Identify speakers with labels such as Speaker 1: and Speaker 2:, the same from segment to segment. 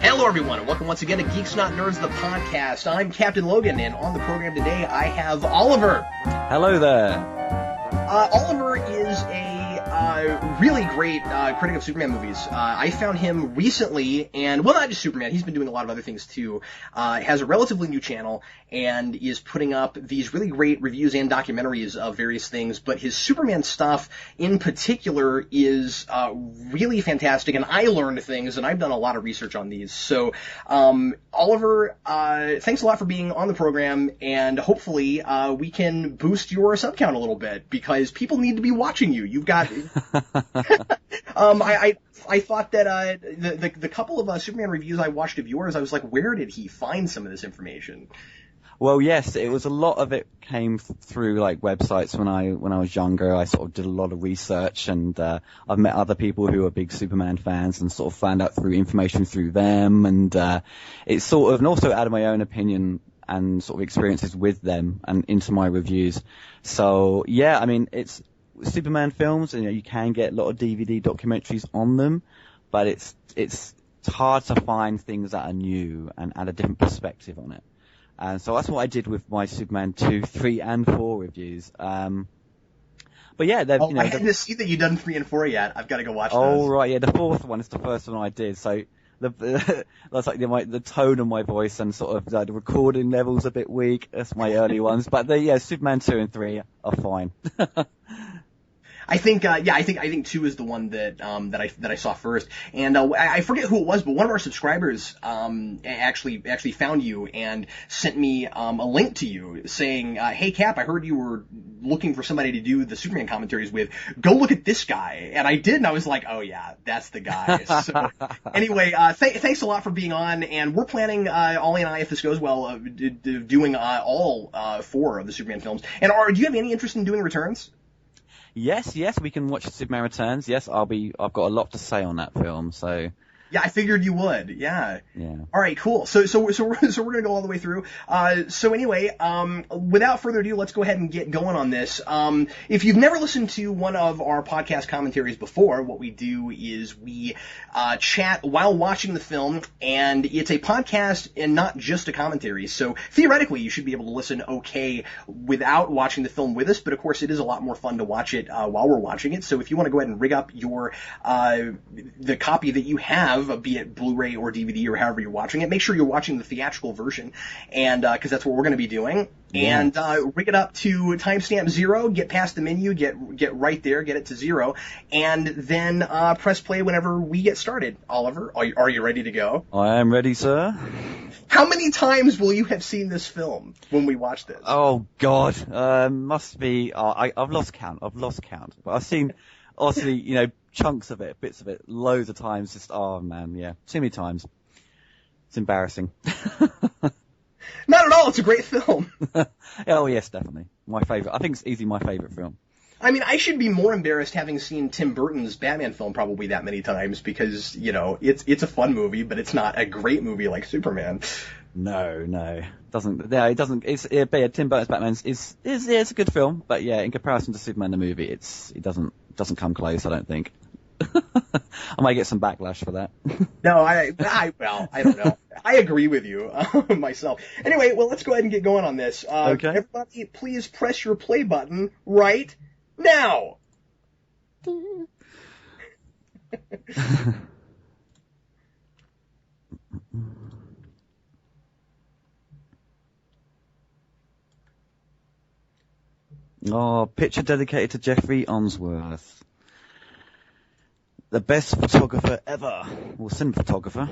Speaker 1: Hello, everyone, and welcome once again to Geeks Not Nerds, the podcast. I'm Captain Logan, and on the program today, I have Oliver.
Speaker 2: Hello there.
Speaker 1: Oliver is a really great critic of Superman movies. I found him recently, and, well, not just Superman, he's been doing a lot of other things, too. Has a relatively new channel, and is putting up these really great reviews and documentaries of various things, but his Superman stuff, in particular, is really fantastic, and I learned things, and I've done a lot of research on these. So, Oliver, thanks a lot for being on the program, and hopefully we can boost your sub count a little bit, because people need to be watching you. You've got... I thought that the couple of Superman reviews I watched of yours, I was like, where did he find some of this information?
Speaker 2: Well, yes, it was a lot of it came through like websites when I was younger. I sort of did a lot of research, and I've met other people who are big Superman fans and sort of found out through information through them, and it's sort of, and also added my own opinion and sort of experiences with them and into my reviews. So yeah, I mean, it's Superman films, and you can get a lot of DVD documentaries on them, but it's hard to find things that are new and add a different perspective on it. And so that's what I did with my Superman 2, 3, and 4 reviews. But yeah,
Speaker 1: I hadn't seen that you've done 3 and 4 yet. I've got to go watch those.
Speaker 2: Oh right, yeah, the fourth one is the first one I did. So that's like the tone of my voice and sort of the recording level's a bit weak. That's my early ones, but Superman 2 and 3 are fine.
Speaker 1: I think 2 is the one that I saw first, and I forget who it was, but one of our subscribers actually found you and sent me a link to you saying, "Hey Cap, I heard you were looking for somebody to do the Superman commentaries with. Go look at this guy." And I did, and I was like, "Oh yeah, that's the guy." So anyway, thanks a lot for being on, and we're planning, Ollie and I, if this goes well, doing all 4 of the Superman films. And do you have any interest in doing returns?
Speaker 2: Yes, we can watch Superman Returns. Yes, I've got a lot to say on that film, so.
Speaker 1: Yeah, I figured you would. Yeah.
Speaker 2: Yeah.
Speaker 1: All right, cool. So we're gonna go all the way through. So anyway, without further ado, let's go ahead and get going on this. If you've never listened to one of our podcast commentaries before, what we do is we chat while watching the film, and it's a podcast and not just a commentary. So theoretically, you should be able to listen okay without watching the film with us. But of course, it is a lot more fun to watch it while we're watching it. So if you want to go ahead and rig up your the copy that you have, be it Blu-ray or DVD or however you're watching it, make sure you're watching the theatrical version, and because that's what we're going to be doing. Yes. And rig it up to timestamp 0, get past the menu, get right there, get it to 0, and then press play whenever we get started. Oliver, are you ready to go?
Speaker 2: I am ready, sir.
Speaker 1: How many times will you have seen this film when we watch this?
Speaker 2: Oh God, must be. I've lost count. But I've seen, obviously, chunks of it, bits of it, loads of times. Just, oh man, yeah, too many times. It's embarrassing.
Speaker 1: Not at all. It's a great film.
Speaker 2: Oh yes, definitely my favorite. I think it's easily my favorite film.
Speaker 1: I mean, I should be more embarrassed having seen Tim Burton's Batman film probably that many times, because it's a fun movie, but it's not a great movie like Superman.
Speaker 2: No, doesn't. Yeah, it doesn't. But yeah, Tim Burton's Batman is it's a good film, but yeah, in comparison to Superman the movie, it doesn't come close. I don't think. I might get some backlash for that.
Speaker 1: No, I don't know. I agree with you myself. Anyway, well, let's go ahead and get going on this.
Speaker 2: Okay.
Speaker 1: Everybody, please press your play button right now.
Speaker 2: Oh, picture dedicated to Jeffrey Onsworth. The best photographer ever. Or cinematographer.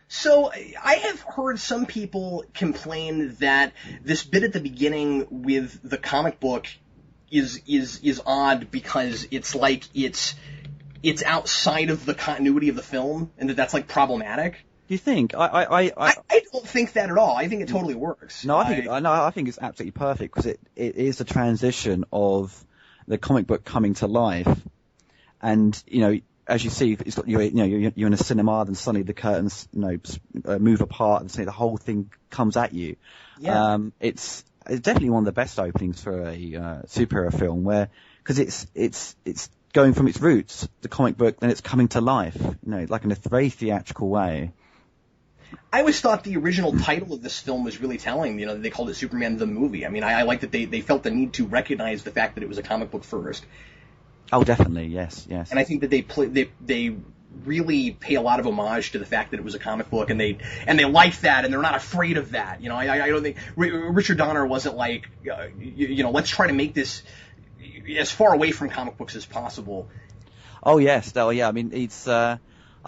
Speaker 1: So, I have heard some people complain that this bit at the beginning with the comic book is odd, because it's like it's outside of the continuity of the film, and that's like problematic.
Speaker 2: Do you think?
Speaker 1: I don't think that at all. I think it totally works.
Speaker 2: No, I think it's absolutely perfect, because it is the transition of the comic book coming to life, and as you see, it's got, you're in a cinema, then suddenly the curtains, move apart, and suddenly the whole thing comes at you.
Speaker 1: Yeah.
Speaker 2: It's definitely one of the best openings for a superhero film, because it's going from its roots, the comic book, then it's coming to life, like in a very theatrical way.
Speaker 1: I always thought the original title of this film was really telling. They called it Superman the Movie. I mean, I like that they felt the need to recognize the fact that it was a comic book first.
Speaker 2: Oh, definitely, yes.
Speaker 1: And I think that they really pay a lot of homage to the fact that it was a comic book, and they like that, and they're not afraid of that. I don't think Richard Donner wasn't like, let's try to make this as far away from comic books as possible.
Speaker 2: Oh yes, yeah. I mean, it's I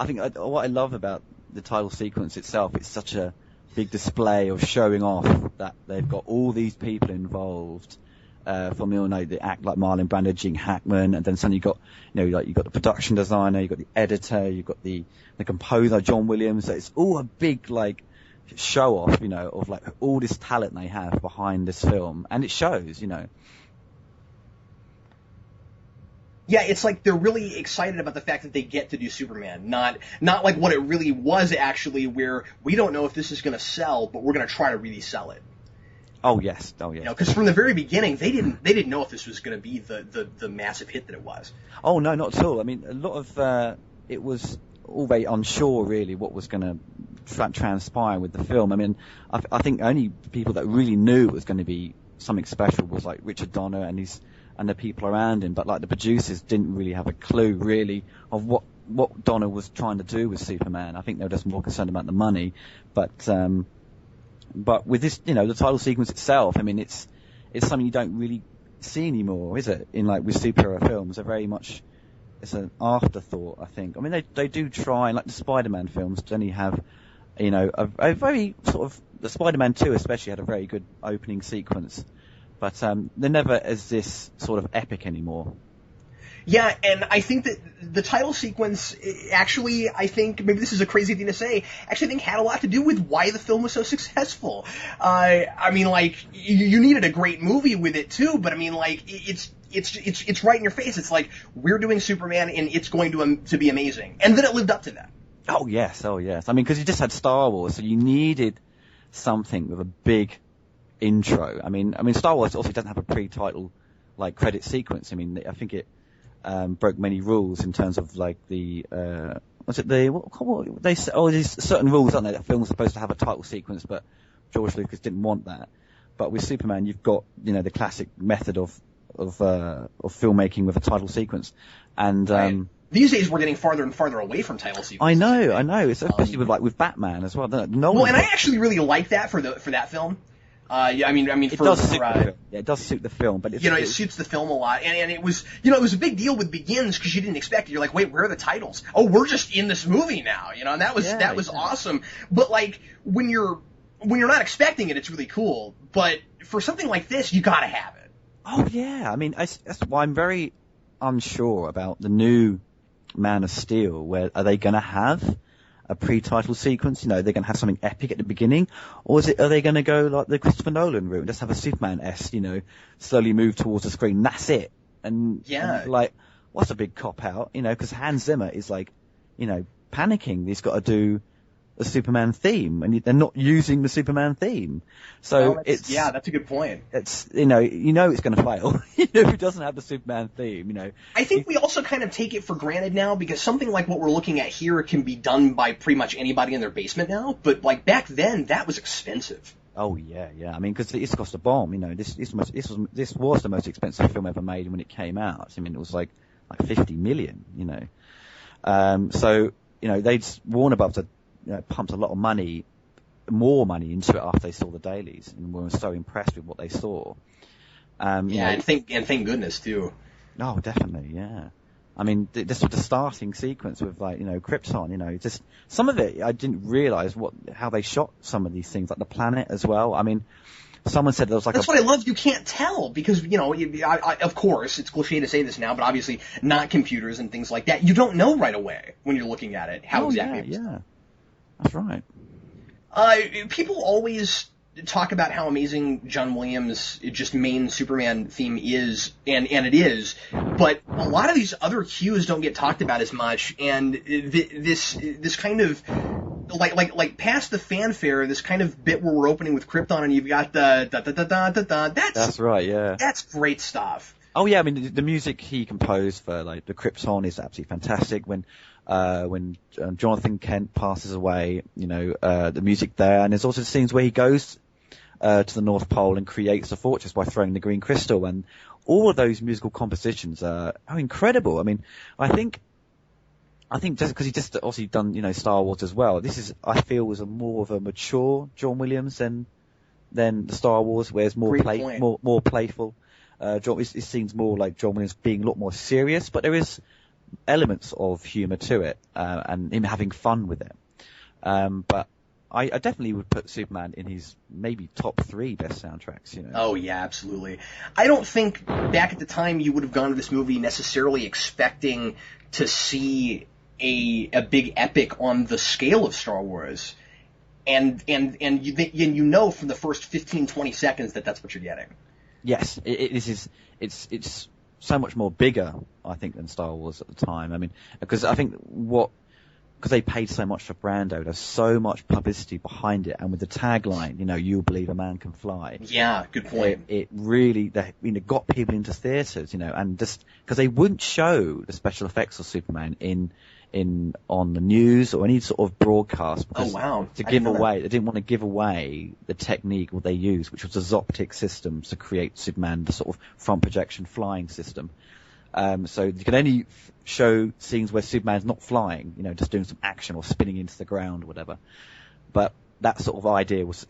Speaker 2: think what I love about the title sequence itself, it's such a big display of showing off that they've got all these people involved. From the act like Marlon Brando, Gene Hackman, and then suddenly you've got the production designer, you've got the editor, you've got the composer John Williams. So it's all a big show off, of all this talent they have behind this film, and it shows,
Speaker 1: Yeah, it's like they're really excited about the fact that they get to do Superman, not like what it really was actually, where we don't know if this is going to sell, but we're going to try to really sell it.
Speaker 2: Oh yes.
Speaker 1: Because from the very beginning, they didn't know if this was going to be the massive hit that it was.
Speaker 2: Oh no, not at all. I mean, a lot of it was all very unsure really what was going to transpire with the film. I mean, I think only people that really knew it was going to be something special was like Richard Donner and the people around him. But the producers didn't really have a clue really of what Donner was trying to do with Superman. I think they were just more concerned about the money, But with this, the title sequence itself, I mean, it's something you don't really see anymore, is it? With superhero films, it's an afterthought, I think. I mean, they do try, like the Spider-Man films, generally have, a very sort of, the Spider-Man 2 especially had a very good opening sequence, but they're never as this sort of epic anymore.
Speaker 1: Yeah, and I think that the title sequence, actually, I think, maybe this is a crazy thing to say, actually I think had a lot to do with why the film was so successful. I mean, you needed a great movie with it too, but I mean, it's right in your face. It's like, we're doing Superman and it's going to be amazing. And then it lived up to that.
Speaker 2: Oh yes. I mean, because you just had Star Wars, so you needed something with a big intro. I mean, Star Wars also doesn't have a pre-title, credit sequence. I mean, I think it broke many rules in terms of these certain rules, aren't they? That films are supposed to have a title sequence, but George Lucas didn't want that. But with Superman, you've got the classic method of filmmaking with a title sequence, and
Speaker 1: right. These days we're getting farther and farther away from title sequences.
Speaker 2: I know, especially with Batman as well.
Speaker 1: And I actually really like that for that film.
Speaker 2: It does suit the film, but
Speaker 1: it suits the film a lot, and it was a big deal with Begins because you didn't expect it. You're like, wait, where are the titles? Oh, we're just in this movie now, and that was awesome. But when you're not expecting it, it's really cool. But for something like this, you gotta have it.
Speaker 2: Oh yeah, I mean, that's why I'm very unsure about the new Man of Steel. Where are they gonna have a pre-title sequence? They're going to have something epic at the beginning, or are they going to go like the Christopher Nolan route and just have a Superman-esque, slowly move towards the screen? That's it. And what's a big cop out? Because Hans Zimmer is panicking. He's got to do a Superman theme, and they're not using the Superman theme. So that's
Speaker 1: a good point.
Speaker 2: It's it's going to fail. If it doesn't have the Superman theme,
Speaker 1: I think we also kind of take it for granted now because something like what we're looking at here can be done by pretty much anybody in their basement now. But back then, that was expensive.
Speaker 2: Oh yeah. I mean, because it's cost a bomb. This was the most expensive film ever made when it came out. I mean, it was like 50 million. So Warner Bros. Pumped a lot of more money into it after they saw the dailies and were so impressed with what they saw.
Speaker 1: And thank goodness too.
Speaker 2: Oh, definitely, yeah. I mean, the starting sequence with Krypton, just some of it I didn't realize how they shot some of these things, like the planet as well. I mean, someone said there was
Speaker 1: That's what I love. You can't tell because of course it's cliche to say this now, but obviously not computers and things like that. You don't know right away when you're looking at it how exactly. It was done.
Speaker 2: That's right.
Speaker 1: People always talk about how amazing John Williams' just main Superman theme is, and it is, but a lot of these other cues don't get talked about as much, and this kind of like past the fanfare, this kind of bit where we're opening with Krypton, and you've got the da da da da da da.
Speaker 2: That's right, yeah.
Speaker 1: That's great stuff.
Speaker 2: Oh yeah, I mean the music he composed for like the Krypton is absolutely fantastic. When Jonathan Kent passes away, the music there, and there's also scenes where he goes to the North Pole and creates a fortress by throwing the green crystal, and all of those musical compositions are incredible. I mean, I think just because he just obviously done Star Wars as well, this is, I feel, was more of a mature John Williams than the Star Wars, where it's more playful. It seems more like John Williams being a lot more serious, but there is elements of humour to it, and him having fun with it. But I definitely would put Superman in his maybe top 3 best soundtracks.
Speaker 1: Oh yeah, absolutely. I don't think back at the time you would have gone to this movie necessarily expecting to see a big epic on the scale of Star Wars, and you know from the first 15-20 seconds that that's what you're getting. Yes,
Speaker 2: it's so much more bigger, I think, than Star Wars at the time. I mean, because I think because they paid so much for Brando, there's so much publicity behind it, and with the tagline, "You'll believe a man can fly."
Speaker 1: Yeah, good point.
Speaker 2: It really, got people into theaters, and just because they wouldn't show the special effects of Superman on the news or any sort of broadcast. Because they didn't want to give away the technique what they used, which was a Zoptic system to create Superman, the sort of front projection flying system. So you can only show scenes where Superman's not flying, just doing some action or spinning into the ground or whatever. But that sort of idea was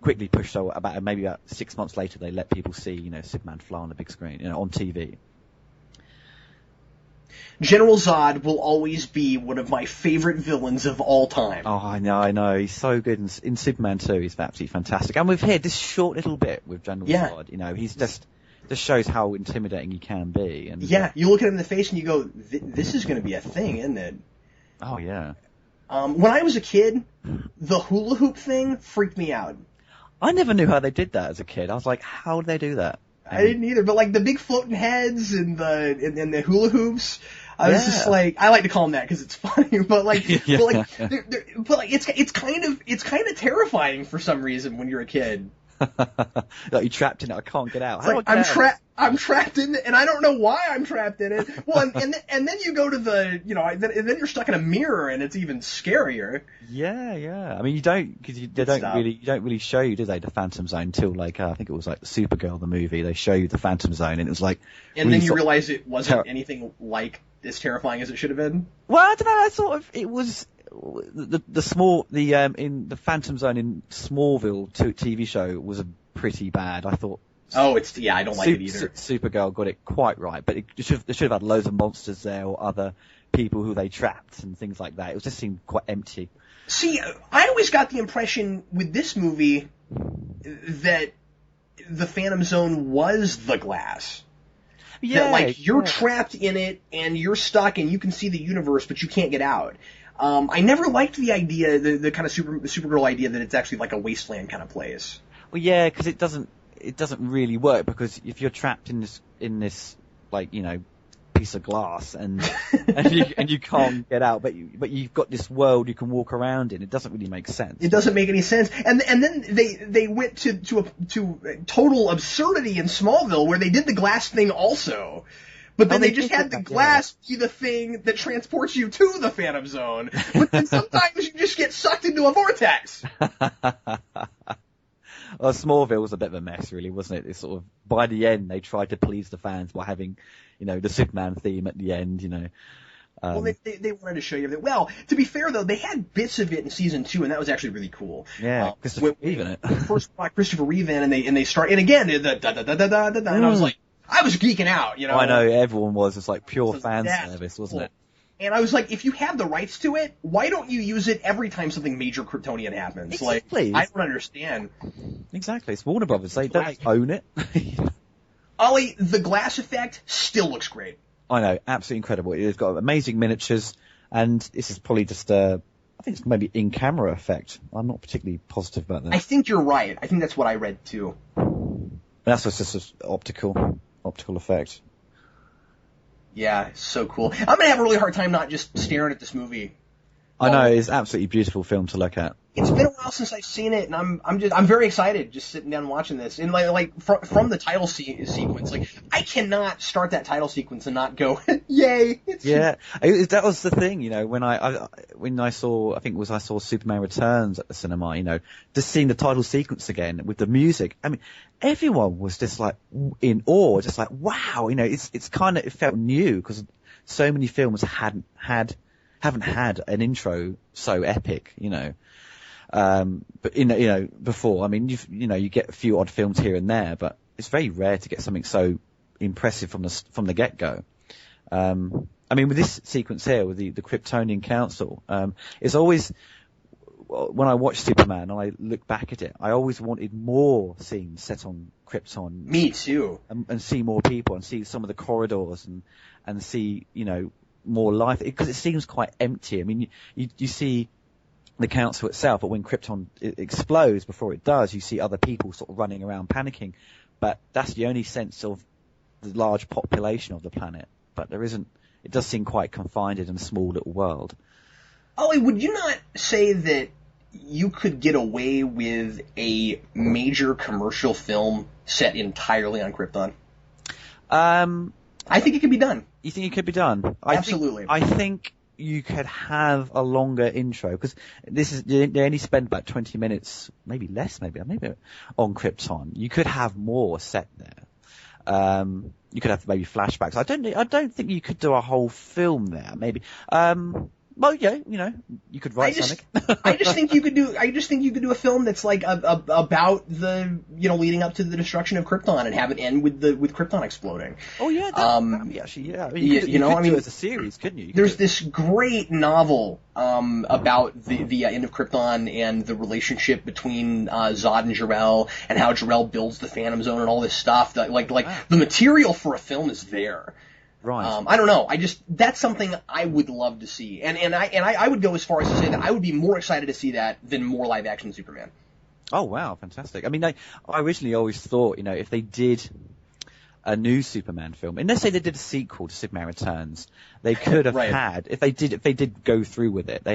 Speaker 2: quickly pushed. So maybe about 6 months later, they let people see, Superman fly on the big screen, on TV.
Speaker 1: General Zod will always be one of my favorite villains of all time.
Speaker 2: Oh, I know. He's so good. In Superman 2, he's absolutely fantastic. And we've had this short little bit with General Zod. He's just shows how intimidating he can be. And
Speaker 1: you look at him in the face and you go, this is going to be a thing, isn't it?
Speaker 2: Oh, yeah.
Speaker 1: When I was a kid, the hula hoop thing freaked me out.
Speaker 2: I never knew how they did that as a kid. I was like, how did they do that?
Speaker 1: I didn't either, but like the big floating heads and the hula hoops, I was just like, I like to call them that because it's funny, but it's kind of terrifying for some reason when you're a kid.
Speaker 2: Like you're trapped in it. I can't get out.
Speaker 1: I'm trapped in it, and I don't know why I'm trapped in it. Well, and then you go to the, then you're stuck in a mirror, and it's even scarier.
Speaker 2: Yeah. I mean, you don't really show you, do they, the Phantom Zone until I think it was like Supergirl, the movie. They show you the Phantom Zone, and it was like.
Speaker 1: And then you realize it wasn't anything like as terrifying as it should have been.
Speaker 2: Well, I don't know. It was. In the Phantom Zone in Smallville TV show was pretty bad. I thought.
Speaker 1: Oh, I don't like it either.
Speaker 2: Supergirl got it quite right, but they should have had loads of monsters there or other people who they trapped and things like that. It just seemed quite empty.
Speaker 1: See, I always got the impression with this movie that the Phantom Zone was the glass. Yeah, that you're trapped in it and you're stuck and you can see the universe, but you can't get out. I never liked the idea, the kind of Supergirl idea that it's actually like a wasteland kind of place.
Speaker 2: Well, yeah, because it doesn't really work, because if you're trapped in this piece of glass and you can't get out, but you've got this world you can walk around in, it doesn't really make sense.
Speaker 1: It doesn't make any sense. And then they went to total absurdity in Smallville where they did the glass thing also. But then they just had the glass be the thing that transports you to the Phantom Zone. But then sometimes you just get sucked into a vortex.
Speaker 2: Well, Smallville was a bit of a mess, really, wasn't it? It's sort of, by the end, they tried to please the fans by having, the Superman theme at the end,
Speaker 1: Well, they wanted to show you that. Well, to be fair, though, they had bits of it in season 2, and that was actually really cool.
Speaker 2: Yeah, Christopher Reeve in it.
Speaker 1: First brought Christopher Reeve in, and they start, and again, the da-da-da-da-da-da, and I was like, I was geeking out,
Speaker 2: I know, everyone was. It's like pure fan service, wasn't it?
Speaker 1: And I was like, if you have the rights to it, why don't you use it every time something major Kryptonian happens?
Speaker 2: Exactly.
Speaker 1: I don't understand.
Speaker 2: Exactly. It's Warner Brothers. They don't own it.
Speaker 1: Ollie, the glass effect still looks great.
Speaker 2: I know. Absolutely incredible. It's got amazing miniatures, and this is probably just I think it's maybe in-camera effect. I'm not particularly positive about that.
Speaker 1: I think you're right. I think that's what I read, too.
Speaker 2: But that's just an optical effect.
Speaker 1: Yeah, so cool. I'm gonna have a really hard time not just staring at this movie.
Speaker 2: I know, it's an absolutely beautiful film to look at.
Speaker 1: It's been a while since I've seen it, and I'm very excited just sitting down and watching this. And from the title sequence, like I cannot start that title sequence and not go, yay!
Speaker 2: That was the thing, you know, when I saw Superman Returns at the cinema, you know, just seeing the title sequence again with the music. I mean, everyone was just like in awe, just like wow, you know, it felt new because so many films haven't had an intro so epic, you know. But you know, before, I mean, you get a few odd films here and there, but it's very rare to get something so impressive from the get-go. I mean, with this sequence here, with the Kryptonian Council, it's always, when I watch Superman and I look back at it, I always wanted more scenes set on Krypton.
Speaker 1: Me too.
Speaker 2: And see more people and see some of the corridors and see, you know, more life, because it seems quite empty. I mean, you see the council itself, but when Krypton explodes, before it does, you see other people sort of running around panicking, but that's the only sense of the large population of the planet. But it does seem quite confined in a small little world.
Speaker 1: Ollie, would you not say that you could get away with a major commercial film set entirely on Krypton? I think it could be done.
Speaker 2: You think it could be done?
Speaker 1: Absolutely.
Speaker 2: I think you could have a longer intro, because they only spend about 20 minutes, maybe less, maybe on Krypton. You could have more set there. You could have maybe flashbacks. I don't think you could do a whole film there. Maybe. Well, yeah, you know, you could write something.
Speaker 1: I just think you could do a film that's like about the, you know, leading up to the destruction of Krypton and have it end with Krypton exploding.
Speaker 2: Oh yeah, that'd be actually, yeah. I mean, you could do it as a series, couldn't you?
Speaker 1: There's this great novel about the end of Krypton and the relationship between Zod and Jor-El, and how Jor-El builds the Phantom Zone and all this stuff. That the material for a film is there.
Speaker 2: Right.
Speaker 1: I don't know. That's something I would love to see, and I would go as far as to say that I would be more excited to see that than more live action Superman.
Speaker 2: Oh wow, fantastic! I mean, I originally always thought, you know, if they did a new Superman film, and let's say they did a sequel to Superman Returns, they could have had, if they did go through with it, they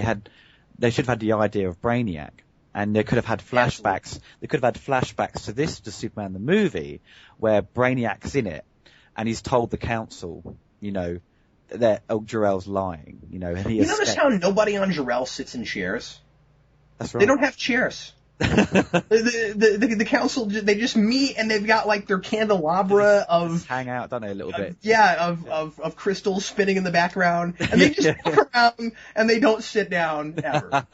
Speaker 2: should have had the idea of Brainiac, and they could have had flashbacks. Absolutely. They could have had flashbacks to Superman the movie, where Brainiac's in it. And he's told the council, you know, that Jor-El's lying, you know. And
Speaker 1: you notice how nobody on Jor-El sits in chairs?
Speaker 2: That's right.
Speaker 1: They don't have chairs. the council, they just meet, and they've got like their candelabra of
Speaker 2: hang out, don't they, a little bit?
Speaker 1: Yeah, of crystals spinning in the background, and they just walk around and they don't sit down ever.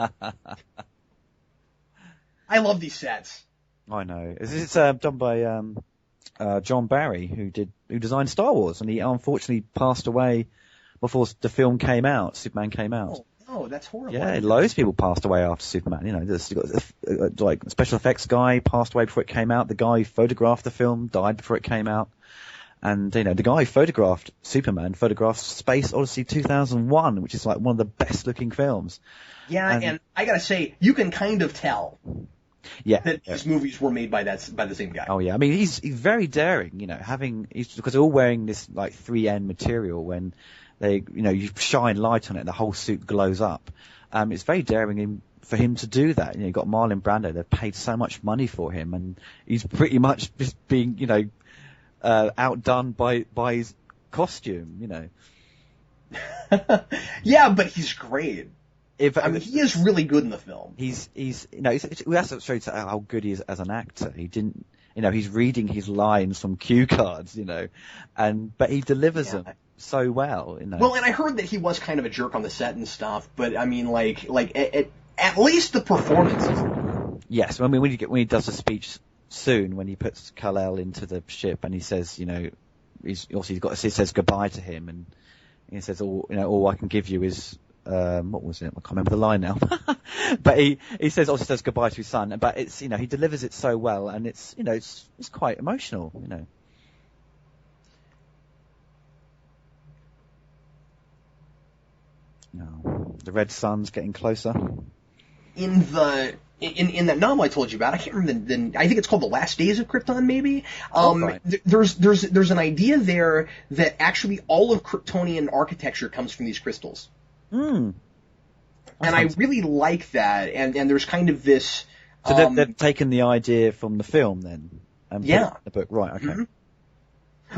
Speaker 1: I love these sets.
Speaker 2: I know. It's done by John Barry, who designed Star Wars, and he unfortunately passed away before the film came out. Superman came out.
Speaker 1: Oh, that's horrible.
Speaker 2: Yeah, loads of people passed away after Superman. You know, you got like special effects guy passed away before it came out. The guy who photographed the film died before it came out. And, you know, the guy who photographed Superman photographed Space Odyssey 2001, which is like one of the best looking films.
Speaker 1: Yeah, and I gotta say, you can kind of tell.
Speaker 2: Yeah,
Speaker 1: that these movies were made by the same guy.
Speaker 2: Oh yeah, I mean he's very daring, you know, because they're all wearing this like 3N material when they, you know, you shine light on it and the whole suit glows up. It's very daring for him to do that. You know, you got Marlon Brando. They've paid so much money for him, and he's pretty much just being, you know, outdone by his costume. You know.
Speaker 1: Yeah, but he's great. I mean, he is really good in the film.
Speaker 2: He's you know, that's what shows how good he is as an actor. He didn't, you know, he's reading his lines from cue cards, you know, but he delivers them so well, you know.
Speaker 1: Well, and I heard that he was kind of a jerk on the set and stuff, but I mean, like at least the performances.
Speaker 2: Yes, I mean when he does a speech soon, when he puts Kal-El into the ship and he says, you know, he says goodbye to him, and he says, all I can give you is. What was it? I can't remember the line now. But he says goodbye to his son. But it's, you know, he delivers it so well, and it's, you know, it's quite emotional, you know. No, the red sun's getting closer.
Speaker 1: In the in that novel I told you about, I can't remember I think it's called The Last Days of Krypton, maybe.
Speaker 2: Right.
Speaker 1: There's an idea there that actually all of Kryptonian architecture comes from these crystals.
Speaker 2: Hmm.
Speaker 1: And I really like that. And there's kind of this.
Speaker 2: So they've taken the idea from the film then, and put it in the book, right? Okay.
Speaker 1: Mm-hmm.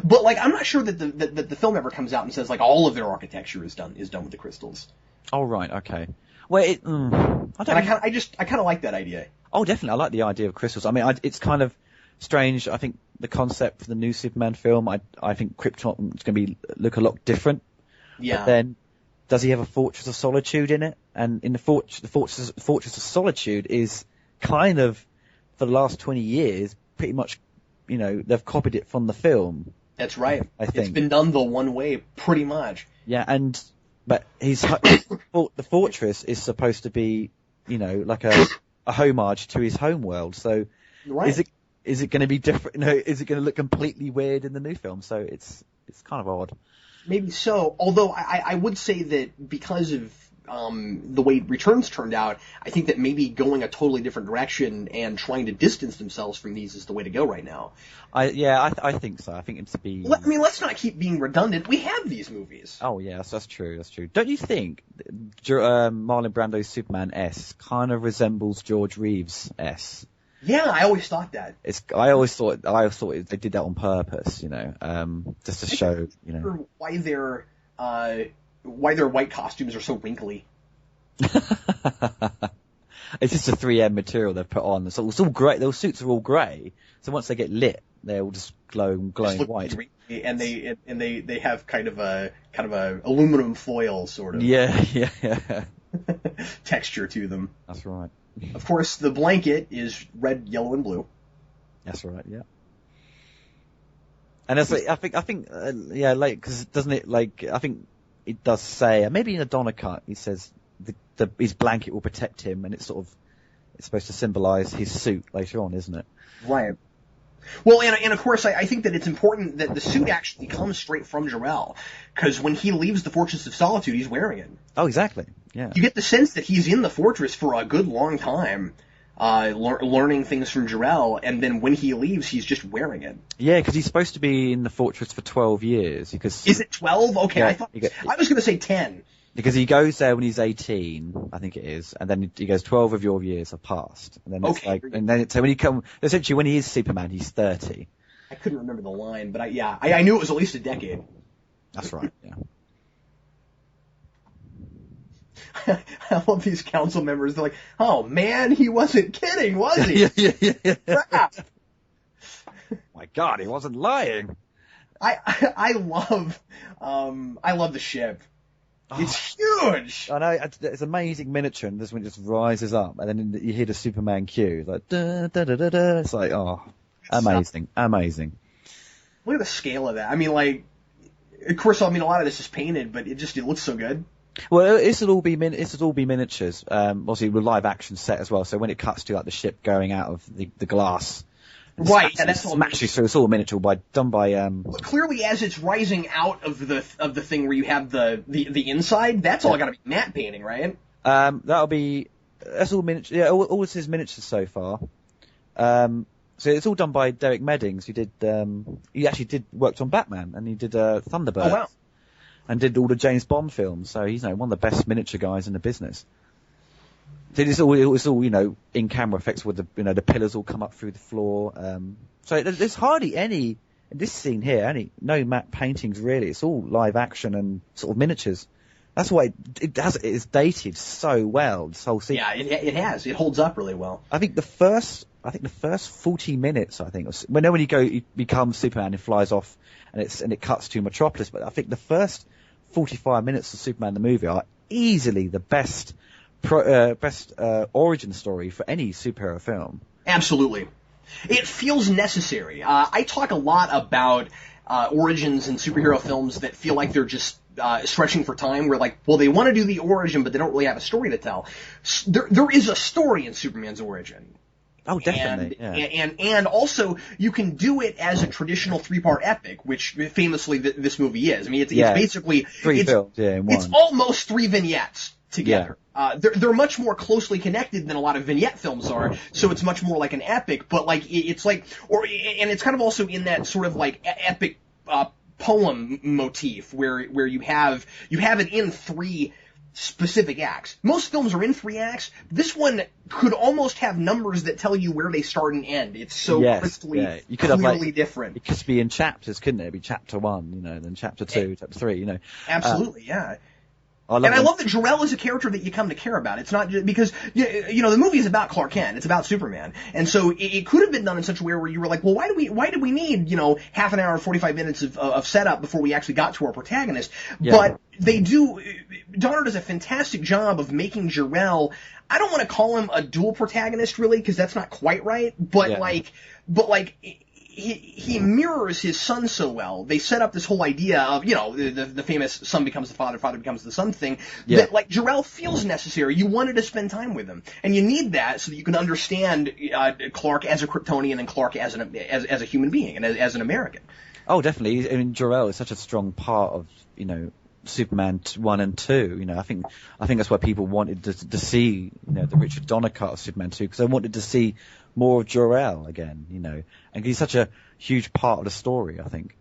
Speaker 1: But like, I'm not sure that the film ever comes out and says like all of their architecture is done with the crystals.
Speaker 2: Oh right, okay. Well, I
Speaker 1: kind of like that idea.
Speaker 2: Oh, definitely, I like the idea of crystals. I mean, it's kind of strange. I think the concept for the new Superman film, I think Krypton is going to look a lot different.
Speaker 1: Yeah.
Speaker 2: But then, does he have a Fortress of Solitude in it? And in the Fortress of Solitude is kind of, for the last 20 years, pretty much, they've copied it from the film.
Speaker 1: That's right.
Speaker 2: I think
Speaker 1: it's been done the one way, pretty much.
Speaker 2: Yeah, but the fortress is supposed to be, like a homage to his home world. So,
Speaker 1: right.
Speaker 2: is it going to be different? Is it going to look completely weird in the new film? So it's kind of odd.
Speaker 1: Maybe so. Although I would say that because of the way Returns turned out, I think that maybe going a totally different direction and trying to distance themselves from these is the way to go right now.
Speaker 2: I think so. I think it's to be.
Speaker 1: I mean, let's not keep being redundant. We have these movies.
Speaker 2: Oh yeah, that's true. That's true. Don't you think Marlon Brando's Superman S kind of resembles George Reeves' S?
Speaker 1: Yeah, I always thought that.
Speaker 2: I always thought they did that on purpose, just to show,
Speaker 1: why their white costumes are so wrinkly.
Speaker 2: It's just a 3M material they've put on. So it's all grey. Those suits are all grey. So once they get lit, they're all just glowing white.
Speaker 1: And they have kind of a aluminum foil sort of.
Speaker 2: Yeah.
Speaker 1: texture to them.
Speaker 2: That's right.
Speaker 1: Of course, the blanket is red, yellow, and blue.
Speaker 2: That's right. Yeah. And it's like, I think, because doesn't it, I think it does say, maybe in a Donner cut, he says his blanket will protect him, and it's supposed to symbolize his suit later on, isn't it?
Speaker 1: Right. Well, and of course, I think that it's important that the suit actually comes straight from Jor-El, because when he leaves the Fortress of Solitude, he's wearing it.
Speaker 2: Oh, exactly. Yeah.
Speaker 1: You get the sense that he's in the fortress for a good long time, learning things from Jor-El, and then when he leaves, he's just wearing it.
Speaker 2: Yeah, because he's supposed to be in the fortress for 12 years.
Speaker 1: Is it 12? Okay,
Speaker 2: yeah,
Speaker 1: I was going to say 10.
Speaker 2: Because he goes there when he's 18, I think it is, and then he goes 12 of your years have passed, and then so when he is Superman, he's 30.
Speaker 1: I couldn't remember the line, but I knew it was at least a decade.
Speaker 2: That's right. Yeah.
Speaker 1: I love these council members. They're like, "Oh man, he wasn't kidding, was he?"
Speaker 2: yeah.
Speaker 1: Crap.
Speaker 2: My God, he wasn't lying.
Speaker 1: I love the ship. It's huge.
Speaker 2: I know, it's amazing miniature, and this one just rises up, and then you hear the Superman cue, like da da da da da. It's like, amazing.
Speaker 1: Look at the scale of that. I mean, of course, a lot of this is painted, but it looks so good.
Speaker 2: Well, this would all be miniatures, obviously with live action set as well. So when it cuts to the ship going out of the glass.
Speaker 1: Right, and that's all
Speaker 2: smashes through. It's all miniature done by.
Speaker 1: Well, clearly, as it's rising out of the thing where you have the inside, that's all got to be matte painting, right?
Speaker 2: That's all miniature. Yeah, all this is miniatures so far. So it's all done by Derek Meddings, who he actually worked on Batman, and he did Thunderbirds.
Speaker 1: Oh wow!
Speaker 2: And did all the James Bond films. So he's one of the best miniature guys in the business. So it's all in camera effects with the pillars all come up through the floor. So there's hardly any in this scene here. No matte paintings really. It's all live action and sort of miniatures. That's why it's dated so well. This whole scene.
Speaker 1: Yeah, it has. It holds up really well.
Speaker 2: I think the first 40 minutes. When he becomes Superman and flies off, and it cuts to Metropolis. But I think the first 45 minutes of Superman the movie are easily the best origin story for any superhero film.
Speaker 1: Absolutely. It feels necessary. I talk a lot about origins in superhero films that feel like they're just stretching for time, where they want to do the origin, but they don't really have a story to tell. There is a story in Superman's origin.
Speaker 2: Oh, definitely.
Speaker 1: And also, you can do it as a traditional 3-part epic, which famously this movie is. It's basically
Speaker 2: three films, in one.
Speaker 1: It's almost 3 vignettes. together. They're much more closely connected than a lot of vignette films are, so it's much more like an epic, but like it's like, and it's kind of also in that sort of like epic poem motif where you have it in 3 specific acts. Most films are in 3 acts. This one could almost have numbers that tell you where they start and end. It's so crystally,
Speaker 2: you could
Speaker 1: clearly
Speaker 2: have,
Speaker 1: different.
Speaker 2: It could be in chapters, couldn't it? It'd be chapter 1, then chapter 2, chapter 3,
Speaker 1: Absolutely, yeah. I love that Jor-El is a character that you come to care about. It's not just because, the movie is about Clark Kent. It's about Superman. And so it could have been done in such a way where you were like, well, why did we need, half an hour, 45 minutes of setup before we actually got to our protagonist? Yeah. But Donner does a fantastic job of making Jor-El, I don't want to call him a dual protagonist really, because that's not quite right, but he mirrors his son so well. They set up this whole idea of, the famous son becomes the father, father becomes the son thing, that like Jor-El feels necessary. You wanted to spend time with him. And you need that so that you can understand Clark as a Kryptonian and Clark as a human being and as an American.
Speaker 2: Oh, definitely. I mean, Jor-El is such a strong part of, Superman 1 and 2. I think that's why people wanted to see, the Richard Donner cut of Superman 2, because they wanted to see more of Jor-El again, and he's such a huge part of the story, I think.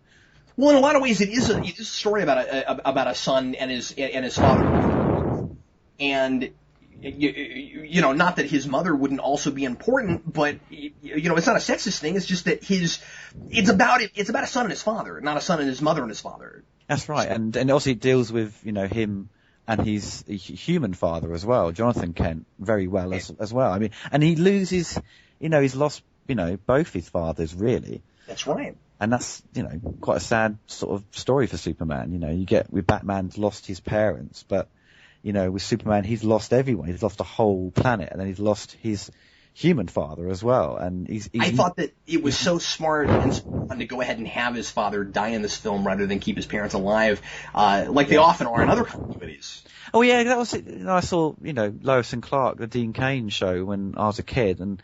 Speaker 1: Well, in a lot of ways, it is a story about a son and his father, and not that his mother wouldn't also be important, but it's not a sexist thing. It's just that it's about a son and his father, not a son and his mother and his father.
Speaker 2: That's right, and also it deals with him and his human father as well, Jonathan Kent, very well as well. I mean, and he loses, he's lost, both his fathers really.
Speaker 1: That's right.
Speaker 2: And that's, quite a sad sort of story for Superman. You get with Batman's lost his parents, but with Superman he's lost everyone. He's lost a whole planet, and then he's lost his human father as well. And I
Speaker 1: thought that it was so smart and fun to go ahead and have his father die in this film rather than keep his parents alive, like they often are in other continuities.
Speaker 2: Oh yeah, that was it. I saw Lois and Clark, the Dean Cain show when I was a kid, and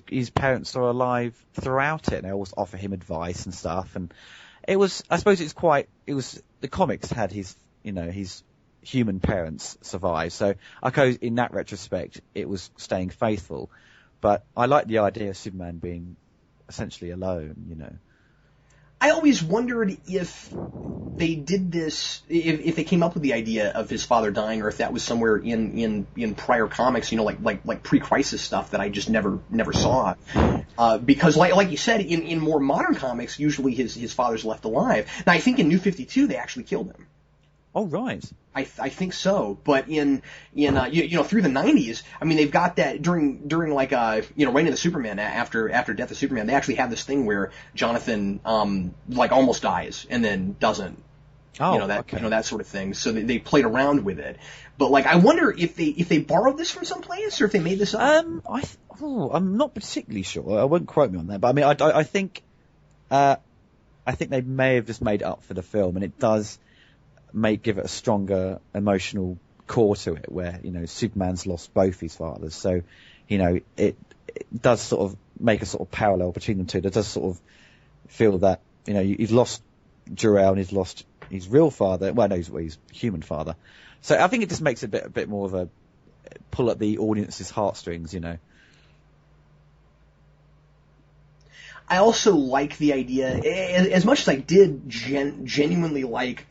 Speaker 2: his parents are alive throughout it, and they always offer him advice and stuff. And it was, I suppose, the comics had his human parents survive. So I suppose in that retrospect, it was staying faithful. But I like the idea of Superman being essentially alone.
Speaker 1: I always wondered if they did this, if they came up with the idea of his father dying, or if that was somewhere in prior comics, like pre-crisis stuff that I just never saw. Because like you said, in more modern comics, usually his father's left alive. Now I think in New 52 they actually killed him.
Speaker 2: Oh, right.
Speaker 1: I think so, but in through the 90s, I mean, they've got that during like Reign of the Superman, after Death of Superman, they actually have this thing where Jonathan like almost dies and then doesn't.
Speaker 2: Oh,
Speaker 1: that sort of thing. So they played around with it, but like I wonder if they borrowed this from someplace or if they made this up.
Speaker 2: I'm not particularly sure. I won't quote me on that, but I mean, I think they may have just made it up for the film, and it does give it a stronger emotional core to it, where Superman's lost both his fathers, so it does sort of make a sort of parallel between them two. It does sort of feel that he's lost Jor-El and he's lost his real father. Well, no, he's human father. So I think it just makes it a bit more of a pull at the audience's heartstrings.
Speaker 1: I also like the idea, as much as I did genuinely like,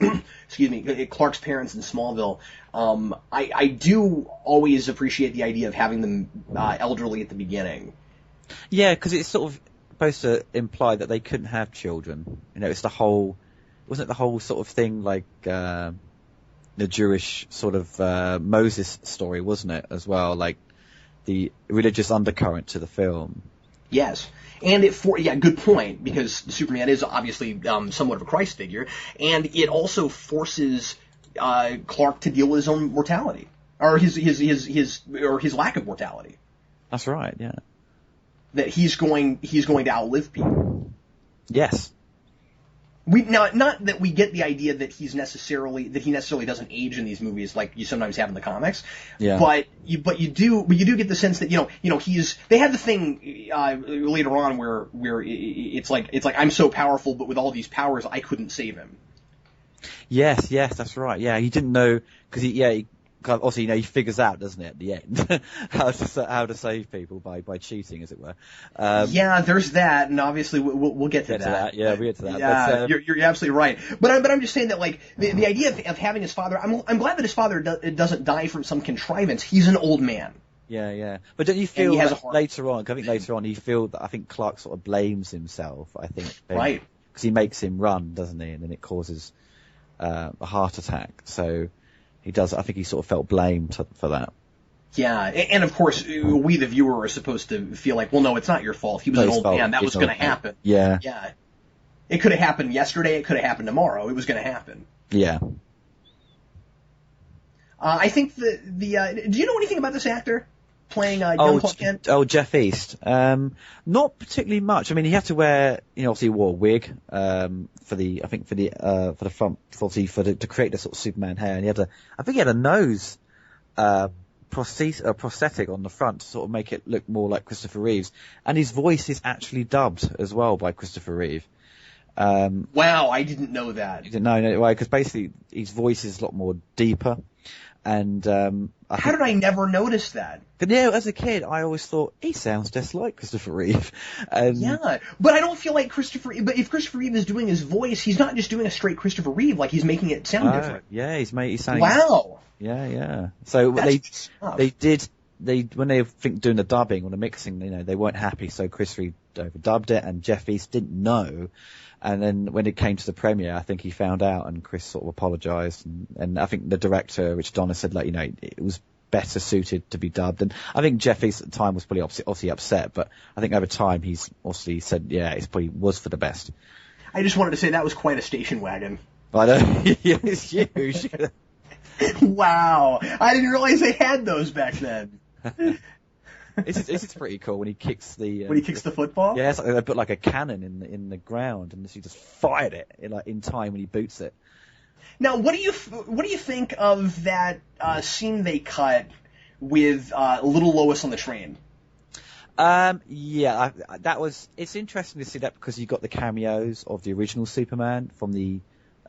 Speaker 1: excuse me, Clark's parents in Smallville, I do always appreciate the idea of having them elderly at the beginning.
Speaker 2: Yeah, because it's sort of supposed to imply that they couldn't have children. It's wasn't it the whole sort of thing like the Jewish sort of Moses story, wasn't it, as well, like the religious undercurrent to the film?
Speaker 1: Yes. And good point, because Superman is obviously somewhat of a Christ figure, and it also forces Clark to deal with his own mortality, or his lack of mortality.
Speaker 2: That's right, yeah.
Speaker 1: That he's going to outlive people.
Speaker 2: Yes.
Speaker 1: Not that we get the idea that he necessarily doesn't age in these movies like you sometimes have in the comics.
Speaker 2: Yeah.
Speaker 1: But you do get the sense that they have the thing later on where it's like I'm so powerful, but with all these powers I couldn't save him.
Speaker 2: Yes, that's right. Yeah, he didn't know because obviously, he figures out, doesn't it, at the end, how to save people by cheating, as it were.
Speaker 1: Yeah, there's that, and obviously we'll get to that.
Speaker 2: Yeah, we get to that.
Speaker 1: Yeah, but, you're absolutely right. But I'm just saying that, like, the idea of having his father, I'm glad that his father doesn't die from some contrivance. He's an old man.
Speaker 2: Yeah. But don't you feel later on, I think Clark sort of blames himself, I think.
Speaker 1: Right.
Speaker 2: Because he makes him run, doesn't he? And then it causes a heart attack. So he does, I think he sort of felt blamed for that.
Speaker 1: Yeah, and of course, we the viewer are supposed to feel like, well, no, it's not your fault. He was an old man. That was going to happen.
Speaker 2: Yeah.
Speaker 1: Yeah. It could have happened yesterday. It could have happened tomorrow. It was going to happen.
Speaker 2: Yeah.
Speaker 1: I think do you know anything about this actor playing young Clark Kent?
Speaker 2: Oh, Jeff East. Not particularly much. I mean, he had to wear, obviously he wore a wig for the front, to create the sort of Superman hair, and I think he had a nose prosthetic on the front to sort of make it look more like Christopher Reeves, and his voice is actually dubbed as well by Christopher Reeve.
Speaker 1: Wow, I didn't know that.
Speaker 2: You didn't know, no way, because basically his voice is a lot more deeper. And
Speaker 1: how did I never notice that?
Speaker 2: But yeah, as a kid, I always thought he sounds just like Christopher Reeve.
Speaker 1: Yeah, but I don't feel like Christopher. But if Christopher Reeve is doing his voice, he's not just doing a straight Christopher Reeve. Like, he's making it sound different.
Speaker 2: Yeah, he's sounding.
Speaker 1: Wow.
Speaker 2: Yeah. So
Speaker 1: That's
Speaker 2: when they think doing the dubbing or the mixing, they weren't happy. So Chris Reeve overdubbed it, and Jeff East didn't know. And then when it came to the premiere, I think he found out, and Chris sort of apologised. And I think the director, Richard Donner, said, like, it was better suited to be dubbed. And I think Jeff East at the time was probably obviously upset, but I think over time he's obviously said, yeah, it probably was for the best.
Speaker 1: I just wanted to say that was quite a station wagon.
Speaker 2: I know. Yeah, it's huge.
Speaker 1: Wow. I didn't realize they had those back then.
Speaker 2: It's pretty cool when he kicks the
Speaker 1: when he kicks the football.
Speaker 2: Yeah, it's like they put like a cannon in the ground, and he just fired it in time when he boots it.
Speaker 1: Now, what do you think of that scene they cut with little Lois on the train?
Speaker 2: Yeah, it's interesting to see that because you got the cameos of the original Superman from the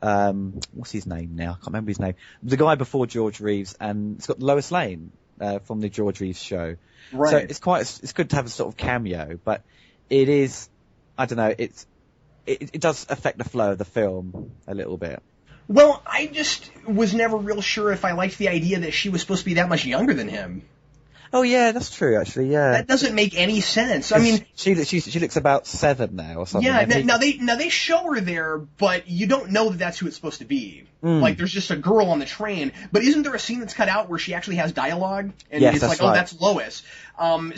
Speaker 2: what's his name now? I can't remember his name. The guy before George Reeves, and it's got Lois Lane from the George Reeves show.
Speaker 1: Right.
Speaker 2: So it's good to have a sort of cameo, but it is, I don't know, it does affect the flow of the film a little bit.
Speaker 1: Well, I just was never real sure if I liked the idea that she was supposed to be that much younger than him.
Speaker 2: Oh yeah, that's true actually, yeah.
Speaker 1: That doesn't make any sense. I mean,
Speaker 2: she looks about 7 now or something.
Speaker 1: Yeah, now they show her there, but you don't know that that's who it's supposed to be. Like, there's just a girl on the train, but isn't there a scene that's cut out where she actually has dialogue? And
Speaker 2: yes,
Speaker 1: it's
Speaker 2: that's
Speaker 1: like,
Speaker 2: right.
Speaker 1: Oh, that's Lois.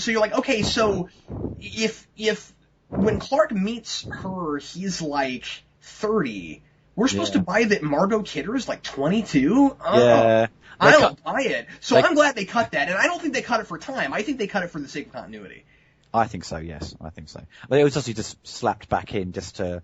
Speaker 1: So you're like, okay, so if when Clark meets her, he's like 30, we're supposed to buy that Margot Kidder is like 22?
Speaker 2: Yeah.
Speaker 1: I don't buy it. So I'm glad they cut that, and I don't think they cut it for time. I think they cut it for the sake of continuity.
Speaker 2: I think so, yes. I think so. But it was obviously just slapped back in just to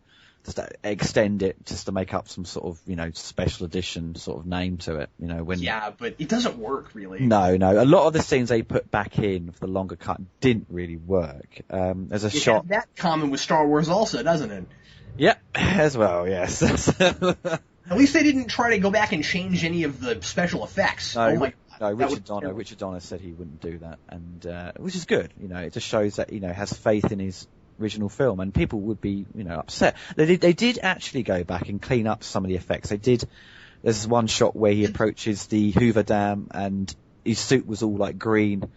Speaker 2: extend it, just to make up some sort of, special edition sort of name to it, when...
Speaker 1: Yeah, but it doesn't work, really.
Speaker 2: No. A lot of the scenes they put back in for the longer cut didn't really work. There's a shot...
Speaker 1: Has that common with Star Wars also, doesn't it?
Speaker 2: Yeah, as well, yes.
Speaker 1: At least they didn't try to go back and change any of the special effects.
Speaker 2: No, Richard Donner said he wouldn't do that, and which is good. It just shows that has faith in his original film, and people would be upset. They did actually go back and clean up some of the effects. There's one shot where he approaches the Hoover Dam, and his suit was all like green.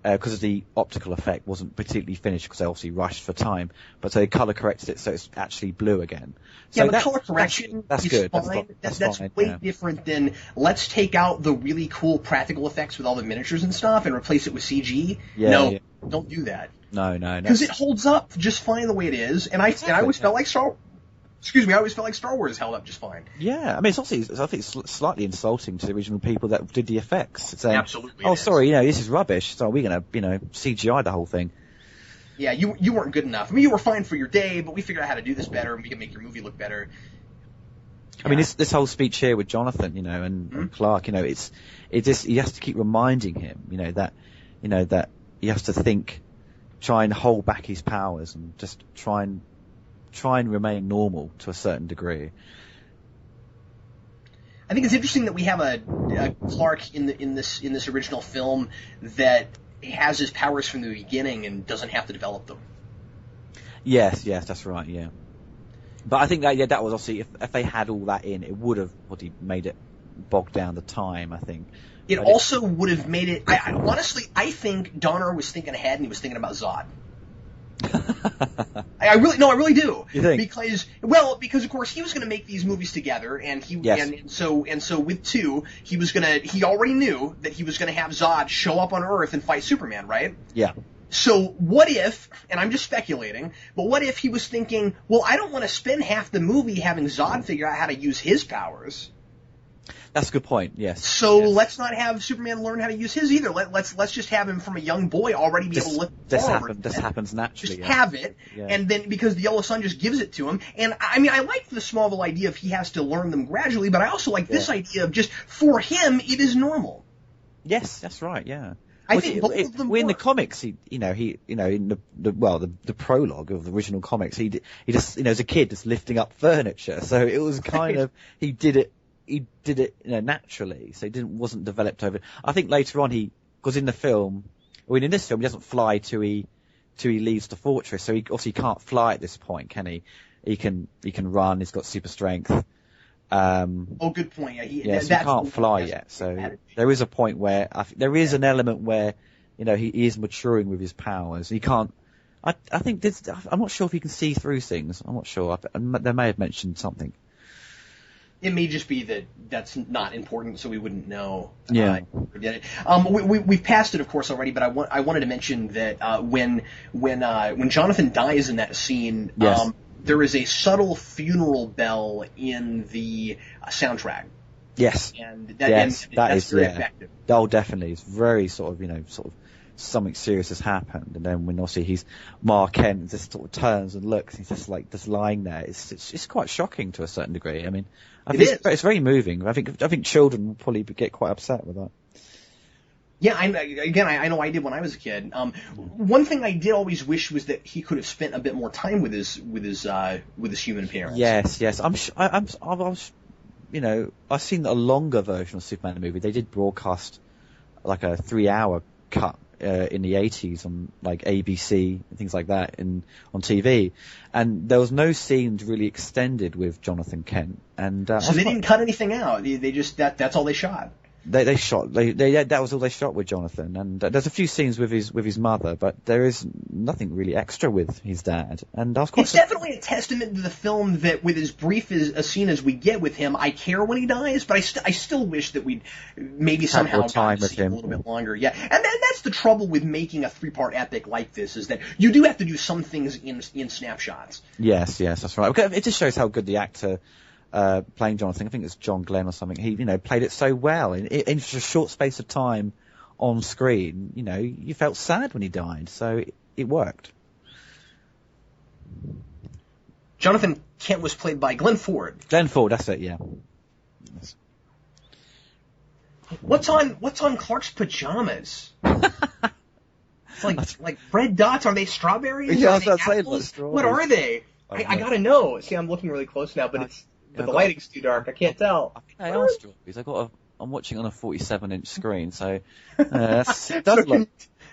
Speaker 2: Because of the optical effect wasn't particularly finished because they obviously rushed for time, but so they color corrected it so it's actually blue again. So
Speaker 1: yeah, but color correction
Speaker 2: that's
Speaker 1: is
Speaker 2: good.
Speaker 1: fine. That's
Speaker 2: fine,
Speaker 1: way different than let's take out the really cool practical effects with all the miniatures and stuff and replace it with CG.
Speaker 2: Yeah,
Speaker 1: don't do that.
Speaker 2: No.
Speaker 1: Because it holds up just fine the way it is, and I always felt like I always felt like Star Wars held up just fine.
Speaker 2: Yeah, I mean, I think it's slightly insulting to the original people that did the effects. It's saying,
Speaker 1: absolutely.
Speaker 2: Oh, sorry, this is rubbish. So we're going to, CGI the whole thing.
Speaker 1: Yeah, you weren't good enough. I mean, you were fine for your day, but we figured out how to do this better, and we can make your movie look better. Yeah.
Speaker 2: I mean, this whole speech here with Jonathan, and Clark, you have to keep reminding him, that he has to think, try and hold back his powers, and just try and remain normal to a certain degree.
Speaker 1: I think it's interesting that we have a Clark in this original film that has his powers from the beginning and doesn't have to develop them.
Speaker 2: Yes, that's right. Yeah, but I think that was obviously if they had all that in, it would have made it bog down the time. I think
Speaker 1: it also would have made it. Honestly, I think Donner was thinking ahead and he was thinking about Zod. I really do.
Speaker 2: You think?
Speaker 1: Because of course he was going to make these movies together, and and so with 2, he already knew that he was going to have Zod show up on Earth and fight Superman, right?
Speaker 2: Yeah.
Speaker 1: So what if, and I'm just speculating, but what if he was thinking, well, I don't want to spend half the movie having Zod figure out how to use his powers.
Speaker 2: That's a good point. Yes.
Speaker 1: So let's not have Superman learn how to use his either. Let's just have him from a young boy already be able to lift forward.
Speaker 2: This happens naturally.
Speaker 1: Just have it, and then because the Yellow Sun just gives it to him. And I mean, I like the Smallville idea of he has to learn them gradually, but I also like this idea of just for him it is normal.
Speaker 2: Yes, that's right. Yeah.
Speaker 1: I think both of them
Speaker 2: in the comics, in the prologue of the original comics, he just, as a kid, just lifting up furniture. So it was kind of, he did it, naturally. So wasn't developed over. I think later on because in the film, in this film, he doesn't fly till he leaves the fortress. So he obviously can't fly at this point, can he? He can run. He's got super strength.
Speaker 1: Good point. Yeah,
Speaker 2: he can't fly yet. So there is a point where there is an element where, he is maturing with his powers. He can't. I think I'm not sure if he can see through things. I'm not sure. They may have mentioned something.
Speaker 1: It may just be that's not important, so we wouldn't know.
Speaker 2: Yeah.
Speaker 1: We've passed it, of course, already, but I wanted to mention that when Jonathan dies in that scene.
Speaker 2: Yes.
Speaker 1: There is a subtle funeral bell in the soundtrack.
Speaker 2: Yes.
Speaker 1: And that's very effective.
Speaker 2: Oh, definitely. It's very sort of something serious has happened. And then when obviously Mark Kent just sort of turns and looks, he's just lying there. It's quite shocking to a certain degree. I mean, it's very moving. I think children will probably get quite upset with that.
Speaker 1: Yeah, I know I did when I was a kid. One thing I did always wish was that he could have spent a bit more time with his human appearance.
Speaker 2: Yes. I've seen a longer version of Superman the movie. They did broadcast like a 3-hour cut in the 80s on like ABC and things like that on TV, and there was no scenes really extended with Jonathan Kent. And
Speaker 1: so they didn't cut anything out. They just that's all they shot.
Speaker 2: They shot. That was all they shot with Jonathan, and there's a few scenes with his mother, but there is nothing really extra with his dad. And of course,
Speaker 1: it's definitely a testament to the film that, with as brief a scene as we get with him, I care when he dies, but I still wish that we'd maybe somehow
Speaker 2: time with him
Speaker 1: a little bit longer. Yeah, and that's the trouble with making a 3-part epic like this, is that you do have to do some things in snapshots.
Speaker 2: Yes, that's right. It just shows how good the actor. Playing Jonathan, I think it's John Glenn or something. He, played it so well in just a short space of time on screen. You felt sad when he died, so it worked.
Speaker 1: Jonathan Kent was played by Glenn Ford.
Speaker 2: Glenn Ford, that's it. Yeah. Yes.
Speaker 1: What's on Clark's pajamas? It's like red dots. Are they strawberries?
Speaker 2: Yeah,
Speaker 1: are they apples? What are they? I gotta know. See, I'm looking really close now, but the lighting's too dark. I can't tell.
Speaker 2: I think they are strawberries. I'm watching on a 47-inch screen, so it does look.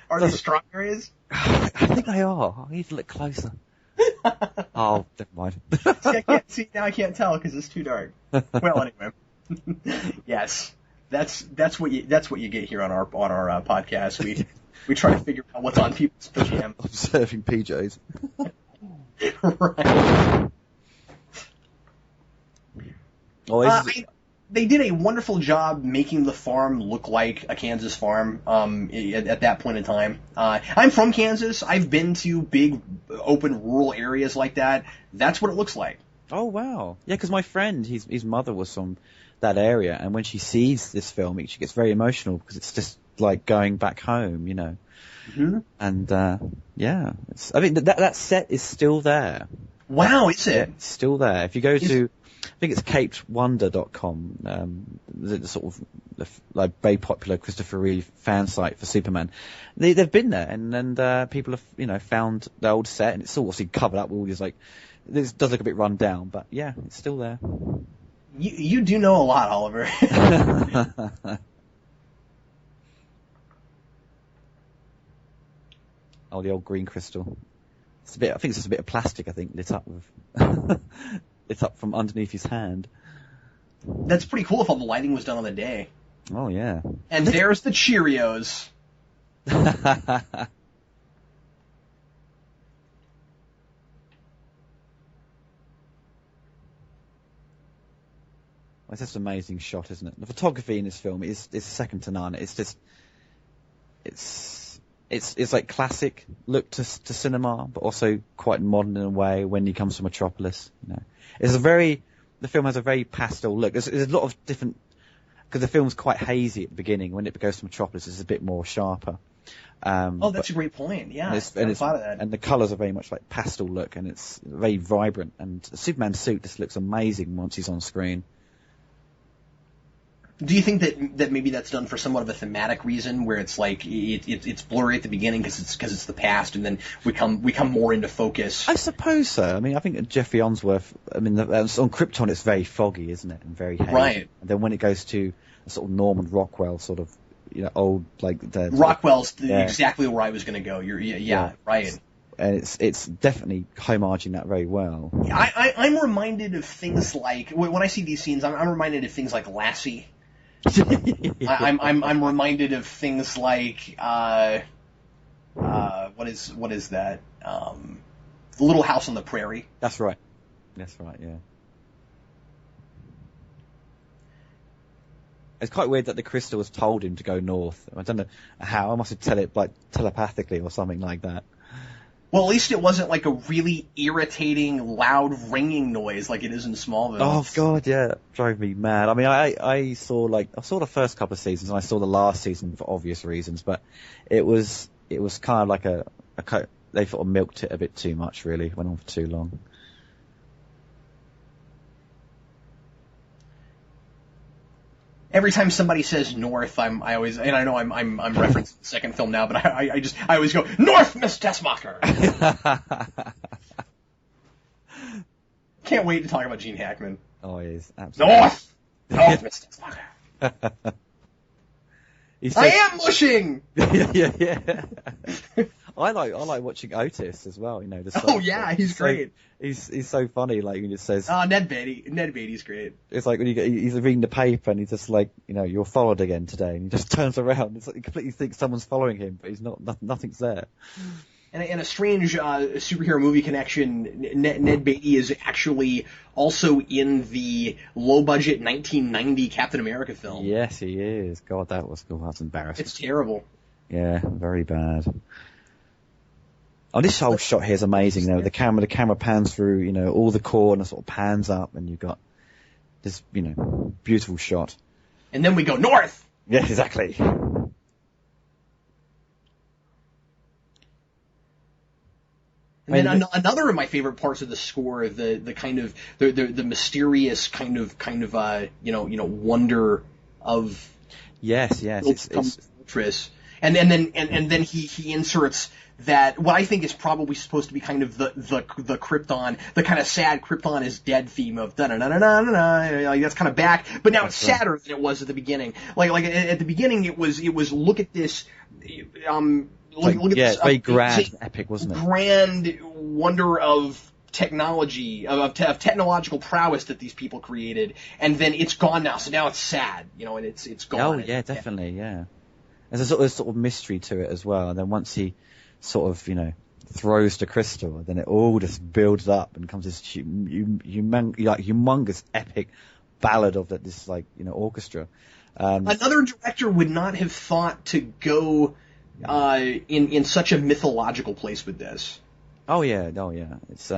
Speaker 1: Are they strawberries?
Speaker 2: I think they are. I need to look closer. Oh, never mind.
Speaker 1: See, now I can't tell because it's too dark. Well, anyway, yes, that's what you get here on our podcast. We try to figure out what's on people's pajamas.
Speaker 2: Observing PJs.
Speaker 1: Right. They did a wonderful job making the farm look like a Kansas farm at that point in time. I'm from Kansas. I've been to big, open, rural areas like that. That's what it looks like.
Speaker 2: Oh, wow. Yeah, because my friend, his mother was from that area, and when she sees this film, she gets very emotional because it's just like going back home,
Speaker 1: Mm-hmm.
Speaker 2: And, I think that set is still there.
Speaker 1: Wow, is it?
Speaker 2: It's still there. If you go to, I think it's capedwonder.com, the sort of like very popular Christopher Reeve fan site for Superman. They've been there, and people have found the old set, and it's all obviously covered up with all these this does look a bit run down, but yeah, it's still there.
Speaker 1: You do know a lot, Oliver.
Speaker 2: Oh, the old green crystal. It's a bit. I think it's just a bit of plastic. I think lit up with, lit up from underneath his hand.
Speaker 1: That's pretty cool if all the lighting was done on the day.
Speaker 2: Oh yeah.
Speaker 1: And there's the Cheerios.
Speaker 2: It's just an amazing shot, isn't it? The photography in this film is second to none. It's just, it's like classic look to cinema, but also quite modern in a way when it comes to Metropolis. You know, the film has a very pastel look. There's a lot of different, because the film's quite hazy at the beginning. When it goes to Metropolis, it's a bit more sharper.
Speaker 1: That's a great point. Yeah, I thought of that.
Speaker 2: And the colours are very much like pastel look, and it's very vibrant. And the Superman suit just looks amazing once he's on screen.
Speaker 1: Do you think that maybe that's done for somewhat of a thematic reason, where it's like it's blurry at the beginning because it's the past, and then we come more into focus?
Speaker 2: I suppose so. I mean, I think Jeffrey Onsworth. I mean, on Krypton, it's very foggy, isn't it, and very hazy. Right. And then when it goes to a sort of Norman Rockwell sort of, old like the
Speaker 1: Rockwell's exactly where I was going to go. Right.
Speaker 2: And it's definitely homaging that very well.
Speaker 1: I'm reminded of things like when I see these scenes, I'm reminded of things like Lassie. I'm reminded of things like what is that? Little House on the Prairie.
Speaker 2: That's right. Yeah. It's quite weird that the crystal has told him to go north. I don't know how. I must have tell it like telepathically or something like that.
Speaker 1: Well, at least it wasn't like a really irritating, loud, ringing noise like it is in Smallville.
Speaker 2: Oh God, yeah, that drove me mad. I mean, I saw the first couple of seasons, and I saw the last season for obvious reasons, but it was kind of like they sort of milked it a bit too much. Really, went on for too long.
Speaker 1: Every time somebody says north, I always, and I know I'm referencing the second film now, but I always go, North, Miss Tessmacher! Can't wait to talk about Gene Hackman.
Speaker 2: Oh, he is, absolutely.
Speaker 1: North, Miss Tessmacher! I am mushing!
Speaker 2: Yeah. I like watching Otis as well,
Speaker 1: He's great.
Speaker 2: He's so funny, like he just says...
Speaker 1: Ned Beatty's great.
Speaker 2: It's like when he's reading the paper and he's just like, you're followed again today, and he just turns around. It's like he completely thinks someone's following him, but he's not. Nothing's there.
Speaker 1: And a strange superhero movie connection, Ned Beatty is actually also in the low-budget 1990 Captain America film.
Speaker 2: Yes, he is. God, that was cool. That's embarrassing.
Speaker 1: It's terrible.
Speaker 2: Yeah, very bad. Oh, this whole shot here is amazing, though. The camera pans through, all the core and it sort of pans up, and you've got this, beautiful shot.
Speaker 1: And then we go north!
Speaker 2: Yeah, exactly.
Speaker 1: And then another of my favorite parts of the score, the kind of the mysterious kind of wonder of
Speaker 2: yes,
Speaker 1: it's and then he inserts that what I think is probably supposed to be kind of the Krypton, the kind of sad Krypton is dead theme of da da da da da da, like that's kind of back, but now it's sadder than it was at the beginning. Like at the beginning it was look at this. Look at this,
Speaker 2: very grand, epic, wasn't it?
Speaker 1: Grand wonder of technology, of technological prowess that these people created, and then it's gone now. So now it's sad, and it's gone.
Speaker 2: Oh yeah, definitely, yeah. There's a sort of mystery to it as well. And then once he sort of, throws the crystal, then it all just builds up and becomes this humongous, epic ballad of this orchestra.
Speaker 1: Another director would not have thought to go in such a mythological place with this.
Speaker 2: Oh yeah. It's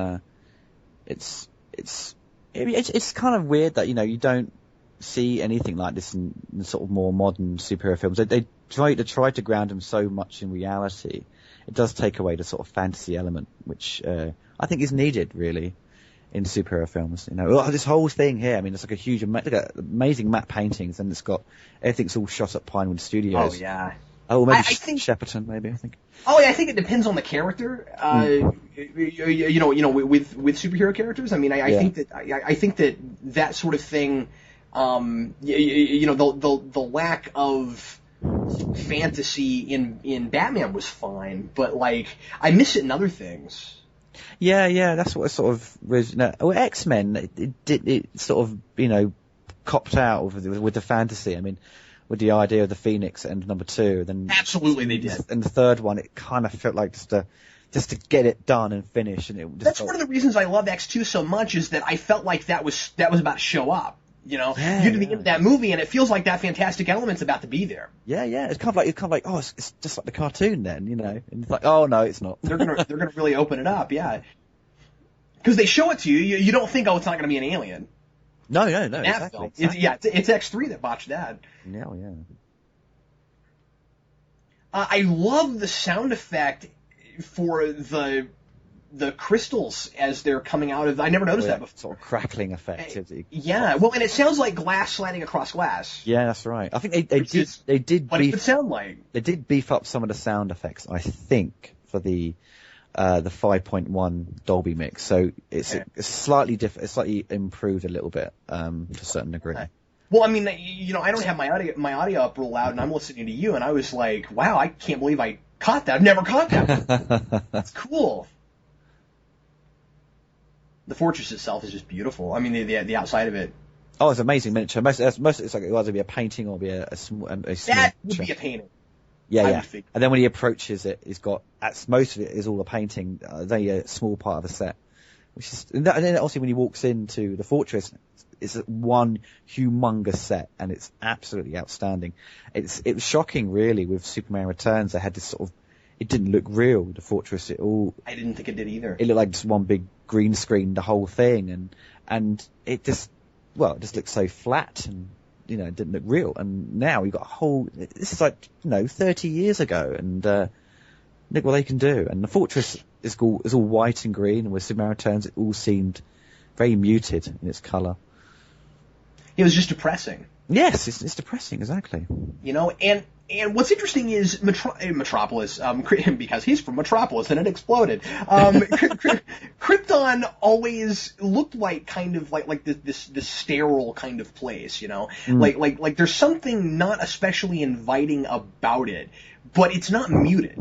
Speaker 2: kind of weird that you don't see anything like this in sort of more modern superhero films. They try to ground them so much in reality. It does take away the sort of fantasy element, which I think is needed really in superhero films. This whole thing here. I mean, it's like a huge, look at amazing matte paintings, and everything's all shot at Pinewood Studios.
Speaker 1: Oh yeah.
Speaker 2: Oh, maybe I think Shepperton, maybe, I think.
Speaker 1: Oh, yeah, I think it depends on the character. with superhero characters. I mean, I think that sort of thing, the lack of fantasy in Batman was fine, but like I miss it in other things.
Speaker 2: Yeah, that's what sort of X-Men it sort of copped out with the fantasy. I mean, with the idea of the Phoenix and number 2, then
Speaker 1: absolutely they did.
Speaker 2: And the third one, it kind of felt like just to get it done and finish, and
Speaker 1: that's one of the reasons I love X2 so much, is that I felt like that was about to show up. You get to the end of that movie, and it feels like that fantastic element's about to be there.
Speaker 2: Yeah. It's kind of like oh, it's just like the cartoon then, and it's like, oh no, it's not.
Speaker 1: They're gonna really open it up, yeah. Because they show it to you, you don't think, oh, it's not gonna be an alien.
Speaker 2: No, exactly.
Speaker 1: It's X3 that botched that.
Speaker 2: Yeah.
Speaker 1: I love the sound effect for the crystals as they're coming out of. I never noticed that before.
Speaker 2: Sort of crackling effect.
Speaker 1: Well, and it sounds like glass sliding across glass.
Speaker 2: Yeah, that's right. I think they did.
Speaker 1: What does it sound like?
Speaker 2: They did beef up some of the sound effects, I think, for the 5.1 Dolby mix. So it's slightly different. It's slightly improved a little bit to a certain degree.
Speaker 1: Okay. Well, I mean, I don't have my audio up real loud, and I'm listening to you, and I was like, wow, I can't believe I caught that. I've never caught that. That's cool. The fortress itself is just beautiful. I mean, the outside of it.
Speaker 2: Oh, it's amazing miniature. Most it's like it will either be a painting or be a small.
Speaker 1: That would be a painting.
Speaker 2: Yeah. And then when he approaches it, most of it is all a painting. It's only a small part of the set. And then obviously when he walks into the fortress, it's one humongous set, and it's absolutely outstanding. It was shocking, really, with Superman Returns. They had this sort of. It didn't look real, the fortress.
Speaker 1: I didn't think it did either.
Speaker 2: It looked like just one big green screen, the whole thing, and it just looked so flat, and it didn't look real. And now we've got a whole. This is like 30 years ago, and look what they can do. And the fortress is all white and green, and with Superman Returns, it all seemed very muted in its colour.
Speaker 1: It was just depressing.
Speaker 2: Yes, it's depressing, exactly.
Speaker 1: And what's interesting is Metropolis, because he's from Metropolis and it exploded. Krypton always looked like kind of like this sterile kind of place, like there's something not especially inviting about it, but it's not muted.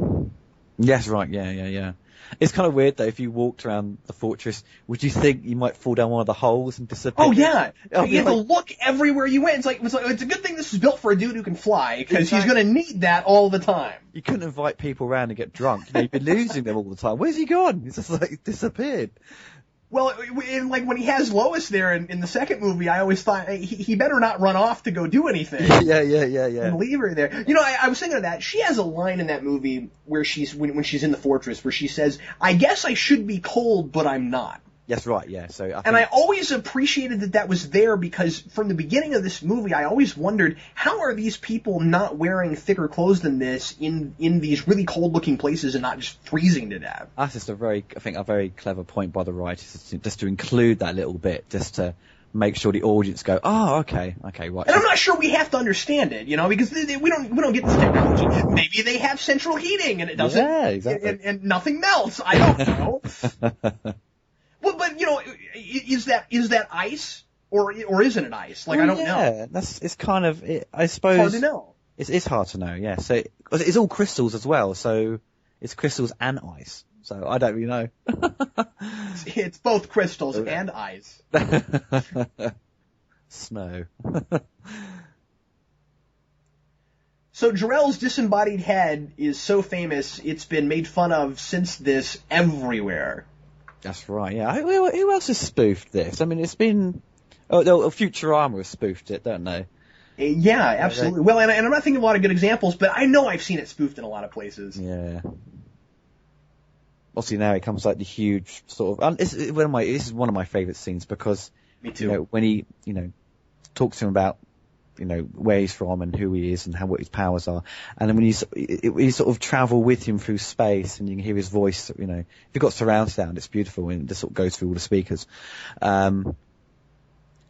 Speaker 2: Yes, right, yeah. It's kind of weird, though, if you walked around the fortress, would you think you might fall down one of the holes and disappear?
Speaker 1: Oh, yeah. You have to look everywhere you went. It's a good thing this is built for a dude who can fly, because he's going to need that all the time.
Speaker 2: You couldn't invite people around and get drunk. You'd be losing them all the time. Where's he gone? He's just, disappeared.
Speaker 1: Well, when he has Lois there in the second movie, I always thought he better not run off to go do anything.
Speaker 2: Yeah.
Speaker 1: And leave her there. I was thinking of that. She has a line in that movie where when she's in the fortress where she says, "I guess I should be cold, but I'm not."
Speaker 2: Yes, right, yeah.
Speaker 1: I always appreciated that was there, because from the beginning of this movie, I always wondered, how are these people not wearing thicker clothes than this in these really cold-looking places and not just freezing to death?
Speaker 2: That's just a very clever point by the writers, just to include that little bit, just to make sure the audience go, oh, okay, right.
Speaker 1: And I'm not sure we have to understand it, because we don't get this technology. Maybe they have central heating and it doesn't.
Speaker 2: Yeah, exactly.
Speaker 1: And nothing melts. I don't know. Well, but is that ice or isn't it ice? I don't know.
Speaker 2: It's kind of, I suppose.
Speaker 1: Hard to know.
Speaker 2: It's hard to know. Yeah. So it's all crystals as well. So it's crystals and ice. So I don't really know.
Speaker 1: It's both crystals and ice.
Speaker 2: Snow.
Speaker 1: So Jor-El's disembodied head is so famous, it's been made fun of since this everywhere.
Speaker 2: That's right, yeah. Who else has spoofed this? I mean, it's been... Futurama has spoofed it, don't they?
Speaker 1: Yeah, absolutely. Well, and I'm not thinking of a lot of good examples, but I know I've seen it spoofed in a lot of places.
Speaker 2: Yeah. Obviously now it comes like the huge sort of... This is one of my favourite scenes, because...
Speaker 1: Me too.
Speaker 2: When he, talks to him about, where he's from and who he is and what his powers are. And then when you sort of travel with him through space and you can hear his voice, if you've got surround sound, it's beautiful, and it just sort of goes through all the speakers. And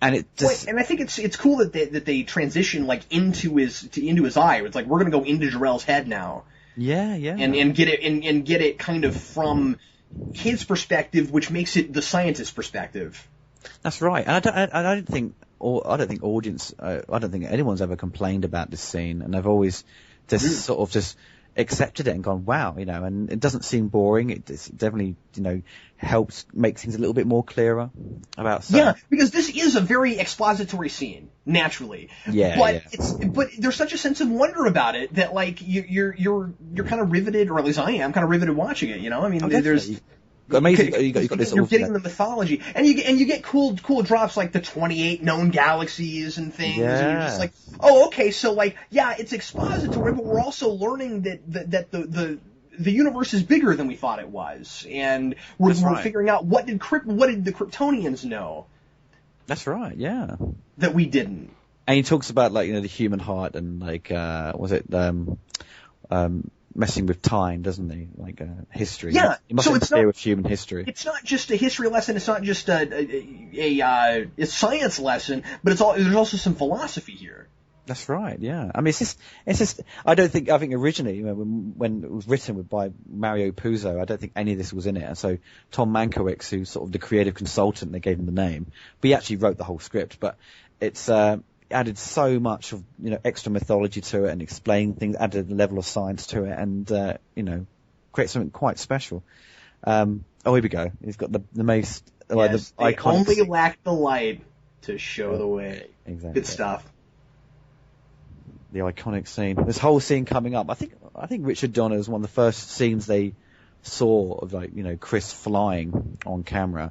Speaker 2: it just...
Speaker 1: and I think it's cool that they transition into his eye. It's like, we're going to go into Jor-El's head now.
Speaker 2: Yeah.
Speaker 1: And get it kind of from his perspective, which makes it the scientist's perspective.
Speaker 2: That's right. And I don't think anyone's ever complained about this scene, and I've always just sort of just accepted it and gone, wow, and it doesn't seem boring. It's definitely, helps make things a little bit more clearer about something.
Speaker 1: Yeah, because this is a very expository scene, naturally.
Speaker 2: Yeah,
Speaker 1: but there's such a sense of wonder about it that like you're kind of riveted, or at least I am kind of riveted watching it. I mean, there's
Speaker 2: amazing. You got this.
Speaker 1: You're getting the mythology, and you get cool drops like the 28 known galaxies and things.
Speaker 2: Yeah.
Speaker 1: And you're just like, oh, okay, so like, yeah, it's expository, but we're also learning that the universe is bigger than we thought it was, and we're figuring out what did the Kryptonians know.
Speaker 2: That's right. Yeah.
Speaker 1: That we didn't.
Speaker 2: And he talks about like the human heart and like messing with time, doesn't he? Like history.
Speaker 1: Yeah.
Speaker 2: He must interfere with human history.
Speaker 1: It's not just a history lesson. It's not just a science lesson, but there's also some philosophy here.
Speaker 2: That's right. Yeah. I mean, it's just. I think originally, when it was written by Mario Puzo, I don't think any of this was in it. And so Tom Mankiewicz, who's sort of the creative consultant, they gave him the name, but he actually wrote the whole script. But it's added so much of extra mythology to it and explained things, added a level of science to it, and create something quite special. Here we go. He's got the most
Speaker 1: the iconic. Only lack the light to show the way.
Speaker 2: Exactly.
Speaker 1: Good stuff.
Speaker 2: The iconic scene. This whole scene coming up. I think Richard Donner was one of the first scenes they saw of Chris flying on camera.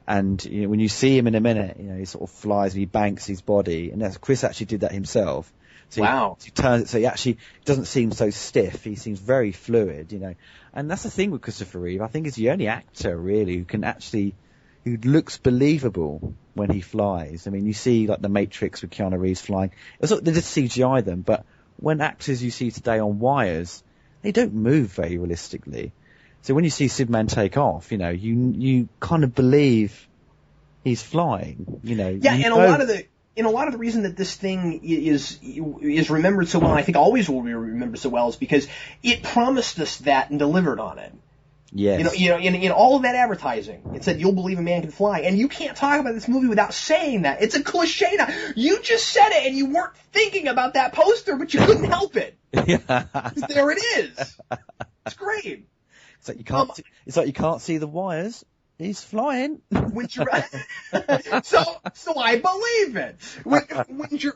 Speaker 2: And when you see him in a minute, he sort of flies and he banks his body, and Chris actually did that himself. So
Speaker 1: wow.
Speaker 2: He turns it so he actually doesn't seem so stiff. He seems very fluid, And that's the thing with Christopher Reeve. I think he's the only actor really who looks believable when he flies. I mean, you see like The Matrix with Keanu Reeves flying. They just CGI them, but when actors you see today on wires, they don't move very realistically. So when you see Superman take off, you kind of believe he's flying,
Speaker 1: Yeah, and a lot of the reason that this thing is remembered so well, and I think always will be remembered so well, is because it promised us that and delivered on it.
Speaker 2: Yes.
Speaker 1: In all of that advertising, it said you'll believe a man can fly, and you can't talk about this movie without saying that. It's a cliche now. You just said it, and you weren't thinking about that poster, but you couldn't help it. Yeah. There it is. It's great.
Speaker 2: It's like you can't see the wires. He's flying.
Speaker 1: So I believe it.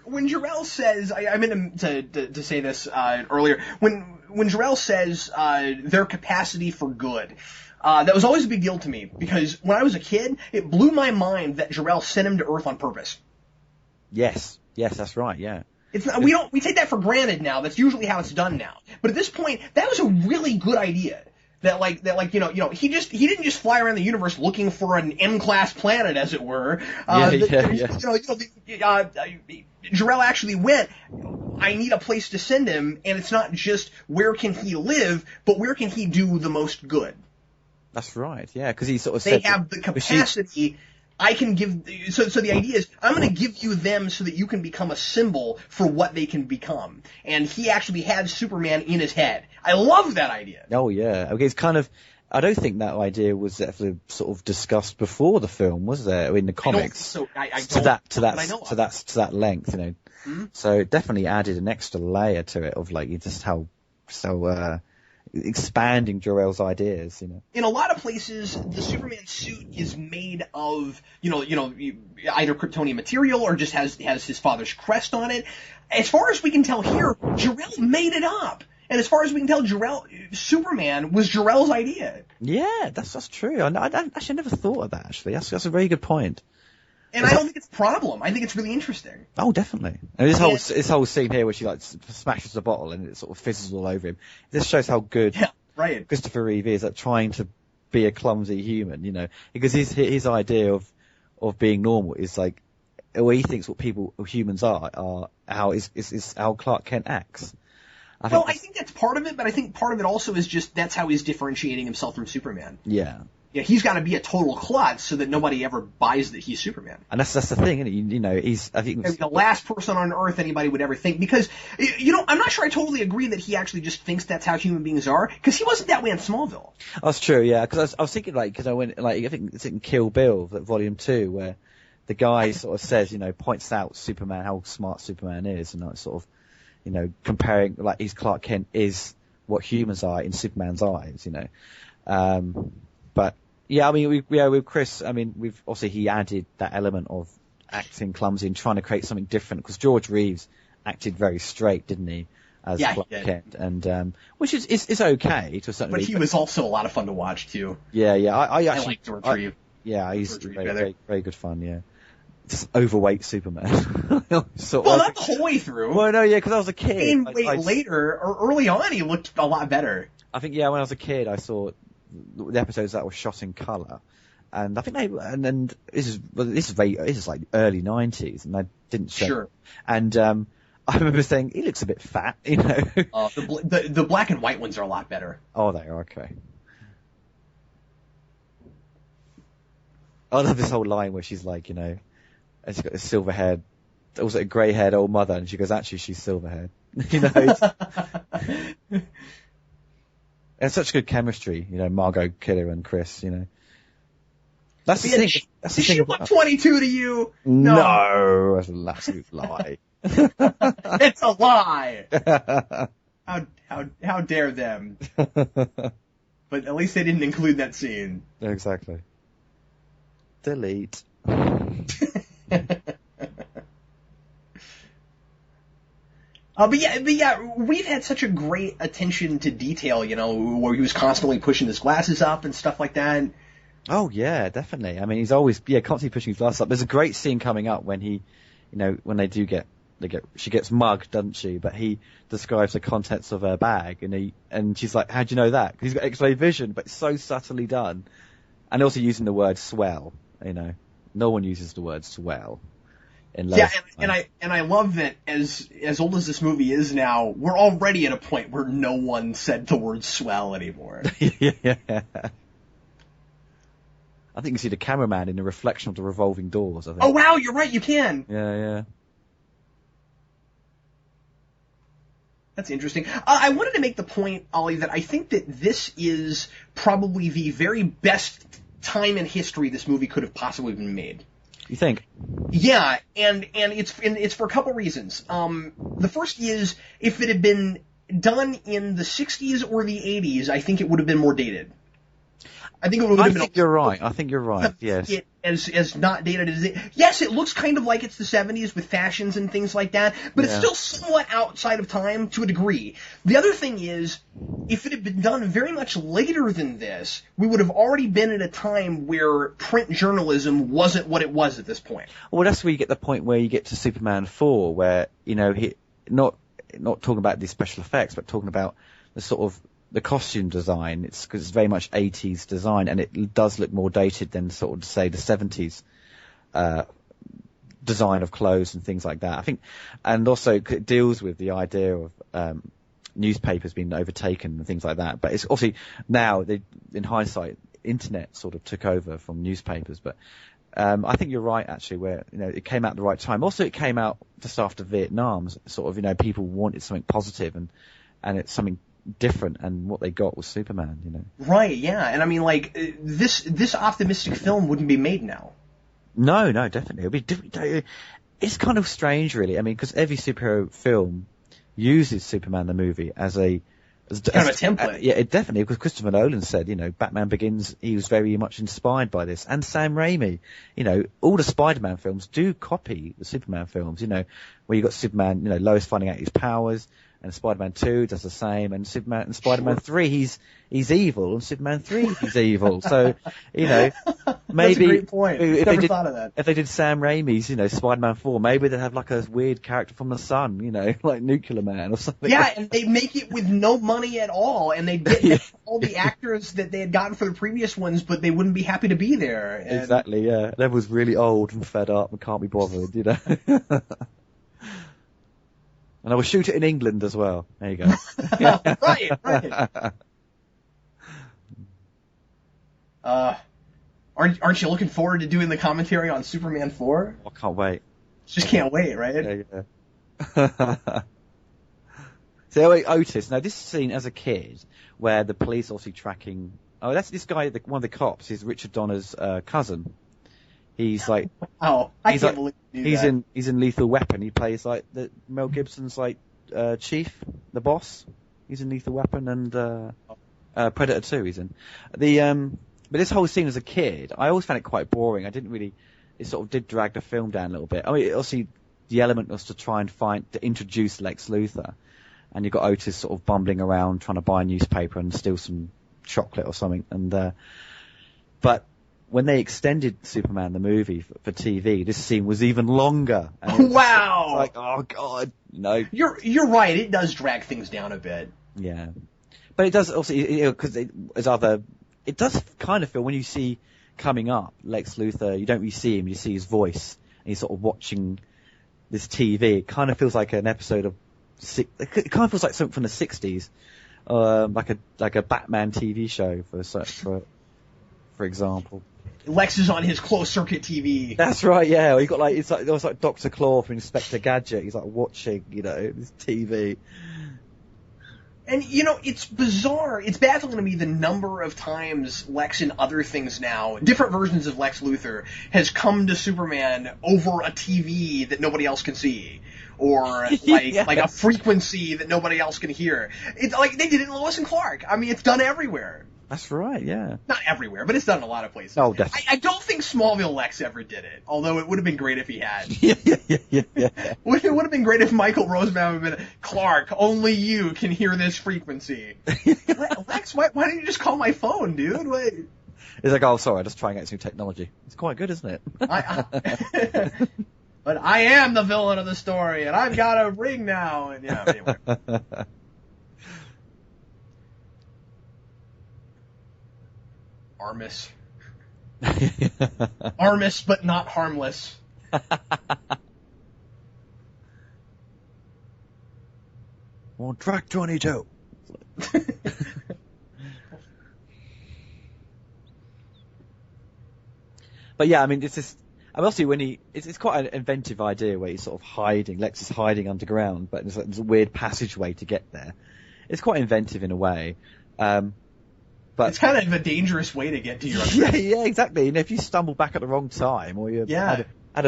Speaker 1: When Jor-El says, I meant to say this earlier. When Jor-El says their capacity for good, that was always a big deal to me, because when I was a kid, it blew my mind that Jor-El sent him to Earth on purpose.
Speaker 2: Yes, that's right. Yeah.
Speaker 1: It's not, we take that for granted now. That's usually how it's done now. But at this point, that was a really good idea. That he didn't just fly around the universe looking for an M-class planet, as it were. Jor-El actually went, I need a place to send him, and it's not just where can he live, but where can he do the most good.
Speaker 2: That's right, yeah, because he sort of
Speaker 1: said... They have the capacity... I can give, so the idea is, I'm going to give you them so that you can become a symbol for what they can become. And he actually had Superman in his head. I love that idea.
Speaker 2: Oh yeah. Okay, it's kind of, I don't think that idea was ever sort of discussed before the film, was there? In the comics. To that length,
Speaker 1: Mm-hmm.
Speaker 2: So it definitely added an extra layer to it of like just how expanding Jor-El's ideas,
Speaker 1: In a lot of places, the Superman suit is made of, either Kryptonian material or just has his father's crest on it. As far as we can tell here, Jor-El made it up. And as far as we can tell, Superman was Jor-El's idea.
Speaker 2: Yeah, that's true. I actually never thought of that, actually. That's a very good point.
Speaker 1: And I don't think it's a problem. I think it's really interesting.
Speaker 2: Oh, definitely. And this whole scene here where she like smashes the bottle and it sort of fizzles all over him. This shows how good Christopher Reeve is at trying to be a clumsy human, because his idea of being normal is like, or he thinks what humans are how Clark Kent acts.
Speaker 1: I think that's part of it, but I think part of it also is just that's how he's differentiating himself from Superman.
Speaker 2: Yeah.
Speaker 1: Yeah, he's got to be a total klutz so that nobody ever buys that he's Superman.
Speaker 2: And that's the thing, isn't it? You know, I think
Speaker 1: the last person on Earth anybody would ever think, because, you know, I'm not sure I totally agree that he actually just thinks that's how human beings are, because he wasn't that way in Smallville.
Speaker 2: That's true, yeah, because I was thinking, like, because I went, like, I think it's in Kill Bill, Volume 2, where the guy sort of says, you know, points out Superman, how smart Superman is, and like, sort of, you know, comparing, like, his Clark Kent is what humans are in Superman's eyes, you know. But yeah, I mean, with Chris, I mean, he added that element of acting clumsy and trying to create something different, because George Reeves acted very straight, didn't he? As Clark Kent, and which is okay to a certain
Speaker 1: degree. But he was also a lot of fun to watch too.
Speaker 2: Yeah, I actually
Speaker 1: like George Reeves.
Speaker 2: Yeah, he's very good fun. Yeah, just overweight Superman.
Speaker 1: So, well, not the whole way through.
Speaker 2: Well, no, yeah, because I was a kid.
Speaker 1: Later or early on, he looked a lot better.
Speaker 2: I think, yeah, when I was a kid, I saw the episodes that were shot in colour, and I think this is like early 90s, and I didn't show.
Speaker 1: Sure.
Speaker 2: And I remember saying he looks a bit fat, you know.
Speaker 1: The black and white ones are a lot better.
Speaker 2: Oh, they are, okay. I love this whole line where she's like, you know, and she's got this silver-haired, also a grey-haired old mother, and she goes, actually, she's silver-haired. You know, it's such good chemistry, you know, Margot Kidder and Chris, you know. That's the thing.
Speaker 1: Did she look 22 to you?
Speaker 2: No, that's an absolute lie.
Speaker 1: It's a lie. How dare them? But at least they didn't include that scene.
Speaker 2: Exactly. Delete.
Speaker 1: But yeah, we've had such a great attention to detail, you know, where he was constantly pushing his glasses up and stuff like that.
Speaker 2: Oh yeah, definitely. I mean, he's always, constantly pushing his glasses up. There's a great scene coming up when he, you know, when she gets mugged, doesn't she? But he describes the contents of her bag, and she's like, how'd you know that? Because he's got X-ray vision, but it's so subtly done. And also using the word swell, you know. No one uses the word swell.
Speaker 1: Yeah, and I love that as old as this movie is now, we're already at a point where no one said the word swell anymore.
Speaker 2: Yeah. I think you see the cameraman in the reflection of the revolving doors, I think.
Speaker 1: Oh wow, you're right, you can.
Speaker 2: Yeah.
Speaker 1: That's interesting. I wanted to make the point, Ollie, that I think that this is probably the very best time in history this movie could have possibly been made.
Speaker 2: You think?
Speaker 1: Yeah, and it's for a couple reasons. The first is, if it had been done in the 60s or the 80s, I think it would have been more dated. I think
Speaker 2: you're right. I think you're right. Yes.
Speaker 1: As not dated as it. Yes, it looks kind of like it's the 70s with fashions and things like that, but it's still somewhat outside of time to a degree. The other thing is, if it had been done very much later than this, we would have already been at a time where print journalism wasn't what it was at this point.
Speaker 2: Well, that's where you get the point where you get to Superman 4, where, you know, he not talking about the special effects, but talking about the sort of the costume design. It's because it's very much 80s design, and it does look more dated than sort of, say, the 70s design of clothes and things like that. I think, and also it deals with the idea of newspapers being overtaken and things like that. But it's obviously now, in hindsight, internet sort of took over from newspapers. But I think you're right, actually, where, you know, it came out at the right time. Also, it came out just after Vietnam. Sort of, you know, people wanted something positive, and it's something different, and what they got was Superman, you know.
Speaker 1: Right, yeah, and I mean, like, this optimistic film wouldn't be made now. No,
Speaker 2: definitely. It'd be different. It's kind of strange, really. I mean, because every superhero film uses Superman the movie as kind of a
Speaker 1: template.
Speaker 2: Yeah, it definitely, because Christopher Nolan said, you know, Batman Begins, he was very much inspired by this, and Sam Raimi. You know, all the Spider-Man films do copy the Superman films, you know, where you got Superman, you know, Lois finding out his powers, and Spider-Man 2 does the same, and Spider-Man 3, he's evil, and Superman 3, he's evil. So, you know, maybe...
Speaker 1: That's a great point. Never thought of that.
Speaker 2: If they did Sam Raimi's, you know, Spider-Man 4, maybe they'd have like a weird character from the sun, you know, like Nuclear Man or something.
Speaker 1: Yeah, and they'd make it with no money at all, and they'd get all the actors that they had gotten for the previous ones, but they wouldn't be happy to be there. And...
Speaker 2: Exactly, yeah. Everyone's really old and fed up and can't be bothered, you know. And I will shoot it in England as well. There you go.
Speaker 1: Right. Aren't you looking forward to doing the commentary on Superman 4?
Speaker 2: I can't wait.
Speaker 1: Just can't wait, right?
Speaker 2: Yeah. So Otis. Now this scene as a kid, where the police obviously tracking. Oh, that's this guy. One of the cops is Richard Donner's cousin. He's like.
Speaker 1: Oh, I can't believe you knew that.
Speaker 2: He's in Lethal Weapon. He plays like Mel Gibson's like chief, the boss. He's in Lethal Weapon and Predator 2. He's in but this whole scene as a kid, I always found it quite boring. I didn't really. It sort of did drag the film down a little bit. I mean, obviously the element was to try and to introduce Lex Luthor, and you've got Otis sort of bumbling around trying to buy a newspaper and steal some chocolate or something. And but when they extended Superman the movie for TV, this scene was even longer. And
Speaker 1: wow!
Speaker 2: Like, oh god, no.
Speaker 1: You're right. It does drag things down a bit.
Speaker 2: Yeah, but it does also because it does kind of feel when you see coming up Lex Luthor, you don't really see him, you see his voice, and he's sort of watching this TV. It kind of feels like an episode of it kind of feels like something from the 60s, like a Batman TV show for example.
Speaker 1: Lex is on his closed circuit TV.
Speaker 2: That's right, yeah. He got it was like Dr. Claw from Inspector Gadget. He's like watching, this TV.
Speaker 1: And, it's bizarre. It's baffling to me the number of times Lex in other things now, different versions of Lex Luthor, has come to Superman over a TV that nobody else can see. Or, like a frequency that nobody else can hear. It's like they did it in Lois and Clark. I mean, it's done everywhere.
Speaker 2: That's right, yeah.
Speaker 1: Not everywhere, but it's done in a lot of places.
Speaker 2: Oh, definitely.
Speaker 1: I don't think Smallville Lex ever did it, although it would have been great if he had.
Speaker 2: Yeah.
Speaker 1: It would have been great if Michael Rosenbaum had been, Clark, only you can hear this frequency. Lex, why don't you just call my phone, dude? Wait.
Speaker 2: It's like, oh, sorry, I'm just trying out some new technology. It's quite good, isn't it?
Speaker 1: But I am the villain of the story, and I've got a ring now. And yeah, anyway. Armis. Armis, but not harmless.
Speaker 2: On track 22. But yeah, I mean, it's just. I mean, obviously, it's quite an inventive idea where he's sort of hiding. Lex is hiding underground, but there's a weird passageway to get there. It's quite inventive in a way. But
Speaker 1: it's kind of a dangerous way to get to your
Speaker 2: yeah, exactly. And if you stumble back at the wrong time, or you had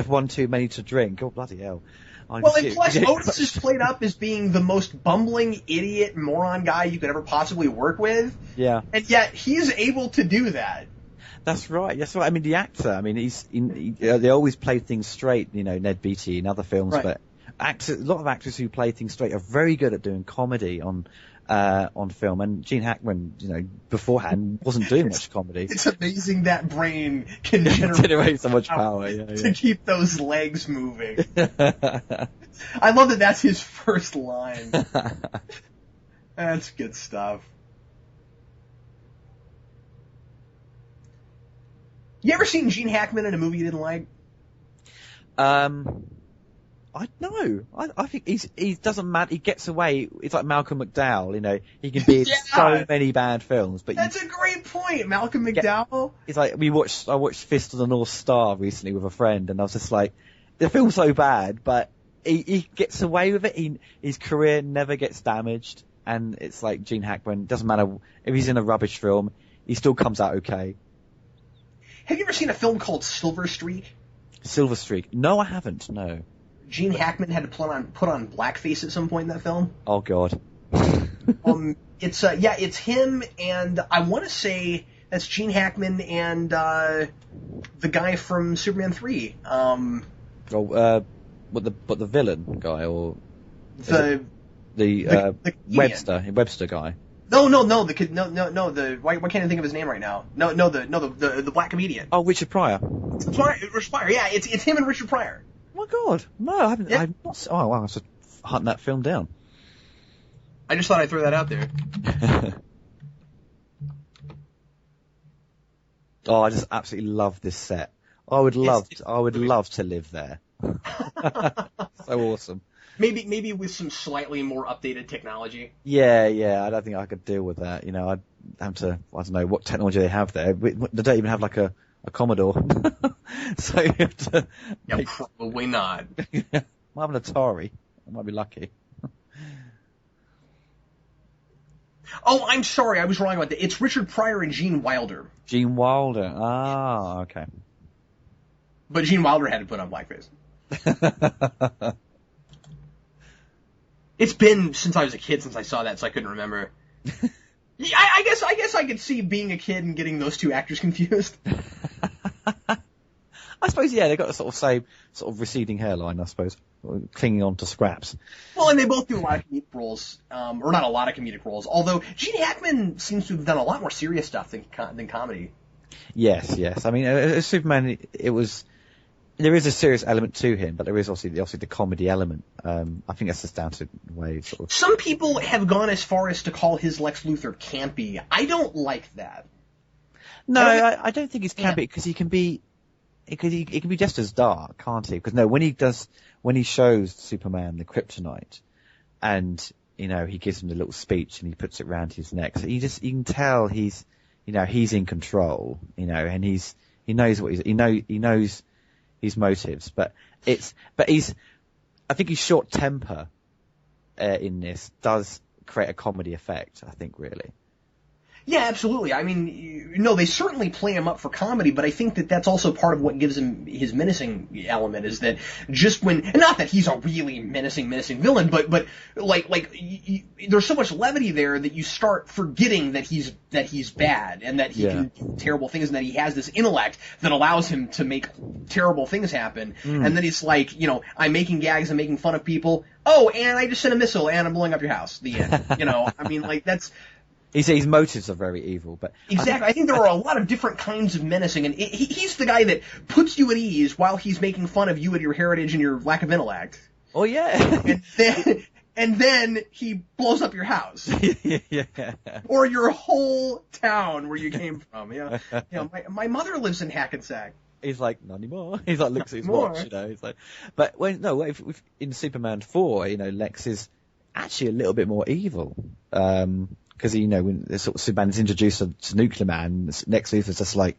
Speaker 2: one too many to drink, oh bloody hell!
Speaker 1: And plus, Otis is played up as being the most bumbling, idiot, moron guy you could ever possibly work with.
Speaker 2: Yeah,
Speaker 1: and yet he's able to do that.
Speaker 2: That's right. I mean, the actor. I mean, they always played things straight. Ned Beatty in other films,
Speaker 1: right.
Speaker 2: But a lot of actors who play things straight are very good at doing comedy on film, and Gene Hackman, beforehand wasn't doing much comedy.
Speaker 1: It's amazing that brain can
Speaker 2: generate so much power
Speaker 1: to keep those legs moving. I love that that's his first line. That's good stuff. You ever seen Gene Hackman in a movie you didn't like?
Speaker 2: I know. I think he doesn't matter. He gets away. It's like Malcolm McDowell. He can be in so many bad films. But
Speaker 1: that's a great point, Malcolm McDowell.
Speaker 2: It's like I watched Fist of the North Star recently with a friend, and I was just like, the film's so bad, but he gets away with it. His career never gets damaged, and it's like Gene Hackman. Doesn't matter if he's in a rubbish film, he still comes out okay.
Speaker 1: Have you ever seen a film called Silver Streak?
Speaker 2: Silver Streak? No, I haven't. No.
Speaker 1: Gene Hackman had to put on blackface at some point in that film.
Speaker 2: Oh God.
Speaker 1: It's him, and I want to say that's Gene Hackman and the guy from Superman 3.
Speaker 2: But the villain guy or
Speaker 1: the
Speaker 2: Webster guy.
Speaker 1: No. Why can't I think of his name right now? The black comedian.
Speaker 2: Oh, Richard Pryor.
Speaker 1: Richard Pryor. Yeah, it's him and Richard Pryor.
Speaker 2: Oh my God, no, I haven't.
Speaker 1: Yeah.
Speaker 2: I've not. Oh wow, I was hunting that film down.
Speaker 1: I just thought I'd throw that out there.
Speaker 2: Oh, I just absolutely love this set. I would love to live there. So awesome.
Speaker 1: Maybe with some slightly more updated technology.
Speaker 2: Yeah, I don't think I could deal with that. have to, I don't know what technology they have there. They don't even have like a Commodore. So you have to...
Speaker 1: Yeah, probably not.
Speaker 2: Might have an Atari. I might be lucky.
Speaker 1: Oh, I'm sorry, I was wrong about that. It's Richard Pryor and Gene Wilder.
Speaker 2: Gene Wilder. Ah, okay.
Speaker 1: But Gene Wilder had to put on blackface. It's been since I was a kid since I saw that, so I couldn't remember. Yeah, I guess I could see being a kid and getting those two actors confused.
Speaker 2: I suppose, yeah, they've got the sort of receding hairline, I suppose, clinging on to scraps.
Speaker 1: Well, and they both do a lot of comedic roles, or not a lot of comedic roles, although Gene Hackman seems to have done a lot more serious stuff than comedy.
Speaker 2: Yes. I mean, as Superman, there is a serious element to him, but there is obviously the comedy element. I think that's just down to the way sort of...
Speaker 1: Some people have gone as far as to call his Lex Luthor campy. I don't like that.
Speaker 2: No, I don't think he's campy, because he can be just as dark, can't he? Because when he shows Superman the kryptonite, and he gives him the little speech and he puts it round his neck, so you can tell he's in control, and he knows what he knows his motives, but I think his short temper in this does create a comedy effect, I think, really.
Speaker 1: Yeah, absolutely. I mean, no, they certainly play him up for comedy, but I think that that's also part of what gives him his menacing element, is that just when, and not that he's a really menacing villain, but there's so much levity there that you start forgetting that he's bad, and that he can do terrible things, and that he has this intellect that allows him to make terrible things happen. And then he's like, I'm making gags, I'm making fun of people. Oh, and I just sent a missile, and I'm blowing up your house. The end. I mean, like, that's...
Speaker 2: His motives are very evil, but...
Speaker 1: Exactly. I think there are a lot of different kinds of menacing, and he's the guy that puts you at ease while he's making fun of you and your heritage and your lack of intellect.
Speaker 2: Oh, yeah.
Speaker 1: and then he blows up your house.
Speaker 2: Yeah.
Speaker 1: Or your whole town where you came from. My mother lives in Hackensack.
Speaker 2: He's like, not anymore. He's like, looks at his watch, He's like... But if in Superman 4, Lex is actually a little bit more evil. Because when sort of Superman's introduced to Nuclear Man, Lex Luthor's just like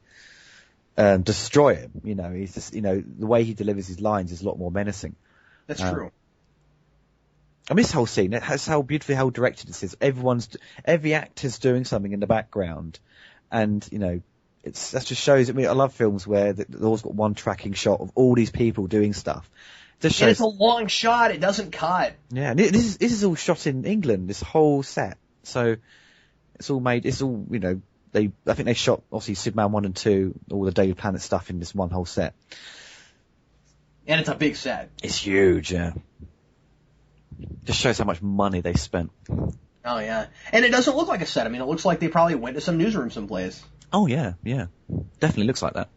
Speaker 2: destroy him. He's just the way he delivers his lines is a lot more menacing.
Speaker 1: That's true.
Speaker 2: I mean, this whole scene, that's how beautifully how directed this is. Every actor's doing something in the background, and that just shows. I mean, I love films where they've always got one tracking shot of all these people doing stuff.
Speaker 1: And it's a long shot; it doesn't cut.
Speaker 2: Yeah, and this is all shot in England. This whole set. So it's all made. It's all I think they shot obviously Superman 1 and 2, all the Daily Planet stuff in this one whole set.
Speaker 1: And it's a big set.
Speaker 2: It's huge, yeah. Just shows how much money they spent.
Speaker 1: Oh yeah, and it doesn't look like a set. I mean, it looks like they probably went to some newsroom someplace.
Speaker 2: Oh yeah, definitely looks like that.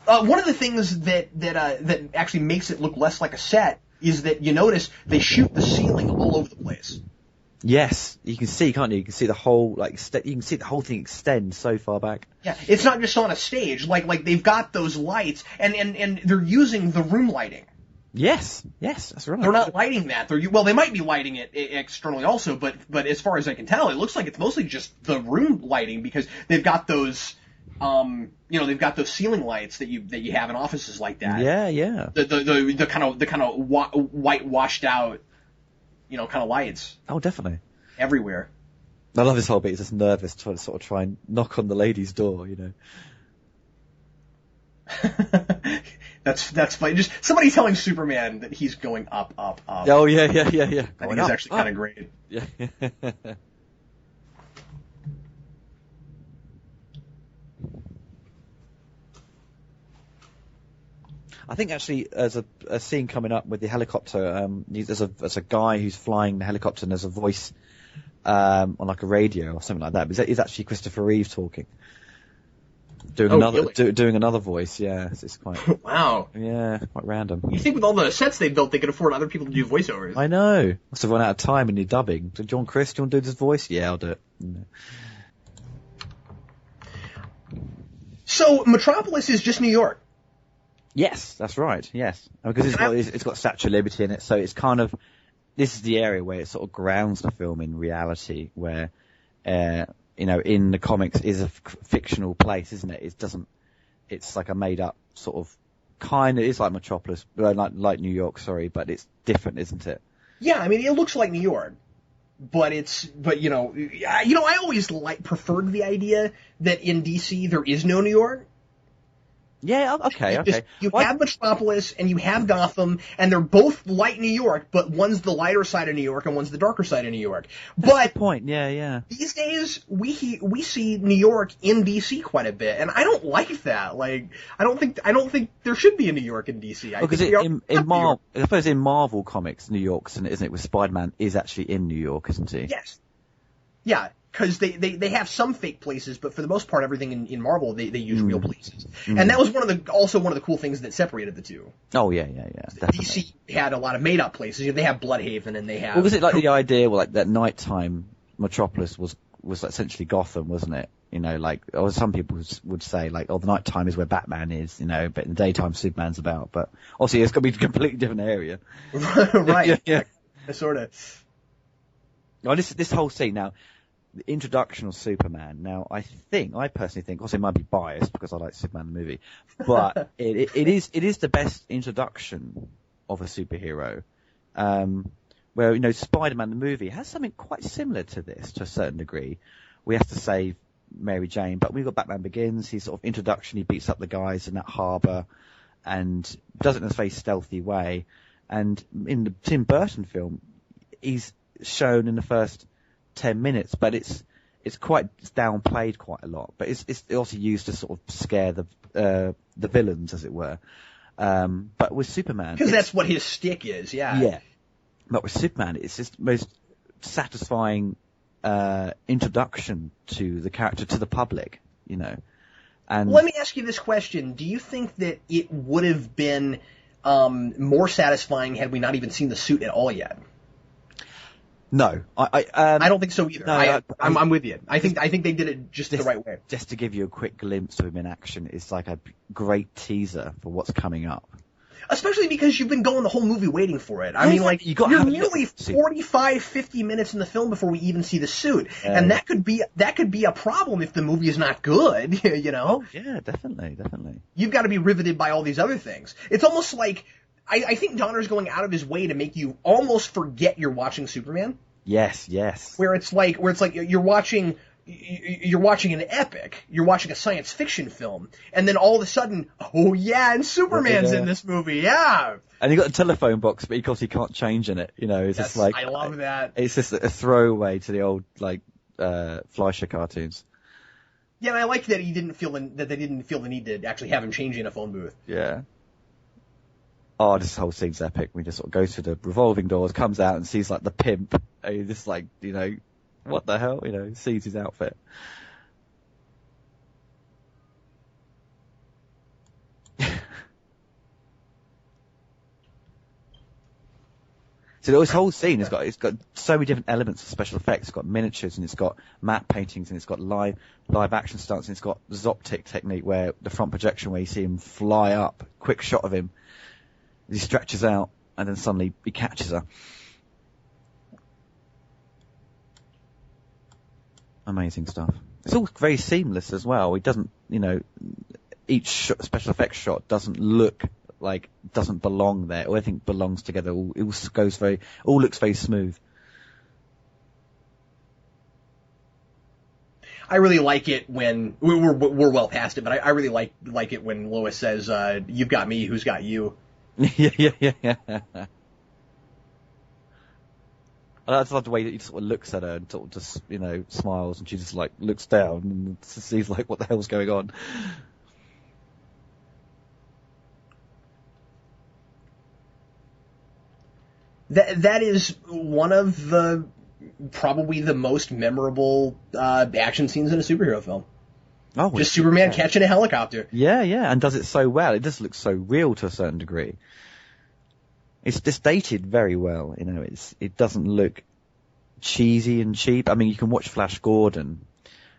Speaker 1: One of the things that actually makes it look less like a set is that you notice they shoot the ceiling all over the place.
Speaker 2: Yes, you can see, can't you? You can see the whole, you can see the whole thing extend so far back.
Speaker 1: Yeah, it's not just on a stage. Like they've got those lights, and they're using the room lighting.
Speaker 2: Yes, that's right.
Speaker 1: They're not lighting that. They might be lighting it externally also, but as far as I can tell, it looks like it's mostly just the room lighting, because they've got those, they've got those ceiling lights that you have in offices like that.
Speaker 2: Yeah.
Speaker 1: The kind of white washed out, kind of lights.
Speaker 2: Oh, definitely.
Speaker 1: Everywhere.
Speaker 2: I love this whole bit. He's just nervous to sort of try and knock on the lady's door,
Speaker 1: That's funny. Just somebody telling Superman that he's going up.
Speaker 2: Oh, yeah.
Speaker 1: I think it's actually kind of great.
Speaker 2: Yeah. I think actually there's a scene coming up with the helicopter. There's a guy who's flying the helicopter, and there's a voice on like a radio or something like that. But it's actually Christopher Reeve talking, doing another voice. Yeah, it's quite
Speaker 1: wow.
Speaker 2: Yeah, quite random.
Speaker 1: You think with all the sets they built, they could afford other people to do voiceovers?
Speaker 2: I know. Must have run out of time in your dubbing. So, John Chris, do you want to do this voice? Yeah, I'll do it.
Speaker 1: So Metropolis is just New York.
Speaker 2: Yes, that's right. Yes, because it's got Statue of Liberty in it, so it's kind of, this is the area where it sort of grounds the film in reality, where in the comics is a fictional place, isn't it? It's like a made up sort of kind of, it's like Metropolis, like New York, sorry, but it's different, isn't it?
Speaker 1: Yeah, I mean, it looks like New York, but I always preferred the idea that in DC there is no New York.
Speaker 2: Yeah, okay.
Speaker 1: You have Metropolis and you have Gotham, and they're both light New York, but one's the lighter side of New York and one's the darker side of New York.
Speaker 2: That's
Speaker 1: But
Speaker 2: the point, yeah.
Speaker 1: these days we see New York in DC quite a bit, and I don't like that. Like, I don't think there should be a New York in DC.
Speaker 2: Because I suppose in Marvel comics, New York's in it, isn't it? With Spider-Man is actually in New York, isn't he?
Speaker 1: Yes. Yeah. Because they have some fake places, but for the most part, everything in Marvel, they use real places. And that was also one of the cool things that separated the two.
Speaker 2: Oh, yeah. Definitely.
Speaker 1: DC had a lot of made-up places. They have Bloodhaven, and they have...
Speaker 2: Well, was it like the idea, that nighttime Metropolis was essentially Gotham, wasn't it? Or some people would say, the nighttime is where Batman is, but in the daytime Superman's about. But obviously it's going to be a completely different area.
Speaker 1: Right.
Speaker 2: Yeah.
Speaker 1: Sort of.
Speaker 2: Oh, this whole scene now... The introduction of Superman. Now, I personally think, also it might be biased because I like Superman the movie, but it is the best introduction of a superhero. Where, Spider-Man the movie has something quite similar to this to a certain degree. We have to save Mary Jane, but we've got Batman Begins, his sort of introduction, he beats up the guys in that harbour and does it in a very stealthy way. And in the Tim Burton film, he's shown in the first 10 minutes, but it's downplayed quite a lot. But it's also used to sort of scare the villains, as it were. But with Superman,
Speaker 1: because that's what his shtick is,
Speaker 2: yeah. But with Superman, it's just the most satisfying introduction to the character to the public, And
Speaker 1: let me ask you this question: do you think that it would have been more satisfying had we not even seen the suit at all yet?
Speaker 2: No, I
Speaker 1: don't think so either. No, I'm with you. I think they did it just the right way.
Speaker 2: Just to give you a quick glimpse of him in action, it's like a great teaser for what's coming up.
Speaker 1: Especially because you've been going the whole movie waiting for it. I mean, you're nearly 45, 50 minutes in the film before we even see the suit, and that could be a problem if the movie is not good.
Speaker 2: Oh yeah, definitely.
Speaker 1: You've got to be riveted by all these other things. It's almost like. I think Donner's going out of his way to make you almost forget you're watching Superman.
Speaker 2: Yes.
Speaker 1: Where it's like you're watching an epic, you're watching a science fiction film, and then all of a sudden, oh yeah, and Superman's in this movie, yeah.
Speaker 2: And you got a telephone box, but of course you can't change in it. It's just like
Speaker 1: I love that.
Speaker 2: It's just a throwaway to the old Fleischer cartoons.
Speaker 1: Yeah, and I like that they didn't feel the need to actually have him change in a phone booth.
Speaker 2: Yeah. Oh, this whole scene's epic. We just sort of goes through the revolving doors, comes out and sees the pimp. This what the hell? Sees his outfit. So this whole scene it's got so many different elements of special effects. It's got miniatures and it's got matte paintings and it's got live action stunts and it's got the Zoptic technique where the front projection where you see him fly up, quick shot of him. He stretches out, and then suddenly he catches her. Amazing stuff. It's all very seamless as well. It doesn't, each special effects shot doesn't belong there. Everything belongs together. All looks very smooth.
Speaker 1: I really like it when we're well past it, but I really like it when Lois says, "You've got me, who's got you."
Speaker 2: Yeah. I just love the way that he sort of looks at her and sort of just, smiles, and she just looks down and sees what the hell's going on.
Speaker 1: That is one of probably the most memorable action scenes in a superhero film.
Speaker 2: Oh,
Speaker 1: just Superman catching a helicopter.
Speaker 2: Yeah, and does it so well. It just looks so real to a certain degree. It's just dated very well. It doesn't look cheesy and cheap. I mean, you can watch Flash Gordon,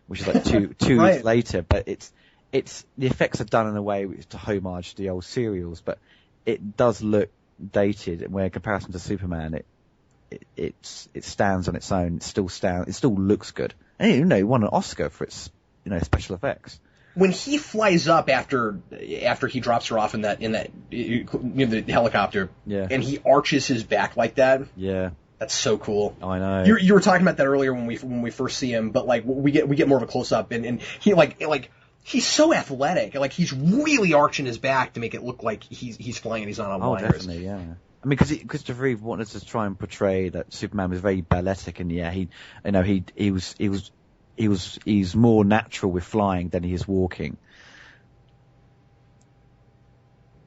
Speaker 2: which is two
Speaker 1: right.
Speaker 2: years later, but it's the effects are done in a way to homage to the old serials, but it does look dated. Where in comparison to Superman, it stands on its own. It still looks good. And he won an Oscar for its special effects.
Speaker 1: When he flies up after he drops her off in the helicopter, and he arches his back like that, that's so cool.
Speaker 2: I know.
Speaker 1: You were talking about that earlier when we first see him, but like we get more of a close up, and he like he's so athletic, like he's really arching his back to make it look like he's flying and he's not on wires.
Speaker 2: Oh, definitely, yeah. I mean, because Christopher Reeve wanted to try and portray that Superman was very balletic, and he's more natural with flying than he is walking.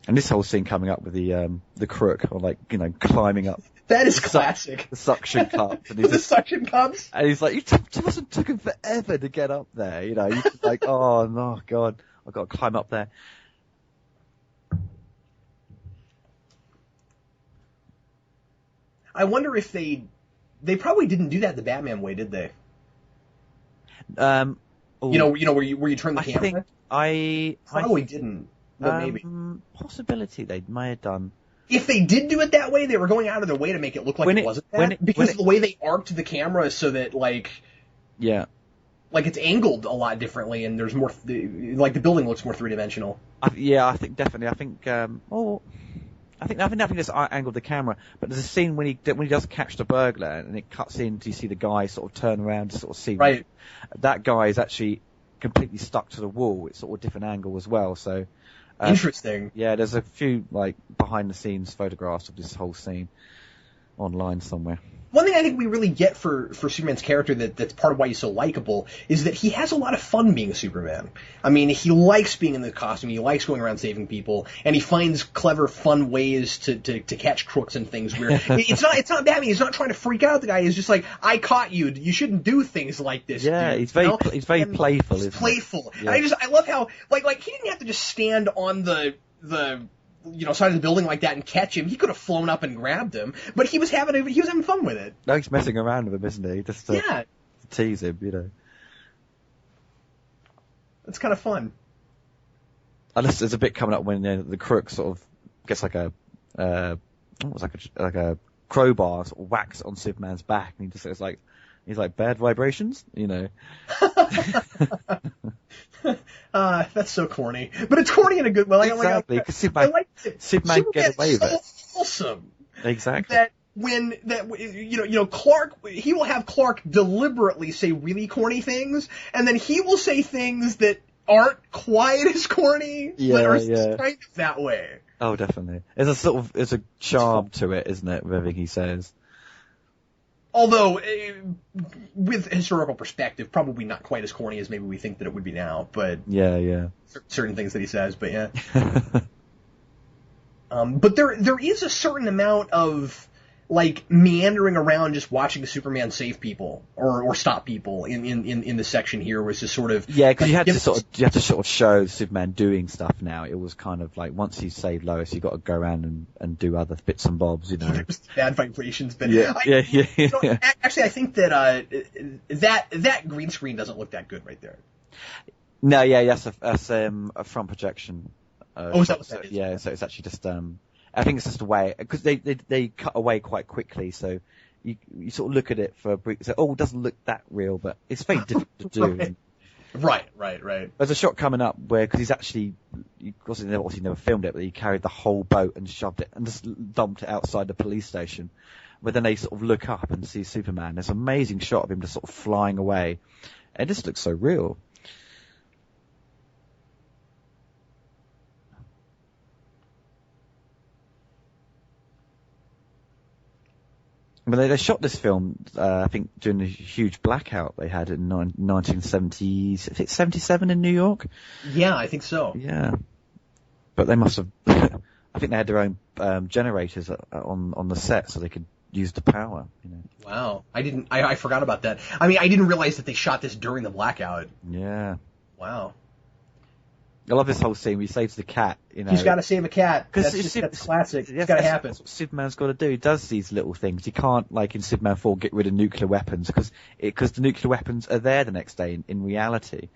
Speaker 2: And this whole scene coming up with the crook, or climbing up.
Speaker 1: That is classic.
Speaker 2: The suction cups. And
Speaker 1: the suction cups.
Speaker 2: And he's like, it must have took him forever to get up there. You're just like, oh no, God, I've got to climb up there.
Speaker 1: I wonder if they probably didn't do that the Batman way, did they? Where you turn the camera.
Speaker 2: I
Speaker 1: probably didn't, but maybe
Speaker 2: possibility they may have done.
Speaker 1: If they did do it that way, they were going out of their way to make it look like it wasn't that, because of the way they arced the camera so that it's angled a lot differently, and there's more the building looks more three-dimensional.
Speaker 2: I think definitely. I think just angled the camera, but there's a scene when he does catch the burglar, and it cuts in to see the guy sort of turn around to sort of see.
Speaker 1: Right.
Speaker 2: That guy is actually completely stuck to the wall. It's sort of a different angle as well. So
Speaker 1: interesting.
Speaker 2: Yeah, there's a few behind the scenes photographs of this whole scene online somewhere.
Speaker 1: One thing I think we really get for Superman's character that's part of why he's so likable is that he has a lot of fun being a Superman. I mean, he likes being in the costume, he likes going around saving people, and he finds clever, fun ways to catch crooks and things where it's not Batman, he's not trying to freak out the guy, he's just like, I caught you, you shouldn't do things like this, dude.
Speaker 2: He's very playful,
Speaker 1: he's playful. Yeah. And I love how, like he didn't have to just stand on the side of the building like that and catch him. He could have flown up and grabbed him, but he was having fun with it.
Speaker 2: No, he's messing around with him, isn't he? Just to tease him,
Speaker 1: It's kind of fun.
Speaker 2: Unless there's a bit coming up when the crook sort of gets like a crowbar, sort of whacks on Superman's back, and he's like bad vibrations,
Speaker 1: That's so corny, but it's corny in a good way.
Speaker 2: Exactly, because Superman get away with it.
Speaker 1: Awesome.
Speaker 2: Exactly.
Speaker 1: Clark, he will have Clark deliberately say really corny things, and then he will say things that aren't quite as corny, but are kind of that way.
Speaker 2: Oh, definitely. There's a charm to it, isn't it, with everything he says?
Speaker 1: Although, with historical perspective, probably not quite as corny as maybe we think that it would be now, but...
Speaker 2: Yeah.
Speaker 1: Certain things that he says, but yeah. But there is a certain amount of, meandering around just watching Superman save people, or stop people in the section here, was just sort of...
Speaker 2: Yeah, because you have to sort of show Superman doing stuff now. It was kind of like, once he saved Lois, you got to go around and do other bits and bobs, There's
Speaker 1: bad vibrations, but... Actually, I think that that green screen doesn't look that good right there.
Speaker 2: No, that's a front projection.
Speaker 1: Is that what that is?
Speaker 2: Yeah, so it's actually just... I think it's just a way, because they cut away quite quickly, so you sort of look at it for a brief, say, it doesn't look that real, but it's very difficult to do.
Speaker 1: Right.
Speaker 2: There's a shot coming up where, because he's actually, obviously never filmed it, but he carried the whole boat and shoved it and just dumped it outside the police station. But then they sort of look up and see Superman. There's an amazing shot of him just sort of flying away. It just looks so real. But they shot this film, I think, during the huge blackout they had in 1970s. I think 77 in New York.
Speaker 1: Yeah, I think so.
Speaker 2: Yeah, but they must have. I think they had their own generators on the set, so they could use the power.
Speaker 1: Wow, I forgot about that. I mean, I didn't realize that they shot this during the blackout.
Speaker 2: Yeah.
Speaker 1: Wow.
Speaker 2: I love this whole scene where he saves the cat.
Speaker 1: He's got to save a cat. That's classic. It's got to happen.
Speaker 2: That's what Superman's got to do. He does these little things. He can't, like in Superman 4, get rid of nuclear weapons because the nuclear weapons are there the next day in reality.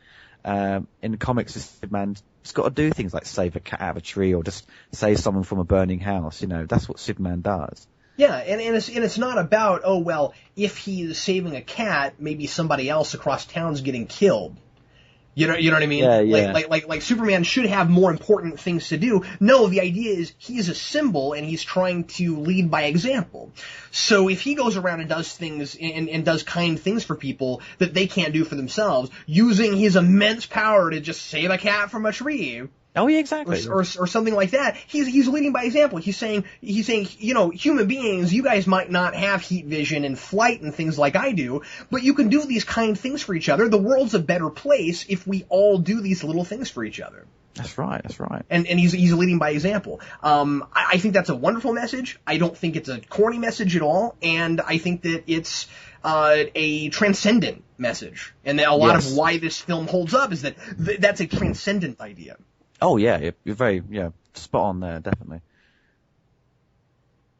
Speaker 2: In the comics, Superman's got to do things like save a cat out of a tree or just save someone from a burning house. That's what Superman does.
Speaker 1: Yeah, and it's not about, oh, well, if he's saving a cat, maybe somebody else across town's getting killed. You know what I mean?
Speaker 2: Yeah.
Speaker 1: Like Superman should have more important things to do. No, the idea is he's a symbol and he's trying to lead by example. So if he goes around and does things and does kind things for people that they can't do for themselves, using his immense power to just save a cat from a tree.
Speaker 2: Oh yeah, exactly.
Speaker 1: Or something like that. He's leading by example. He's saying, human beings, you guys might not have heat vision and flight and things like I do, but you can do these kind things for each other. The world's a better place if we all do these little things for each other.
Speaker 2: That's right.
Speaker 1: And he's leading by example. I think that's a wonderful message. I don't think it's a corny message at all, and I think that it's a transcendent message. And a lot of why this film holds up is that that's a transcendent idea.
Speaker 2: Oh yeah, you're very spot on there, definitely.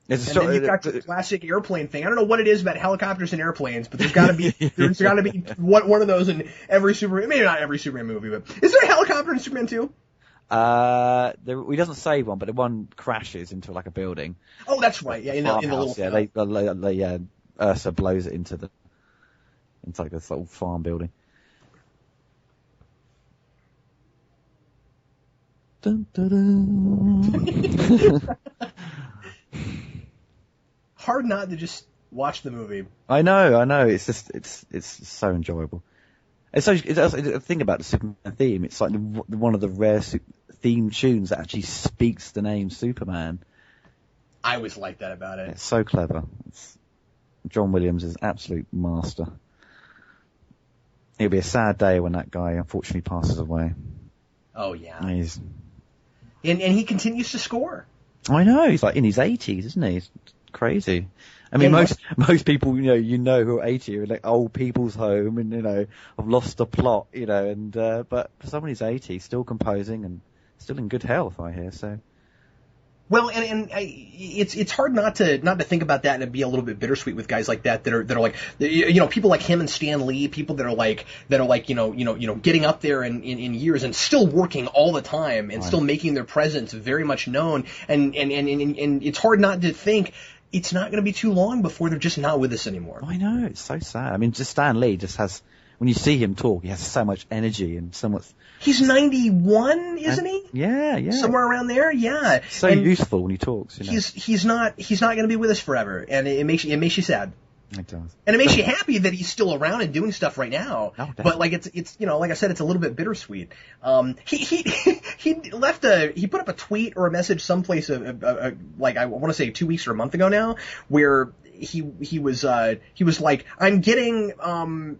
Speaker 1: And then you've got the classic airplane thing. I don't know what it is about helicopters and airplanes, but there's got to be one of those in every Superman. Maybe not every Superman movie, but is there a helicopter in Superman 2?
Speaker 2: He doesn't save one, but the one crashes into like a building.
Speaker 1: Oh, that's right. Yeah, in the little.
Speaker 2: Yeah, Ursa blows it into like this little farm building. Dun, dun, dun.
Speaker 1: Hard not to just watch the movie.
Speaker 2: I know. It's so enjoyable. The thing about the Superman theme, it's like one of the rare theme tunes that actually speaks the name Superman.
Speaker 1: I always like that about it.
Speaker 2: It's so clever. John Williams is an absolute master. It'll be a sad day when that guy unfortunately passes away.
Speaker 1: Oh yeah.
Speaker 2: And
Speaker 1: he continues to score.
Speaker 2: I know, he's like in his 80s, isn't he? It's crazy. I mean, most people, who are 80 are like old people's home and, have lost the plot, and, but for someone who's 80, still composing and still in good health, I hear, so.
Speaker 1: Well, it's hard not to think about that and be a little bit bittersweet with guys like that are like, people like him and Stan Lee, people that are like getting up there in years and still working all the time and still making their presence very much known, and it's hard not to think it's not going to be too long before they're just not with us anymore.
Speaker 2: I know, it's so sad. I mean, just Stan Lee just has, when you see him talk, he has so much energy and so much.
Speaker 1: He's 91, isn't he?
Speaker 2: Yeah.
Speaker 1: Somewhere around there, yeah.
Speaker 2: So useful when he talks.
Speaker 1: He's not going to be with us forever, and it makes you sad.
Speaker 2: It does.
Speaker 1: And it makes you happy that he's still around and doing stuff right now.
Speaker 2: Oh,
Speaker 1: but like it's like I said, it's a little bit bittersweet. He put up a tweet or a message someplace like I want to say 2 weeks or a month ago now, where he was like, I'm getting I'm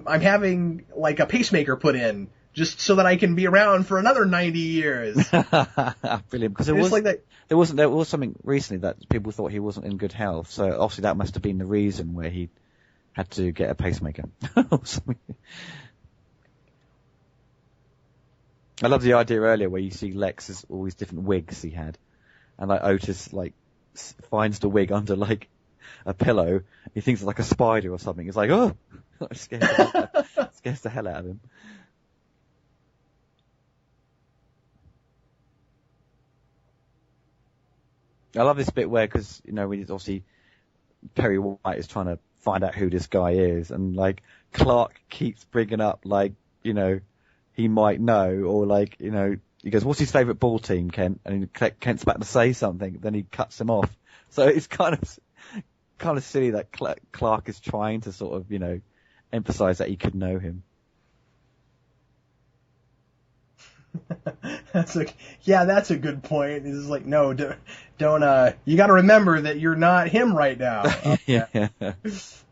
Speaker 1: having like a pacemaker put in just so that I can be around for another 90 years.
Speaker 2: Brilliant, because there was something recently that people thought he wasn't in good health, so obviously that must have been the reason where he had to get a pacemaker. I love the idea earlier where you see Lex's all these different wigs he had, and like Otis like finds the wig under like a pillow. He thinks it's like a spider or something. It's like, oh, scares the hell out of him. I love this bit where, because when it's obviously Perry White is trying to find out who this guy is, and like Clark keeps bringing up like he might know, or like he goes, "What's his favourite ball team, Kent?" And Kent's about to say something, then he cuts him off. So it's kind of silly that Clark is trying to sort of emphasise that he could know him.
Speaker 1: That's a good point. He's like, no, don't you got to remember that you're not him right now.
Speaker 2: Yeah.
Speaker 1: Of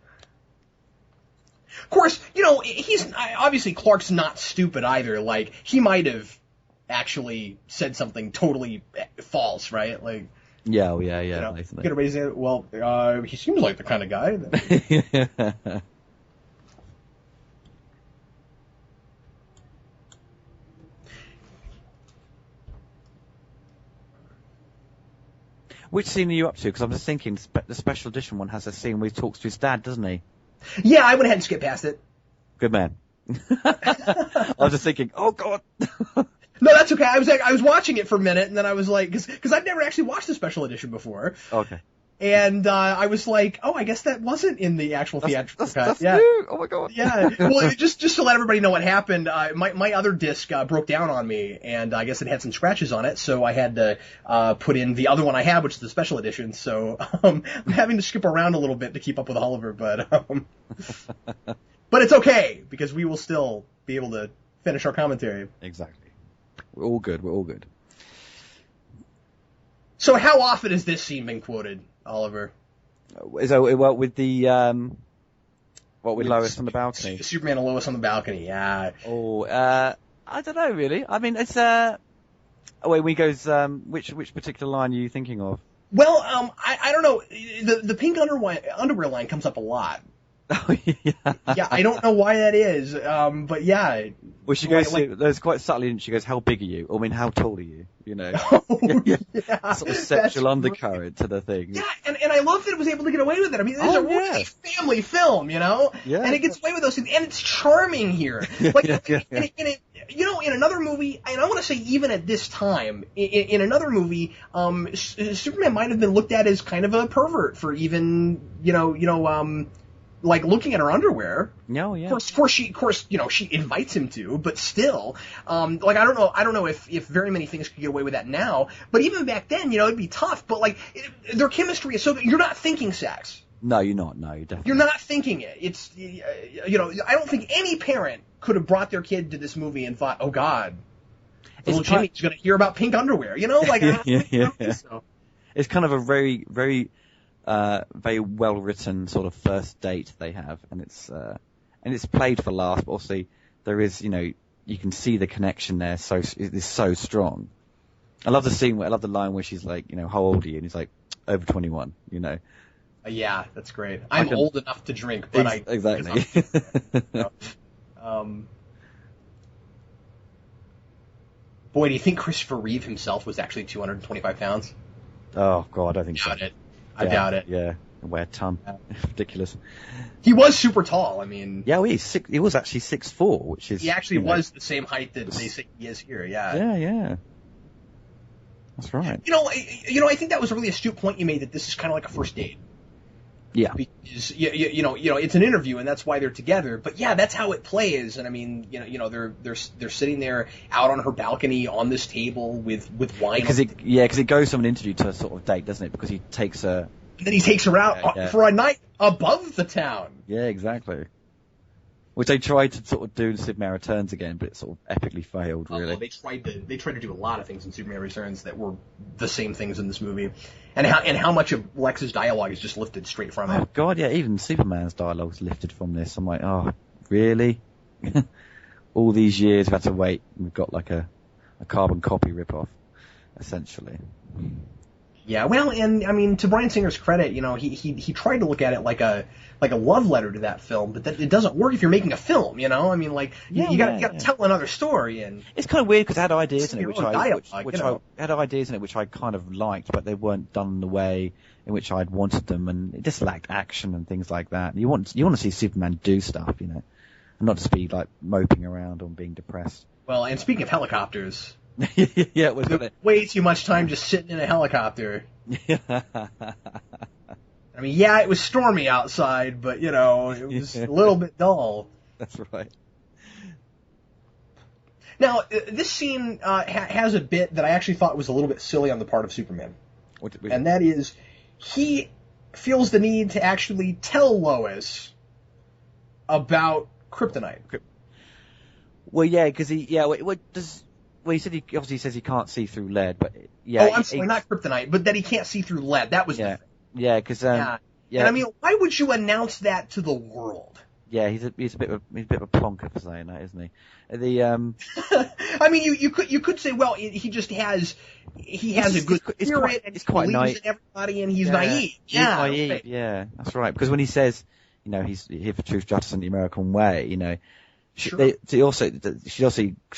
Speaker 1: course, he's obviously Clark's not stupid either. Like, he might have actually said something totally false, right? Like,
Speaker 2: yeah.
Speaker 1: Get everybody saying, well, he seems like the kind of guy that.
Speaker 2: Which scene are you up to? Because I'm just thinking the special edition one has a scene where he talks to his dad, doesn't he?
Speaker 1: Yeah, I went ahead and skipped past it.
Speaker 2: Good man. I was just thinking, oh God.
Speaker 1: No, that's okay. I was watching it for a minute, and then I was like, because I'd never actually watched the special edition before.
Speaker 2: Okay.
Speaker 1: And I was like, oh, I guess that wasn't in the actual theatrical cut.
Speaker 2: That's
Speaker 1: yeah.
Speaker 2: new. Oh my god.
Speaker 1: Yeah. Well, just to let everybody know what happened, my other disc broke down on me, and I guess it had some scratches on it, so I had to put in the other one I had, which is the special edition. So I'm having to skip around a little bit to keep up with Oliver, but it's okay because we will still be able to finish our commentary.
Speaker 2: Exactly. We're all good. We're all good.
Speaker 1: So how often has this scene been quoted, Oliver?
Speaker 2: So, well, with the, with Lois on the balcony?
Speaker 1: Superman and Lois on the balcony, yeah.
Speaker 2: Oh, I don't know, really. I mean, it's, when he goes, which particular line are you thinking of?
Speaker 1: Well, I don't know. The pink underwear line comes up a lot.
Speaker 2: Oh, yeah.
Speaker 1: Yeah, I don't know why that is, but yeah.
Speaker 2: Well, she goes, there's quite subtly, and she goes, how big are you? I mean, how tall are you? You know?
Speaker 1: Yeah.
Speaker 2: Sort of sexual undercurrent to the thing.
Speaker 1: Yeah, and I love that it was able to get away with it. I mean, it's a really family film, you know?
Speaker 2: Yeah.
Speaker 1: And it gets away with those things, and it's charming here. Like, in another movie, and I want to say even at this time, in another movie, Superman might have been looked at as kind of a pervert for even, like looking at her underwear.
Speaker 2: No, yeah.
Speaker 1: Of course, she invites him to, but still, like I don't know if very many things could get away with that now, but even back then, it'd be tough. But like their chemistry is so good, you're not thinking sex.
Speaker 2: No, you're not. No, you definitely.
Speaker 1: You're not thinking it. It's, I don't think any parent could have brought their kid to this movie and thought, oh God, little Jimmy's going to hear about pink underwear. Like
Speaker 2: yeah. So. It's kind of a very, very. Very well written sort of first date they have, and it's played for laughs, but obviously there is, you can see the connection there, so it is so strong. I love the line where she's like, how old are you? And he's like, over 21,
Speaker 1: Yeah, that's great. I'm old enough to drink, but
Speaker 2: exactly.
Speaker 1: Boy, do you think Christopher Reeve himself was actually 225 pounds?
Speaker 2: Oh God, I don't think so.
Speaker 1: I doubt it.
Speaker 2: Yeah, weigh a ton. Yeah. Ridiculous.
Speaker 1: He was super tall. I mean,
Speaker 2: yeah, he was actually 6'4", which is.
Speaker 1: He actually was the same height that they say he is here. Yeah.
Speaker 2: Yeah. That's right.
Speaker 1: I think that was a really astute point you made, that this is kind of like a first date.
Speaker 2: Yeah.
Speaker 1: Because it's an interview, and that's why they're together. But yeah, that's how it plays. And I mean, they're sitting there out on her balcony on this table with wine.
Speaker 2: Because it goes from an interview to a sort of date, doesn't it? Because he takes her.
Speaker 1: And then he takes her out for a night above the town.
Speaker 2: Yeah, exactly. Which they tried to sort of do in Superman Returns again, but it sort of epically failed, really.
Speaker 1: They tried to do a lot of things in Superman Returns that were the same things in this movie. And how much of Lex's dialogue is just lifted straight from it.
Speaker 2: Oh, God, yeah, even Superman's dialogue is lifted from this. I'm like, oh, really? All these years we've had to wait, and we've got like a carbon copy rip-off, essentially.
Speaker 1: Yeah, well, and I mean, to Bryan Singer's credit, he tried to look at it like a love letter to that film, but it doesn't work if you're making a film, I mean, like you got to tell another story, and
Speaker 2: it's kind of weird because it had ideas in it which I kind of liked, but they weren't done in the way in which I'd wanted them, and it just lacked action and things like that. You want to see Superman do stuff, and not just be like moping around or being depressed.
Speaker 1: Well, and speaking of helicopters.
Speaker 2: Yeah, it was
Speaker 1: way too much time just sitting in a helicopter. I mean, yeah, it was stormy outside, but it was a little bit dull.
Speaker 2: That's right.
Speaker 1: Now, this scene has a bit that I actually thought was a little bit silly on the part of Superman, and that is he feels the need to actually tell Lois about kryptonite.
Speaker 2: Well, yeah, because he said he obviously says he can't see through lead, but yeah.
Speaker 1: Oh, I'm sorry, not kryptonite, but that he can't see through lead. That was the thing.
Speaker 2: Yeah, because
Speaker 1: And I mean, why would you announce that to the world?
Speaker 2: Yeah, he's a bit of a plonker for saying that, isn't he?
Speaker 1: I mean, you could say, well, he has a good spirit, and he believes in everybody, and he's naive.
Speaker 2: He's naive. Right. Yeah, that's right. Because when he says, he's here for truth, justice, and the American way, sure. She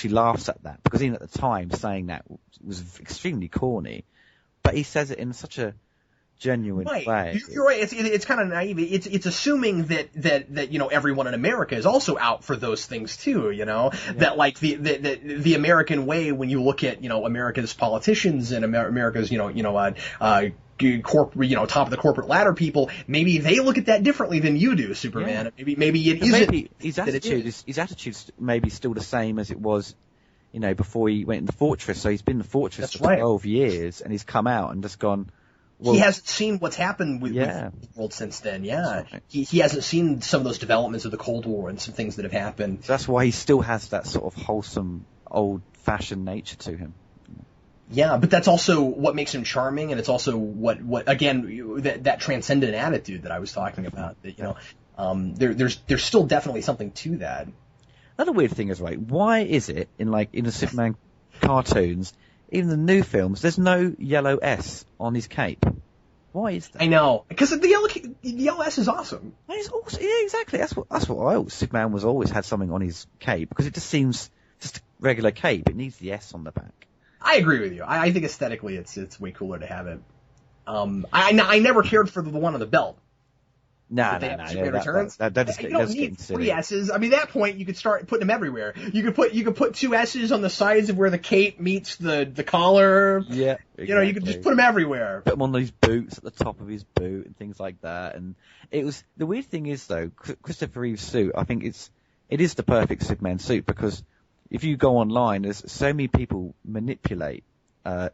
Speaker 2: laughs at that, because even at the time saying that was extremely corny, but he says it in such a genuine
Speaker 1: Right.
Speaker 2: way.
Speaker 1: You're right. It's kind of naive. It's assuming that everyone in America is also out for those things too. That like the American way, when you look at America's politicians and America's top of the corporate ladder people, maybe they look at that differently than you do, Superman.
Speaker 2: Yeah.
Speaker 1: Maybe it isn't.
Speaker 2: Maybe his attitude's maybe still the same as it was, before he went in the Fortress. So he's been in the Fortress for 12 years, and he's come out and just gone. Well,
Speaker 1: he hasn't seen what's happened with the world since then. Yeah, right. He hasn't seen some of those developments of the Cold War and some things that have happened.
Speaker 2: So that's why he still has that sort of wholesome, old-fashioned nature to him.
Speaker 1: Yeah, but that's also what makes him charming, and it's also what again that transcendent attitude that I was talking about. That there's still definitely something to that.
Speaker 2: Another weird thing is, right, why is it in the Superman cartoons, even the new films, there's no yellow S on his cape? Why is that?
Speaker 1: I know, because the yellow S is awesome.
Speaker 2: It's awesome. Yeah, exactly. That's what Superman was always had something on his cape, because it just seems just a regular cape. It needs the S on the back.
Speaker 1: I agree with you. I think aesthetically it's way cooler to have it. I never cared for the one on the belt.
Speaker 2: No. That
Speaker 1: you don't need three S's. I mean, at that point, you could start putting them everywhere. You could put two S's on the sides of where the cape meets the collar.
Speaker 2: Yeah, exactly.
Speaker 1: You could just put them everywhere.
Speaker 2: Put them on these boots at the top of his boot and things like that. And the weird thing is though, Christopher Reeve's suit, I think it is the perfect Superman suit, because if you go online, there's so many people manipulate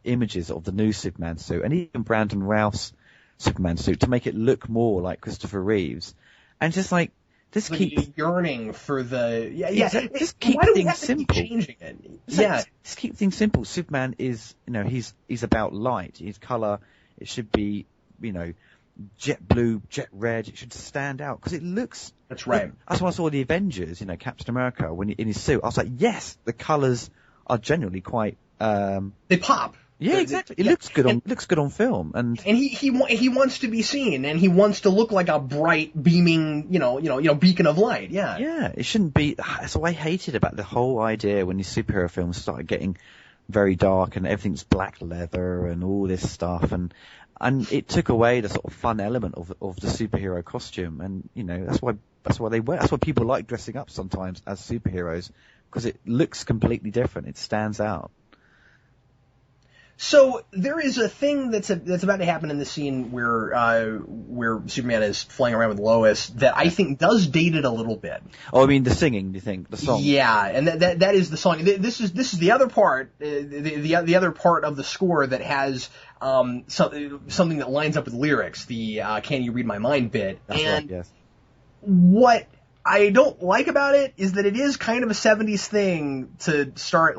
Speaker 2: images of the new Superman suit, and even Brandon Routh's Superman suit, to make it look more like Christopher Reeve's, and just keep
Speaker 1: yearning for the
Speaker 2: just keep things simple.
Speaker 1: Keep changing it?
Speaker 2: Just keep things simple. Superman is he's about light. His color, it should be jet blue, jet red. It should stand out because it looks.
Speaker 1: That's right.
Speaker 2: That's why I saw the Avengers. Captain America in his suit. I was like, yes, the colors are generally quite.
Speaker 1: They pop.
Speaker 2: Yeah, exactly. It looks good on film, and
Speaker 1: he wants to be seen, and he wants to look like a bright, beaming, beacon of light. Yeah.
Speaker 2: Yeah, it shouldn't be. That's what I hated about the whole idea when these superhero films started getting very dark and everything's black leather and all this stuff, and it took away the sort of fun element of the superhero costume, and that's why people like dressing up sometimes as superheroes, because it looks completely different. It stands out.
Speaker 1: So there is a thing that's about to happen in the scene where Superman is flying around with Lois that I think does date it a little bit.
Speaker 2: Oh, I mean the singing, do you think? The song?
Speaker 1: Yeah, and that is the song. This is the other part, the other part of the score that has something that lines up with lyrics. The "Can You Read My Mind" bit.
Speaker 2: That's
Speaker 1: and
Speaker 2: right, yes.
Speaker 1: What I don't like about it is that it is kind of a 70s thing to start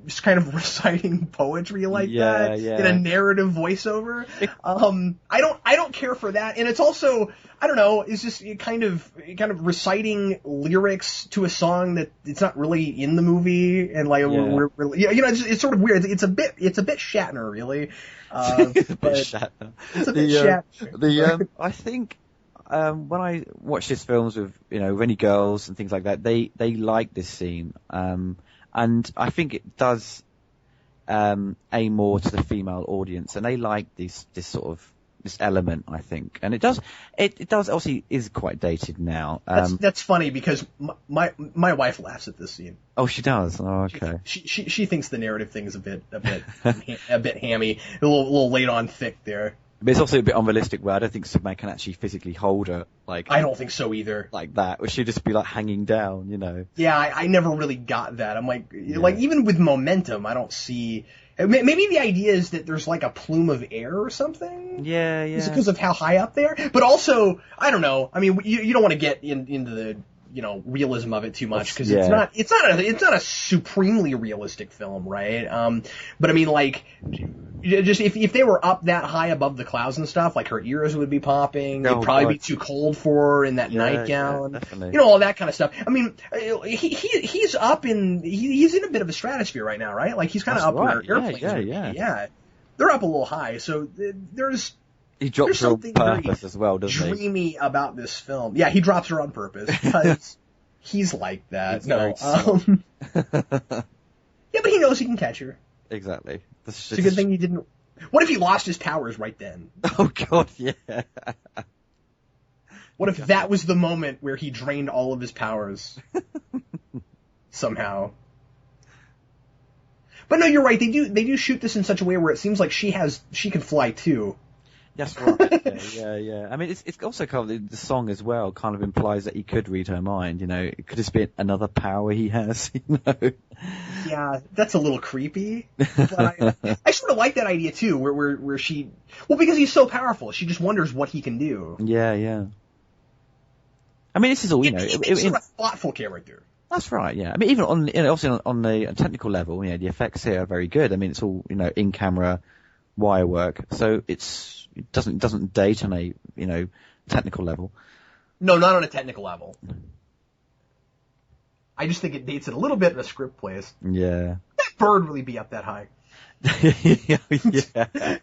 Speaker 1: just kind of reciting poetry that in a narrative voiceover. I don't care for that, and it's also, I don't know, it's just kind of reciting lyrics to a song that it's not really in the movie, and it's sort of weird. It's a bit Shatner, really.
Speaker 2: It's a bit Shatner. It's a bit Shatner. I think when I watch these films with any girls and things like that, they like this scene. And I think it does aim more to the female audience, and they like this sort of this element, I think. And it does obviously is quite dated now.
Speaker 1: That's funny because my wife laughs at this scene.
Speaker 2: Oh, she does. Oh, okay.
Speaker 1: She thinks the narrative thing is a bit a bit hammy, a little laid on thick there.
Speaker 2: But it's also a bit unrealistic where I don't think Superman can actually physically hold her I
Speaker 1: don't think so either.
Speaker 2: Like that, where she'd just be hanging down,
Speaker 1: Yeah, I never really got that. I'm even with momentum, I don't see. Maybe the idea is that there's a plume of air or something.
Speaker 2: Yeah.
Speaker 1: Is it because of how high up there? But also, I don't know. I mean, you don't want to get into the realism of it too much, because it's not a supremely realistic film, right? But I mean, just if they were up that high above the clouds and stuff, her ears would be popping. It'd probably be too cold for her in that nightgown.
Speaker 2: Yeah,
Speaker 1: all that kind of stuff. I mean, he's up he's in a bit of a stratosphere right now, right? He's kind of up where airplanes would be. Yeah. They're up a little high, so there's.
Speaker 2: He drops her on purpose as well, doesn't he?
Speaker 1: Dreamy about this film. Yeah, he drops her on purpose because he's like that. Yeah, but he knows he can catch her.
Speaker 2: Exactly.
Speaker 1: It's a good thing he didn't. What if he lost his powers right then?
Speaker 2: Oh God, yeah.
Speaker 1: What if that was the moment where he drained all of his powers? Somehow. But no, you're right. They do shoot this in such a way where it seems like she can fly too.
Speaker 2: That's right. Yeah. I mean, it's also kind of the song as well. Kind of implies that he could read her mind. You know, it could just be another power he has. You know.
Speaker 1: Yeah, that's a little creepy. But I sort of like that idea too, where she, well, because he's so powerful, she just wonders what he can do.
Speaker 2: Yeah. I mean, this is all, you know.
Speaker 1: It's sort of a thoughtful character.
Speaker 2: That's right, yeah. I mean, even obviously on the technical level, you know, the effects here are very good. I mean, it's all, you know, in-camera wire work, so it doesn't date on a, you know, technical level.
Speaker 1: No, not on a technical level. I just think it dates it a little bit in a script place.
Speaker 2: Yeah.
Speaker 1: That bird really be up that high?
Speaker 2: Yeah.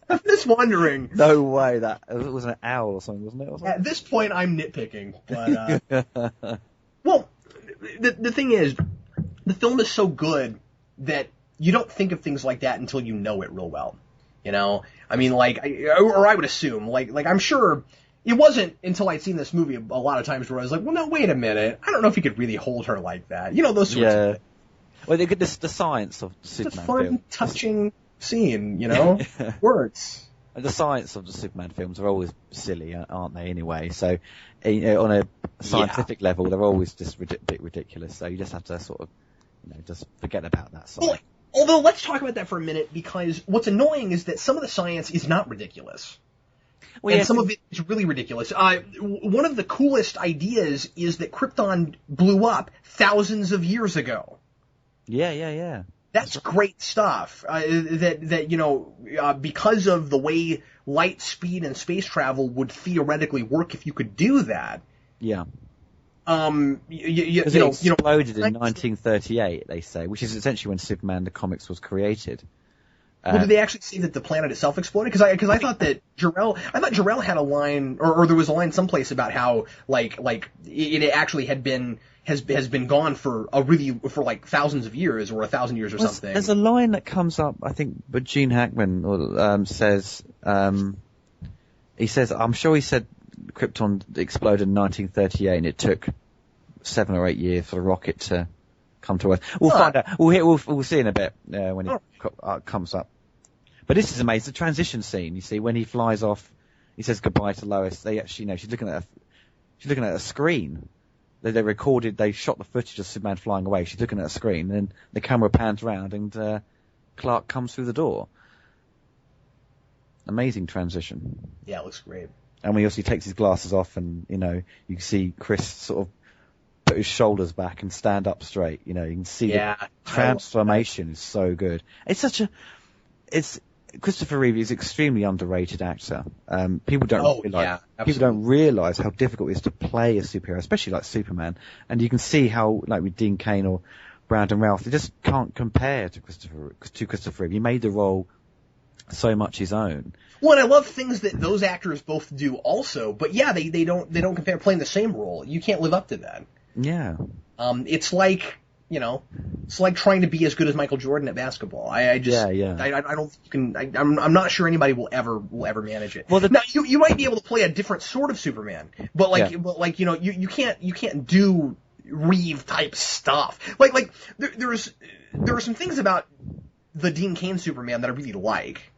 Speaker 1: I'm just wondering.
Speaker 2: No way, that it was an owl or something, wasn't it?
Speaker 1: At this point, I'm nitpicking, but well, the thing is, the film is so good that you don't think of things like that until you know it real well. You know, I mean, like, or I would assume, like I'm sure it wasn't until I'd seen this movie a lot of times where I was like, well, no, wait a minute, I don't know if he could really hold her like that. You know, those sorts of things.
Speaker 2: Well, they get the science of the Superman
Speaker 1: it's a fun,
Speaker 2: film.
Speaker 1: touching scene, you know, works.
Speaker 2: And the science of the Superman films are always silly, aren't they? Anyway, so you know, on a scientific level, they're always just a bit ridiculous. So you just have to sort of, you know, just forget about that side.
Speaker 1: Well, although let's talk about that for a minute, because what's annoying is that some of the science is not ridiculous. Well, and some of it is really ridiculous. One of the coolest ideas is that Krypton blew up thousands of years ago.
Speaker 2: Yeah.
Speaker 1: That's great stuff. That you know, because of the way light speed and space travel would theoretically work if you could do that.
Speaker 2: Yeah.
Speaker 1: It
Speaker 2: exploded in 1938, they say, which is essentially when Superman the comics was created.
Speaker 1: Well, did they actually say that the planet itself exploded? Because I thought that Jor-El had a line, or there was a line someplace about how like it actually has been gone for like thousands of years or 1,000 years or something.
Speaker 2: There's a line that comes up, I think, but Gene Hackman says, he says, I'm sure he said Krypton exploded in 1938 and it took 7 or 8 years for the rocket to come to Earth. We'll find out. We'll see in a bit when it comes up. But this is amazing. The transition scene, you see, when he flies off, he says goodbye to Lois. They actually, you know, she's looking at a screen. They shot the footage of Superman flying away. She's looking at a screen, and the camera pans around, and Clark comes through the door. Amazing transition.
Speaker 1: Yeah, it looks great.
Speaker 2: And when he takes his glasses off, and you know, you can see Chris sort of put his shoulders back and stand up straight. You know, you can see the transformation is so good. Christopher Reeve is an extremely underrated actor. People don't realize how difficult it is to play a superhero, especially like Superman. And you can see how, like with Dean Cain or Brandon Routh, they just can't compare to Christopher Reeve. He made the role so much his own.
Speaker 1: Well, and I love things that those actors both do also. But yeah, they don't compare playing the same role. You can't live up to that.
Speaker 2: Yeah.
Speaker 1: It's like, you know, it's like trying to be as good as Michael Jordan at basketball. I don't I'm not sure anybody will ever manage it. Well, now you might be able to play a different sort of Superman, but you know, you can't do Reeve type stuff. Like there are some things about the Dean Cain Superman that I really like.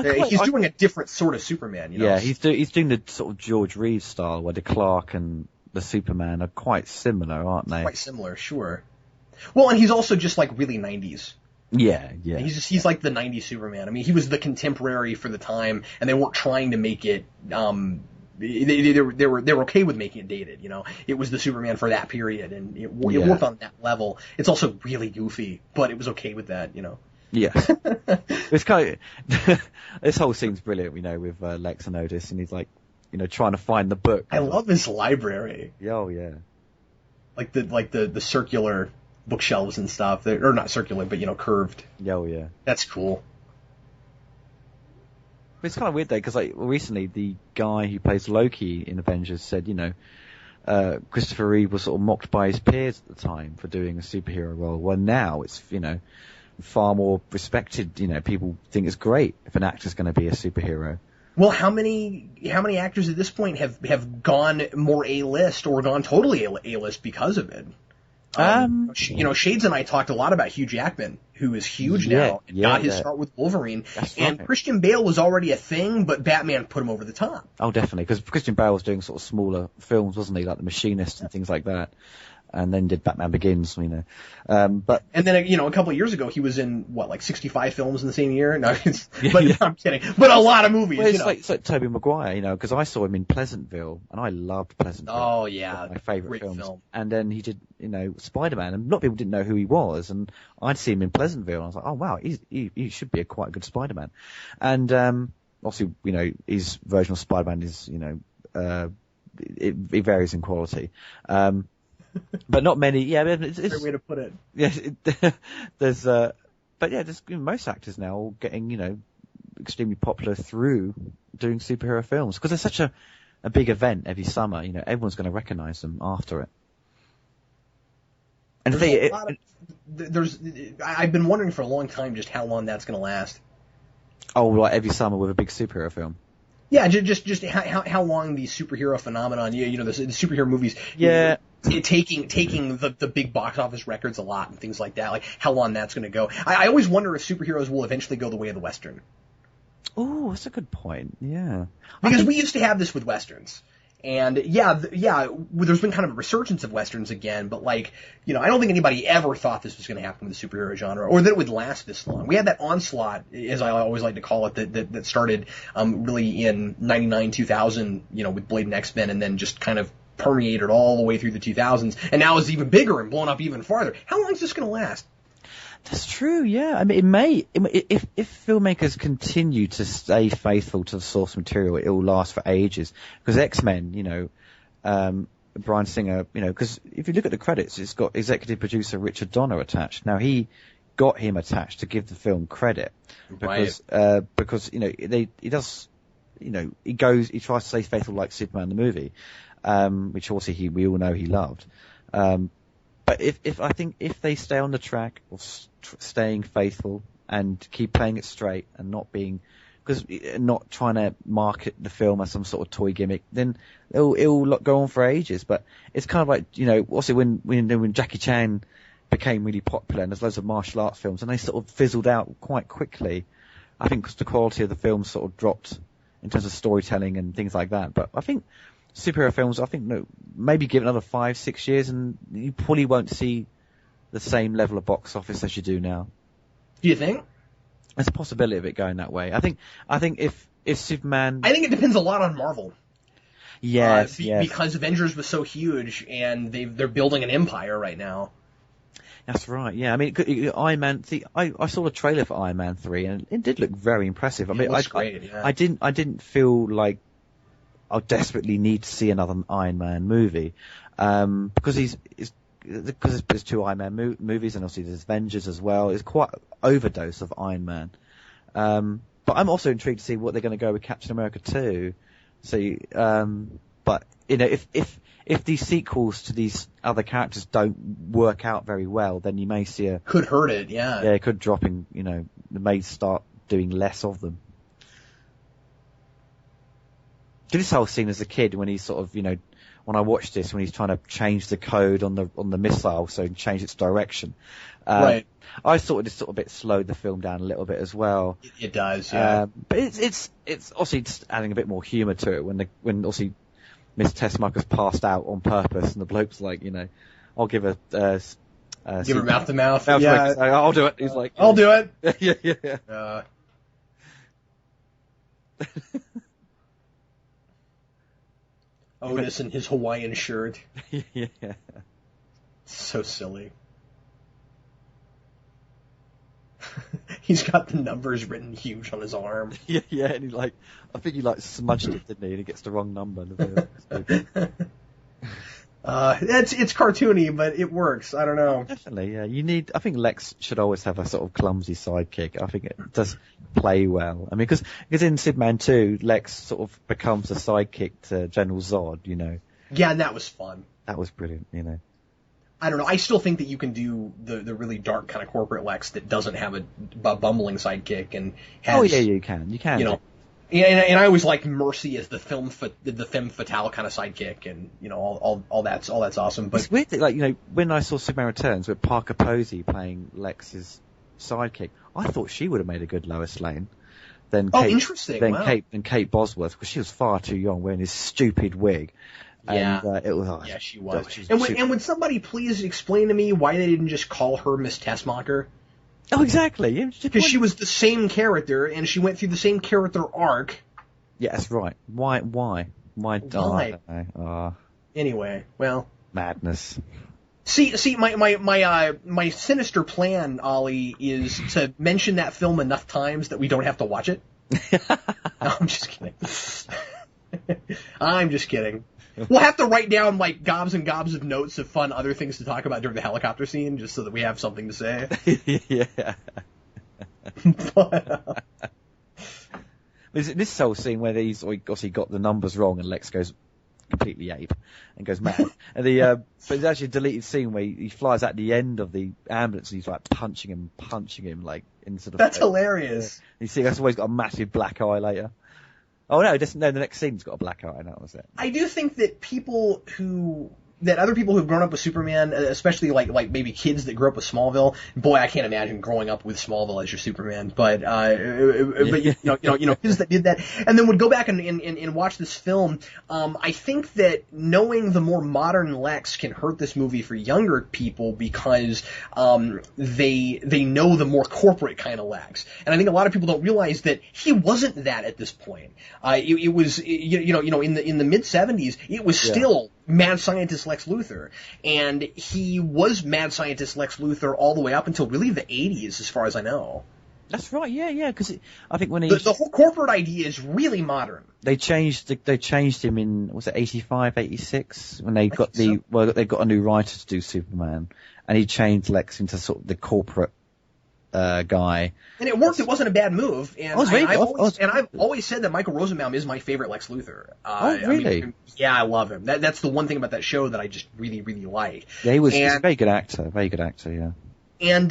Speaker 1: He's doing a different sort of Superman, you know.
Speaker 2: Yeah, he's doing the sort of George Reeves style where the Clark and the Superman are quite similar, aren't they?
Speaker 1: Quite similar, sure. Well, and he's also just like really 90s.
Speaker 2: Yeah.
Speaker 1: He's like the 90s Superman. I mean, he was the contemporary for the time, and they weren't trying to make it. They were okay with making it dated. You know, it was the Superman for that period, and it worked on that level. It's also really goofy, but it was okay with that. You know.
Speaker 2: Yeah. It's kind of this whole scene's brilliant. You know, with Lex and Otis, and he's like, you know, trying to find the book.
Speaker 1: I love his library.
Speaker 2: Oh yeah. Like
Speaker 1: the circular bookshelves and stuff, or not circular, but you know, curved.
Speaker 2: Oh yeah.
Speaker 1: That's cool.
Speaker 2: It's kind of weird though, because like recently the guy who plays Loki in Avengers said, you know, Christopher Reeve was sort of mocked by his peers at the time for doing a superhero role. Well, now it's, you know, far more respected. You know, people think it's great if an actor's going to be a superhero.
Speaker 1: Well, how many actors at this point have gone more A-list or gone totally A-list because of it? You know, Shades and I talked a lot about Hugh Jackman, who is huge now, and got his start with Wolverine. And right. Christian Bale was already a thing, but Batman put him over the top.
Speaker 2: Oh, definitely, because Christian Bale was doing sort of smaller films, wasn't he, like The Machinist and things like that. And then did Batman Begins, you know. And
Speaker 1: then, you know, a couple of years ago, he was in, like 65 films in the same year? No, no, I'm kidding. But a lot of movies,
Speaker 2: well, it's like Tobey Maguire, you know, because I saw him in Pleasantville, and I loved Pleasantville.
Speaker 1: Oh, yeah.
Speaker 2: One of my favourite films. And then he did, you know, Spider-Man, and a lot of people didn't know who he was, and I'd see him in Pleasantville, and I was like, oh, wow, he should be a quite good Spider-Man. And, obviously, you know, his version of Spider-Man is, you know, it varies in quality. But not many. Yeah, it's a
Speaker 1: great way to put it.
Speaker 2: Yes, there's. But yeah, there's most actors now all getting, you know, extremely popular through doing superhero films because there's such a big event every summer. You know, everyone's going to recognise them after it. And
Speaker 1: I've been wondering for a long time just how long that's going to last.
Speaker 2: Oh, like every summer with a big superhero film.
Speaker 1: Yeah, just how long the superhero phenomenon, you know, the superhero movies.
Speaker 2: Yeah.
Speaker 1: Taking the big box office records a lot and things like that, like how long that's going to go. I always wonder if superheroes will eventually go the way of the Western.
Speaker 2: Oh, that's a good point. Yeah.
Speaker 1: Because we used to have this with Westerns. And there's been kind of a resurgence of Westerns again, but like, you know, I don't think anybody ever thought this was going to happen with the superhero genre, or that it would last this long. We had that onslaught, as I always like to call it, that started, really in 99, 2000, you know, with Blade and X-Men, and then just kind of permeated all the way through the 2000s, and now is even bigger and blown up even farther. How long is this going to last?
Speaker 2: That's true, yeah. I mean, it may, if filmmakers continue to stay faithful to the source material, it will last for ages. Because X-Men, you know, Bryan Singer, you know, because if you look at the credits, it's got executive producer Richard Donner attached. Now, he got him attached to give the film credit. Because,
Speaker 1: right.
Speaker 2: Because, you know, he does, you know, he tries to stay faithful like Superman the movie, which also we all know he loved. But if they stay on the track of staying faithful and keep playing it straight and not trying to market the film as some sort of toy gimmick, then it'll go on for ages. But it's kind of like, you know, also when Jackie Chan became really popular and there's loads of martial arts films and they sort of fizzled out quite quickly. I think because the quality of the film sort of dropped in terms of storytelling and things like that. But I think superhero films, maybe give it another 5-6 years and you probably won't see the same level of box office as you do now.
Speaker 1: Do you think?
Speaker 2: There's a possibility of it going that way. I think if Superman...
Speaker 1: I think it depends a lot on Marvel.
Speaker 2: Yes,
Speaker 1: Because Avengers was so huge and they're building an empire right now.
Speaker 2: That's right, yeah. I mean, Iron Man, I saw the trailer for Iron Man 3 and it did look very impressive. I mean,
Speaker 1: it looks great, yeah.
Speaker 2: I didn't feel like I desperately need to see another Iron Man movie, because there's 2 Iron Man movies and obviously there's Avengers as well. It's quite an overdose of Iron Man. But I'm also intrigued to see what they're going to go with Captain America 2. So, but you know, if these sequels to these other characters don't work out very well, then you may see
Speaker 1: could hurt it, yeah.
Speaker 2: Yeah, it could drop in. You know, they may start doing less of them. This whole scene as a kid when he's sort of, you know, when I watched this, when he's trying to change the code on the missile so change its direction.
Speaker 1: Right.
Speaker 2: I thought it sort of slowed the film down a little bit as well.
Speaker 1: It does, yeah.
Speaker 2: But it's obviously just adding a bit more humour to it when obviously Miss Tessmacher's passed out on purpose and the bloke's like, you know, I'll give her
Speaker 1: give her mouth to mouth.
Speaker 2: Yeah. I'll do it. He's like,
Speaker 1: I'll do it.
Speaker 2: yeah.
Speaker 1: Otis in his Hawaiian shirt.
Speaker 2: Yeah.
Speaker 1: So silly. He's got the numbers written huge on his arm.
Speaker 2: Yeah, and I think he smudged it, didn't he? And he gets the wrong number.
Speaker 1: It's cartoony, but it works. I don't know.
Speaker 2: Definitely, yeah. I think Lex should always have a sort of clumsy sidekick. I think it does play well. I mean, because in Superman 2, Lex sort of becomes a sidekick to General Zod, you know.
Speaker 1: Yeah, and that was fun.
Speaker 2: That was brilliant, you know.
Speaker 1: I don't know. I still think that you can do the really dark kind of corporate Lex that doesn't have a bumbling sidekick and has.
Speaker 2: Oh yeah, you can. You know.
Speaker 1: And I always liked Mercy as the femme fatale kind of sidekick, and all that's awesome. But
Speaker 2: it's weird that, like, when I saw Superman Returns with Parker Posey playing Lex's sidekick, I thought she would have made a good Lois Lane. Then
Speaker 1: interesting.
Speaker 2: Then
Speaker 1: wow.
Speaker 2: Kate Bosworth, because she was far too young wearing this stupid wig.
Speaker 1: Yeah.
Speaker 2: And, it was.
Speaker 1: Yeah, she was. And would somebody please explain to me why they didn't just call her Miss Tessmacher?
Speaker 2: Oh, exactly.
Speaker 1: Because she was the same character, and she went through the same character arc.
Speaker 2: Yeah, that's right. Why?
Speaker 1: Why?
Speaker 2: I don't know.
Speaker 1: Anyway, well.
Speaker 2: Madness.
Speaker 1: See, my sinister plan, Ollie, is to mention that film enough times that we don't have to watch it. No, I'm just kidding. I'm just kidding. We'll have to write down, like, gobs and gobs of notes of fun other things to talk about during the helicopter scene, just so that we have something to say.
Speaker 2: Yeah.
Speaker 1: But,
Speaker 2: this whole scene where he's obviously got the numbers wrong and Lex goes completely ape and goes mad. And but it's actually a deleted scene where he flies at the end of the ambulance and he's like punching him like into the
Speaker 1: that's
Speaker 2: face.
Speaker 1: hilarious.
Speaker 2: You see, that's why he's got a massive black eye later. Oh no, the next scene's got a black eye. That was it.
Speaker 1: I do think that other people who've grown up with Superman, especially like maybe kids that grew up with Smallville. Boy, I can't imagine growing up with Smallville as your Superman. But kids that did that and then would go back and watch this film. I think that knowing the more modern Lex can hurt this movie for younger people because they know the more corporate kind of Lex. And I think a lot of people don't realize that he wasn't that at this point. It was in the mid '70s. It was still mad scientist Lex Luthor, and he was mad scientist Lex Luthor all the way up until really the 80s, as far as I know.
Speaker 2: That's right, yeah, because I think when
Speaker 1: the whole corporate idea is really modern.
Speaker 2: They changed him in, was it 85, 86, when they got they got a new writer to do Superman, and he changed Lex into sort of the corporate guy. And
Speaker 1: it worked. It wasn't a bad move. And I've always said that Michael Rosenbaum is my favorite Lex Luthor.
Speaker 2: Really?
Speaker 1: I mean, yeah, I love him. That's the one thing about that show that I just really, really like.
Speaker 2: Yeah, he's a very good actor. Very good actor, yeah.
Speaker 1: And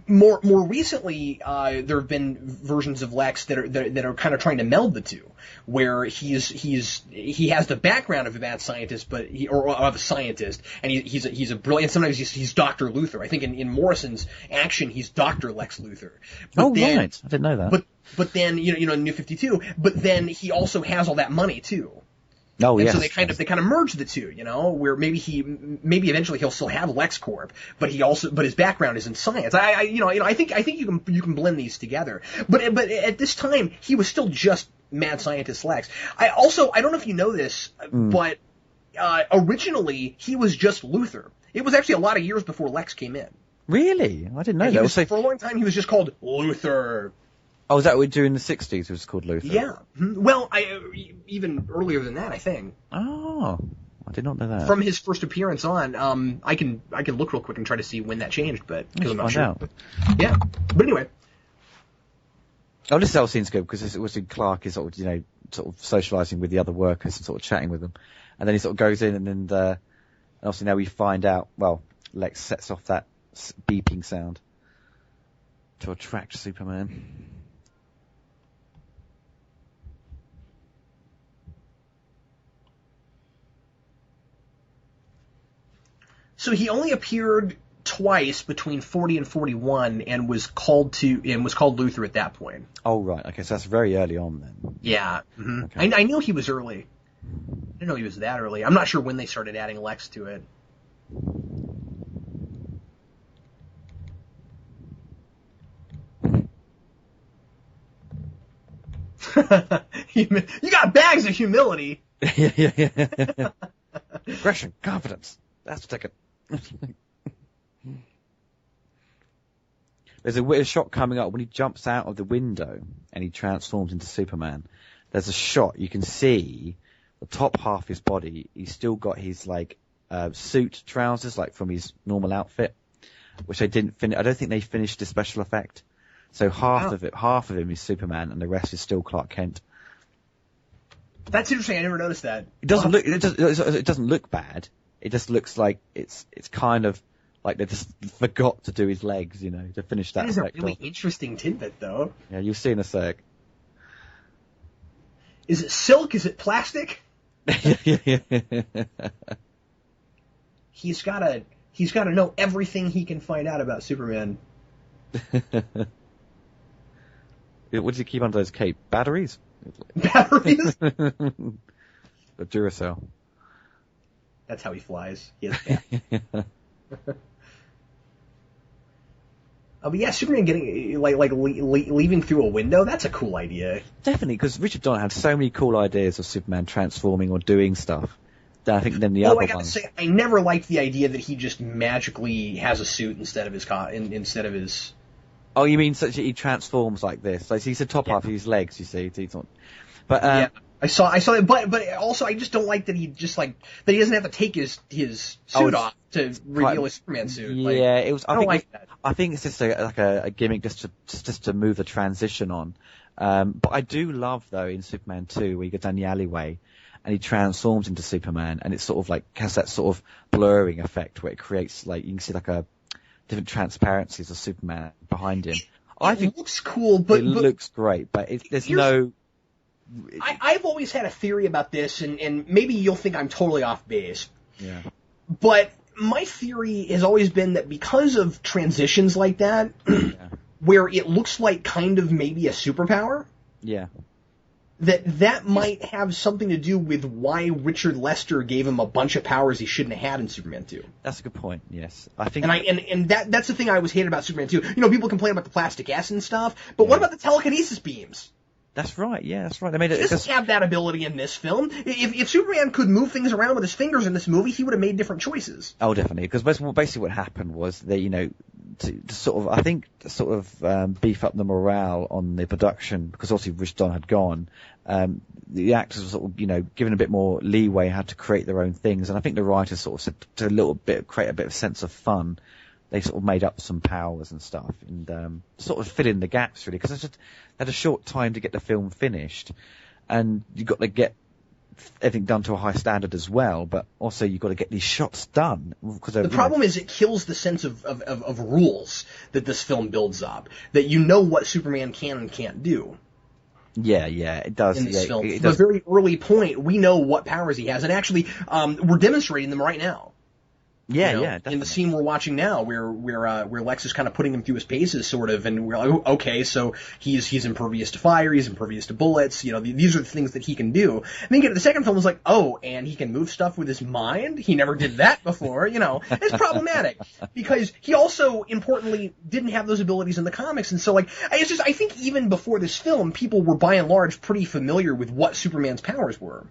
Speaker 1: more recently, there have been versions of Lex that are kind of trying to meld the two, where he has the background of a mad scientist, or of a scientist, and he's a brilliant. Sometimes he's Dr. Luthor. I think in Morrison's action, he's Dr. Lex Luthor.
Speaker 2: Right, I didn't know that.
Speaker 1: But then in New 52, but then he also has all that money too.
Speaker 2: Oh,
Speaker 1: and
Speaker 2: yes.
Speaker 1: so they kind of merge the two, where maybe eventually he'll still have LexCorp, but his background is in science. I think you can blend these together. But at this time he was still just mad scientist Lex. I don't know if you know this, but originally he was just Luthor. It was actually a lot of years before Lex came in.
Speaker 2: Really? I didn't know that.
Speaker 1: For a long time he was just called Luthor.
Speaker 2: Oh, was that what during the 60s it was called Luthor?
Speaker 1: Yeah. Well, even earlier than that, I think.
Speaker 2: Oh, I did not know that.
Speaker 1: From his first appearance on, I can look real quick and try to see when that changed, but because I'm not sure.
Speaker 2: Out.
Speaker 1: Yeah. But anyway.
Speaker 2: Oh, this whole scene's good because it was Clark is sort of socializing with the other workers and sort of chatting with them, and then he sort of goes in and obviously now we find out. Well, Lex sets off that beeping sound to attract Superman.
Speaker 1: So he only appeared twice between 40 and 41 and was called Luthor at that point.
Speaker 2: Oh, right. Okay, so that's very early on then.
Speaker 1: Yeah. Mm-hmm. Okay. I knew he was early. I didn't know he was that early. I'm not sure when they started adding Lex to it. You got bags of humility.
Speaker 2: Yeah. Aggression, confidence. That's what I could... There's a shot coming up when he jumps out of the window and he transforms into Superman. There's a shot you can see the top half of his body. He's still got his suit trousers from his normal outfit, which they didn't finish. I don't think they finished the special effect. So half of him is Superman, and the rest is still Clark Kent.
Speaker 1: That's interesting. I never noticed that.
Speaker 2: It doesn't look bad. it just looks like it's kind of like they just forgot to do his legs, to finish that.
Speaker 1: That is a
Speaker 2: effect
Speaker 1: really
Speaker 2: off.
Speaker 1: interesting tidbit, though.
Speaker 2: Yeah, you'll see in a sec.
Speaker 1: Is it silk? Is it plastic? He's gotta know everything he can find out about Superman.
Speaker 2: What does he keep under his cape? Batteries?
Speaker 1: Batteries?
Speaker 2: A Duracell.
Speaker 1: That's how he flies. He has bat. But yeah, Superman getting leaving through a window, that's a cool idea.
Speaker 2: Definitely, because Richard Donner had so many cool ideas of Superman transforming or doing stuff. That I think then the other
Speaker 1: I gotta
Speaker 2: ones.
Speaker 1: say, I never liked the idea that he just magically has a suit instead of his.
Speaker 2: Oh, you mean such that he transforms like this? Like he's the top half of his legs, you see. But
Speaker 1: yeah, I saw it, but also I just don't like that he just that he doesn't have to take his suit off to reveal his Superman suit.
Speaker 2: Yeah, it was.
Speaker 1: I don't like that.
Speaker 2: I think it's just a gimmick just to move the transition on. But I do love though in Superman 2 where you go down the alleyway and he transforms into Superman and it sort of has that sort of blurring effect where it creates you can see a different transparencies of Superman behind him. I think
Speaker 1: it looks cool, but
Speaker 2: it looks great, but there's no.
Speaker 1: I've always had a theory about this, and maybe you'll think I'm totally off base.
Speaker 2: Yeah.
Speaker 1: But my theory has always been that because of transitions like that, where it looks like kind of maybe a superpower, that might have something to do with why Richard Lester gave him a bunch of powers he shouldn't have had in Superman 2.
Speaker 2: That's a good point. Yes, I think.
Speaker 1: And that's the thing I always hated about Superman 2. People complain about the plastic S and stuff, but what about the telekinesis beams?
Speaker 2: That's right. Yeah, that's right. They made it.
Speaker 1: He doesn't have that ability in this film. If Superman could move things around with his fingers in this movie, he would have made different choices.
Speaker 2: Oh, definitely. Because basically what happened was that to beef up the morale on the production because obviously Rich Don had gone. The actors were sort of given a bit more leeway how to create their own things, and I think the writers sort of said to create a bit of sense of fun. They sort of made up some powers and stuff and sort of fill in the gaps really because they had a short time to get the film finished and you've got to get everything done to a high standard as well, but also you've got to get these shots done.
Speaker 1: The problem is it kills the sense of rules that this film builds up, that what Superman can and can't do.
Speaker 2: Yeah, it does.
Speaker 1: In this film.
Speaker 2: It
Speaker 1: From a
Speaker 2: does.
Speaker 1: very early point, we know what powers he has, and actually we're demonstrating them right now.
Speaker 2: Yeah, definitely.
Speaker 1: In the scene we're watching now, where Lex is kind of putting him through his paces, sort of, and we're like, oh, okay, so he's impervious to fire, he's impervious to bullets, these are the things that he can do. And then you get to the second film, it's like, oh, and he can move stuff with his mind? He never did that before, It's problematic, because he also, importantly, didn't have those abilities in the comics, and so, I think even before this film, people were by and large pretty familiar with what Superman's powers were.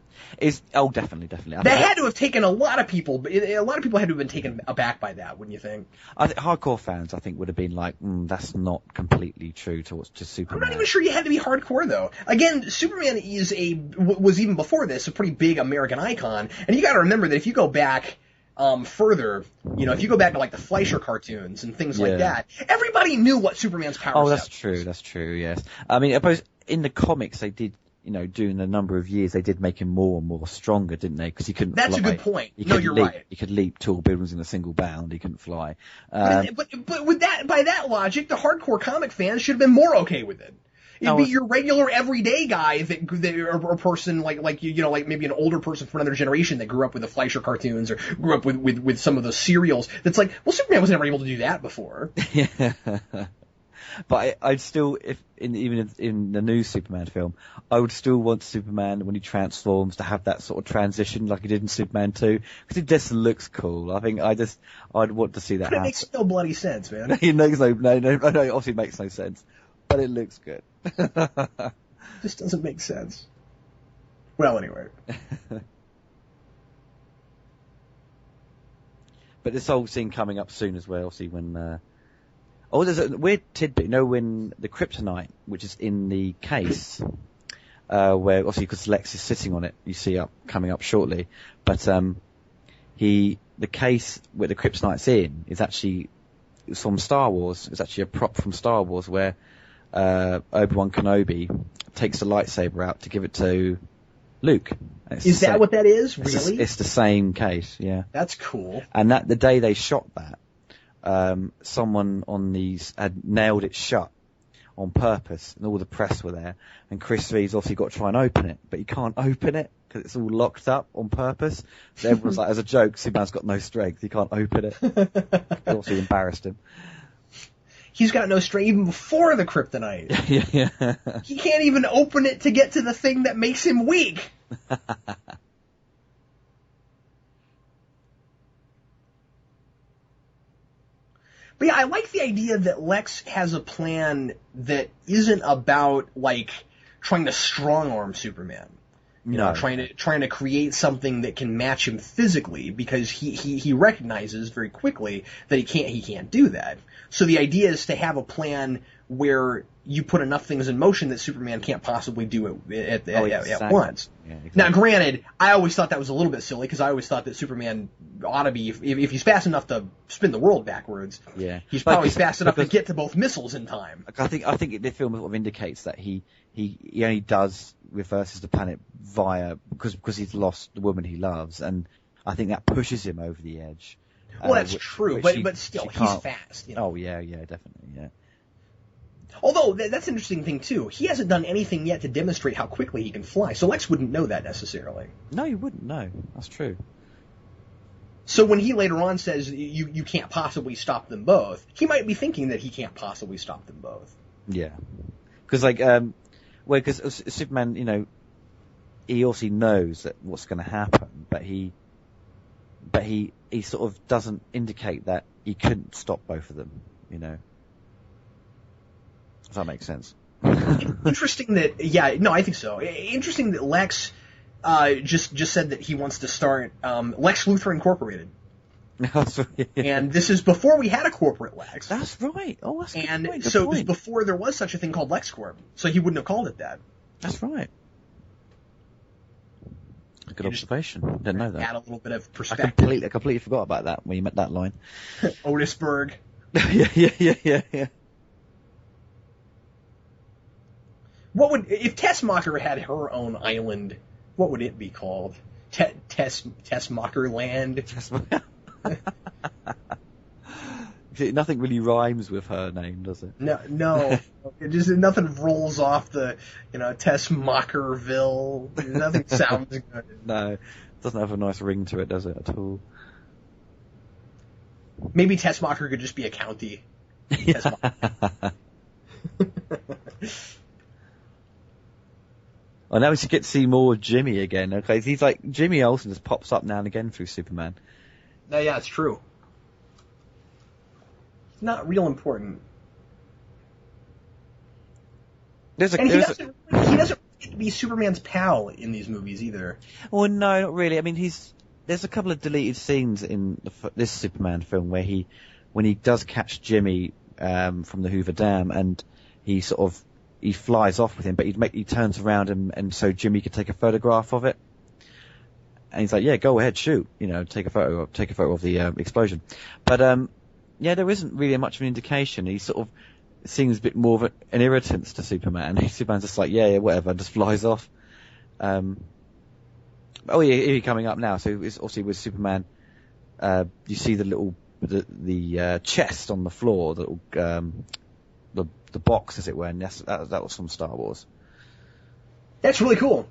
Speaker 2: Definitely.
Speaker 1: That had to have taken a lot of people had to have been taken aback by that, wouldn't you think?
Speaker 2: I think hardcore fans, would have been like, that's not completely true to Superman.
Speaker 1: I'm not even sure you had to be hardcore, though. Again, Superman was even before this a pretty big American icon, and you got to remember that if you go back further, if you go back to the Fleischer cartoons and things like that, everybody knew what Superman's powers.
Speaker 2: Oh, that's true. That's true. Yes. I mean, I suppose in the comics they did. During a number of years, they did make him more and more stronger, didn't they? Because he couldn't fly.
Speaker 1: That's a good point. You're
Speaker 2: leap.
Speaker 1: right.
Speaker 2: He could leap tall buildings in a single bound. He couldn't fly.
Speaker 1: But with that, by that logic, the hardcore comic fans should have been more okay with it. It'd be your regular everyday guy or a person like maybe an older person from another generation that grew up with the Fleischer cartoons or grew up with some of those serials. That's like, well, Superman was never able to do that before.
Speaker 2: Yeah. But I'd still, even in the new Superman film, I would still want Superman when he transforms to have that sort of transition like he did in Superman 2, because it just looks cool. I think I'd want to see that happen.
Speaker 1: It makes no bloody sense, man.
Speaker 2: It makes no, obviously it makes no sense, but it looks good.
Speaker 1: Just doesn't make sense. Well, anyway.
Speaker 2: But this whole scene coming up soon as well, see when. There's a weird tidbit, when the kryptonite, which is in the case, where obviously because Lex is sitting on it, you see coming up shortly, but the case where the kryptonite's in is actually from Star Wars. It's actually a prop from Star Wars where Obi-Wan Kenobi takes the lightsaber out to give it to Luke.
Speaker 1: Is that what that is? Really?
Speaker 2: It's the same case, yeah.
Speaker 1: That's cool.
Speaker 2: And the day they shot that, someone on these had nailed it shut on purpose, and all the press were there. And Chris Reeves obviously got to try and open it, but he can't open it because it's all locked up on purpose. So everyone's like, as a joke, Superman's got no strength. He can't open it. It obviously embarrassed him.
Speaker 1: He's got no strength even before the kryptonite.
Speaker 2: Yeah.
Speaker 1: He can't even open it to get to the thing that makes him weak. But yeah, I like the idea that Lex has a plan that isn't about, like, trying to strong-arm Superman. You know, trying to create something that can match him physically, because he recognizes very quickly that he can't do that. So the idea is to have a plan where you put enough things in motion that Superman can't possibly do it at once. Yeah, exactly. Now, granted, I always thought that was a little bit silly, because I always thought that Superman ought to be, if he's fast enough to spin the world backwards, he's probably fast enough to get to both missiles in time.
Speaker 2: I think the film sort of indicates that he only reverses the planet because he's lost the woman he loves, and I think that pushes him over the edge.
Speaker 1: Well, that's true, but still, he's fast. You know?
Speaker 2: Oh, yeah, definitely, yeah.
Speaker 1: Although, that's an interesting thing, too. He hasn't done anything yet to demonstrate how quickly he can fly, so Lex wouldn't know that necessarily.
Speaker 2: No, he wouldn't, no. That's true.
Speaker 1: So when he later on says, you can't possibly stop them both, he might be thinking that he can't possibly stop them both. Yeah.
Speaker 2: Because, because Superman, you know, he obviously knows that what's going to happen, but he sort of doesn't indicate that he couldn't stop both of them, you know. Does that make sense?
Speaker 1: Interesting that, I think so. Interesting that Lex just said that he wants to start Lex Luthor Incorporated. And this is before we had a corporate Lex.
Speaker 2: That's right. Oh, that's good point.
Speaker 1: So it was before there was such a thing called LexCorp. So he wouldn't have called it that.
Speaker 2: That's right. Good observation. Didn't know that.
Speaker 1: Add a little bit of perspective.
Speaker 2: I completely forgot about that when you met that line.
Speaker 1: Otisburg.
Speaker 2: Yeah.
Speaker 1: What would, if Tessmacher had her own island, what would it be called? Tessmacher Land?
Speaker 2: Nothing really rhymes with her name, does it?
Speaker 1: No. It just, nothing rolls off the, Tessmacherville. Nothing sounds good.
Speaker 2: No, it doesn't have a nice ring to it, does it, at all?
Speaker 1: Maybe Tessmacher could just be a county.
Speaker 2: Oh, now we should get to see more of Jimmy again, okay? He's like, Jimmy Olsen just pops up now and again through Superman.
Speaker 1: Yeah, it's true. Not real important. He doesn't get to be Superman's pal in these movies either.
Speaker 2: Well, no, not really. I mean, there's a couple of deleted scenes in this Superman film where when he does catch Jimmy from the Hoover Dam, and he flies off with him, but he turns around and so Jimmy could take a photograph of it. And he's like, yeah, go ahead, shoot. Take a photo of the explosion. But there isn't really much of an indication. He sort of seems a bit more of an irritance to Superman. Superman's just like, yeah, whatever, just flies off. Here coming up now. So it's obviously with Superman, you see the chest on the floor, the box, as it were, and that was from Star Wars.
Speaker 1: That's really cool.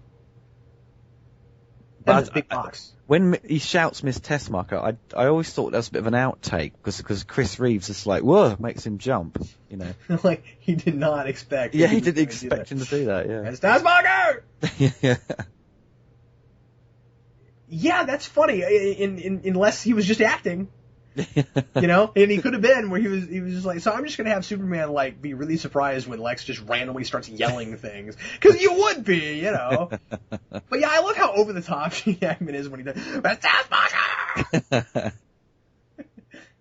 Speaker 1: That's a big box. When
Speaker 2: he shouts Miss Tessmacher, I always thought that was a bit of an outtake, because Chris Reeves is like, whoa, makes him jump,
Speaker 1: Like, he did not expect.
Speaker 2: Yeah, he didn't expect him to do that, yeah.
Speaker 1: Miss Tessmacher!
Speaker 2: Yeah.
Speaker 1: Yeah, that's funny, unless he was just acting. And he could have been where he was just like, so I'm just going to have Superman, be really surprised when Lex just randomly starts yelling things. Because you would be, But yeah, I love how over the top Jackman is when he does,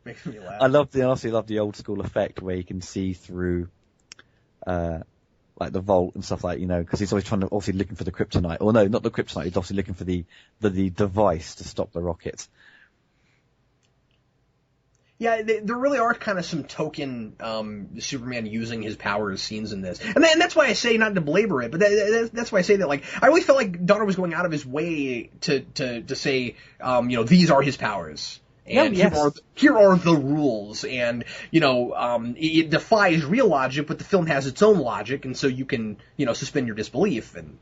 Speaker 1: makes me laugh.
Speaker 2: I honestly love the old school effect where you can see through, the vault and stuff because he's always obviously looking for the kryptonite. Or no, not the kryptonite, he's obviously looking for the device to stop the rockets.
Speaker 1: Yeah, there really are kind of some token Superman using his powers scenes in this, and that's why I say, not to belabor it, but that's why I say that, like, I really felt like Donner was going out of his way to say, these are his powers. And here are the rules, and it defies real logic, but the film has its own logic, and so you can suspend your disbelief and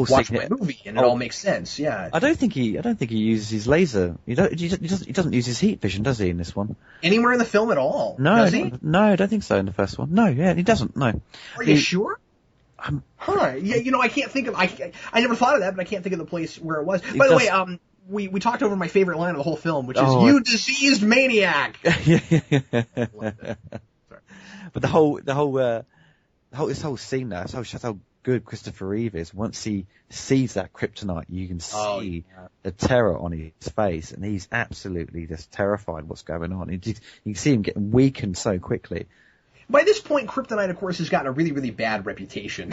Speaker 1: watch my movie, and it all makes sense. Yeah.
Speaker 2: I don't think he uses his laser. He doesn't use his heat vision, does he, in this one?
Speaker 1: Anywhere in the film at all?
Speaker 2: No,
Speaker 1: does he?
Speaker 2: No, I don't think so in the first one. No, yeah, he doesn't. No.
Speaker 1: Are you sure? Yeah, I can't think of. I never thought of that, but I can't think of the place where it was. By the way, we talked over my favorite line of the whole film, which is "You diseased maniac."
Speaker 2: But this whole scene there shows how good Christopher Reeve is. Once he sees that kryptonite, you can see the terror on his face, and he's absolutely just terrified what's going on. You can see him getting weakened so quickly.
Speaker 1: By this point, kryptonite, of course, has gotten a really, really bad reputation.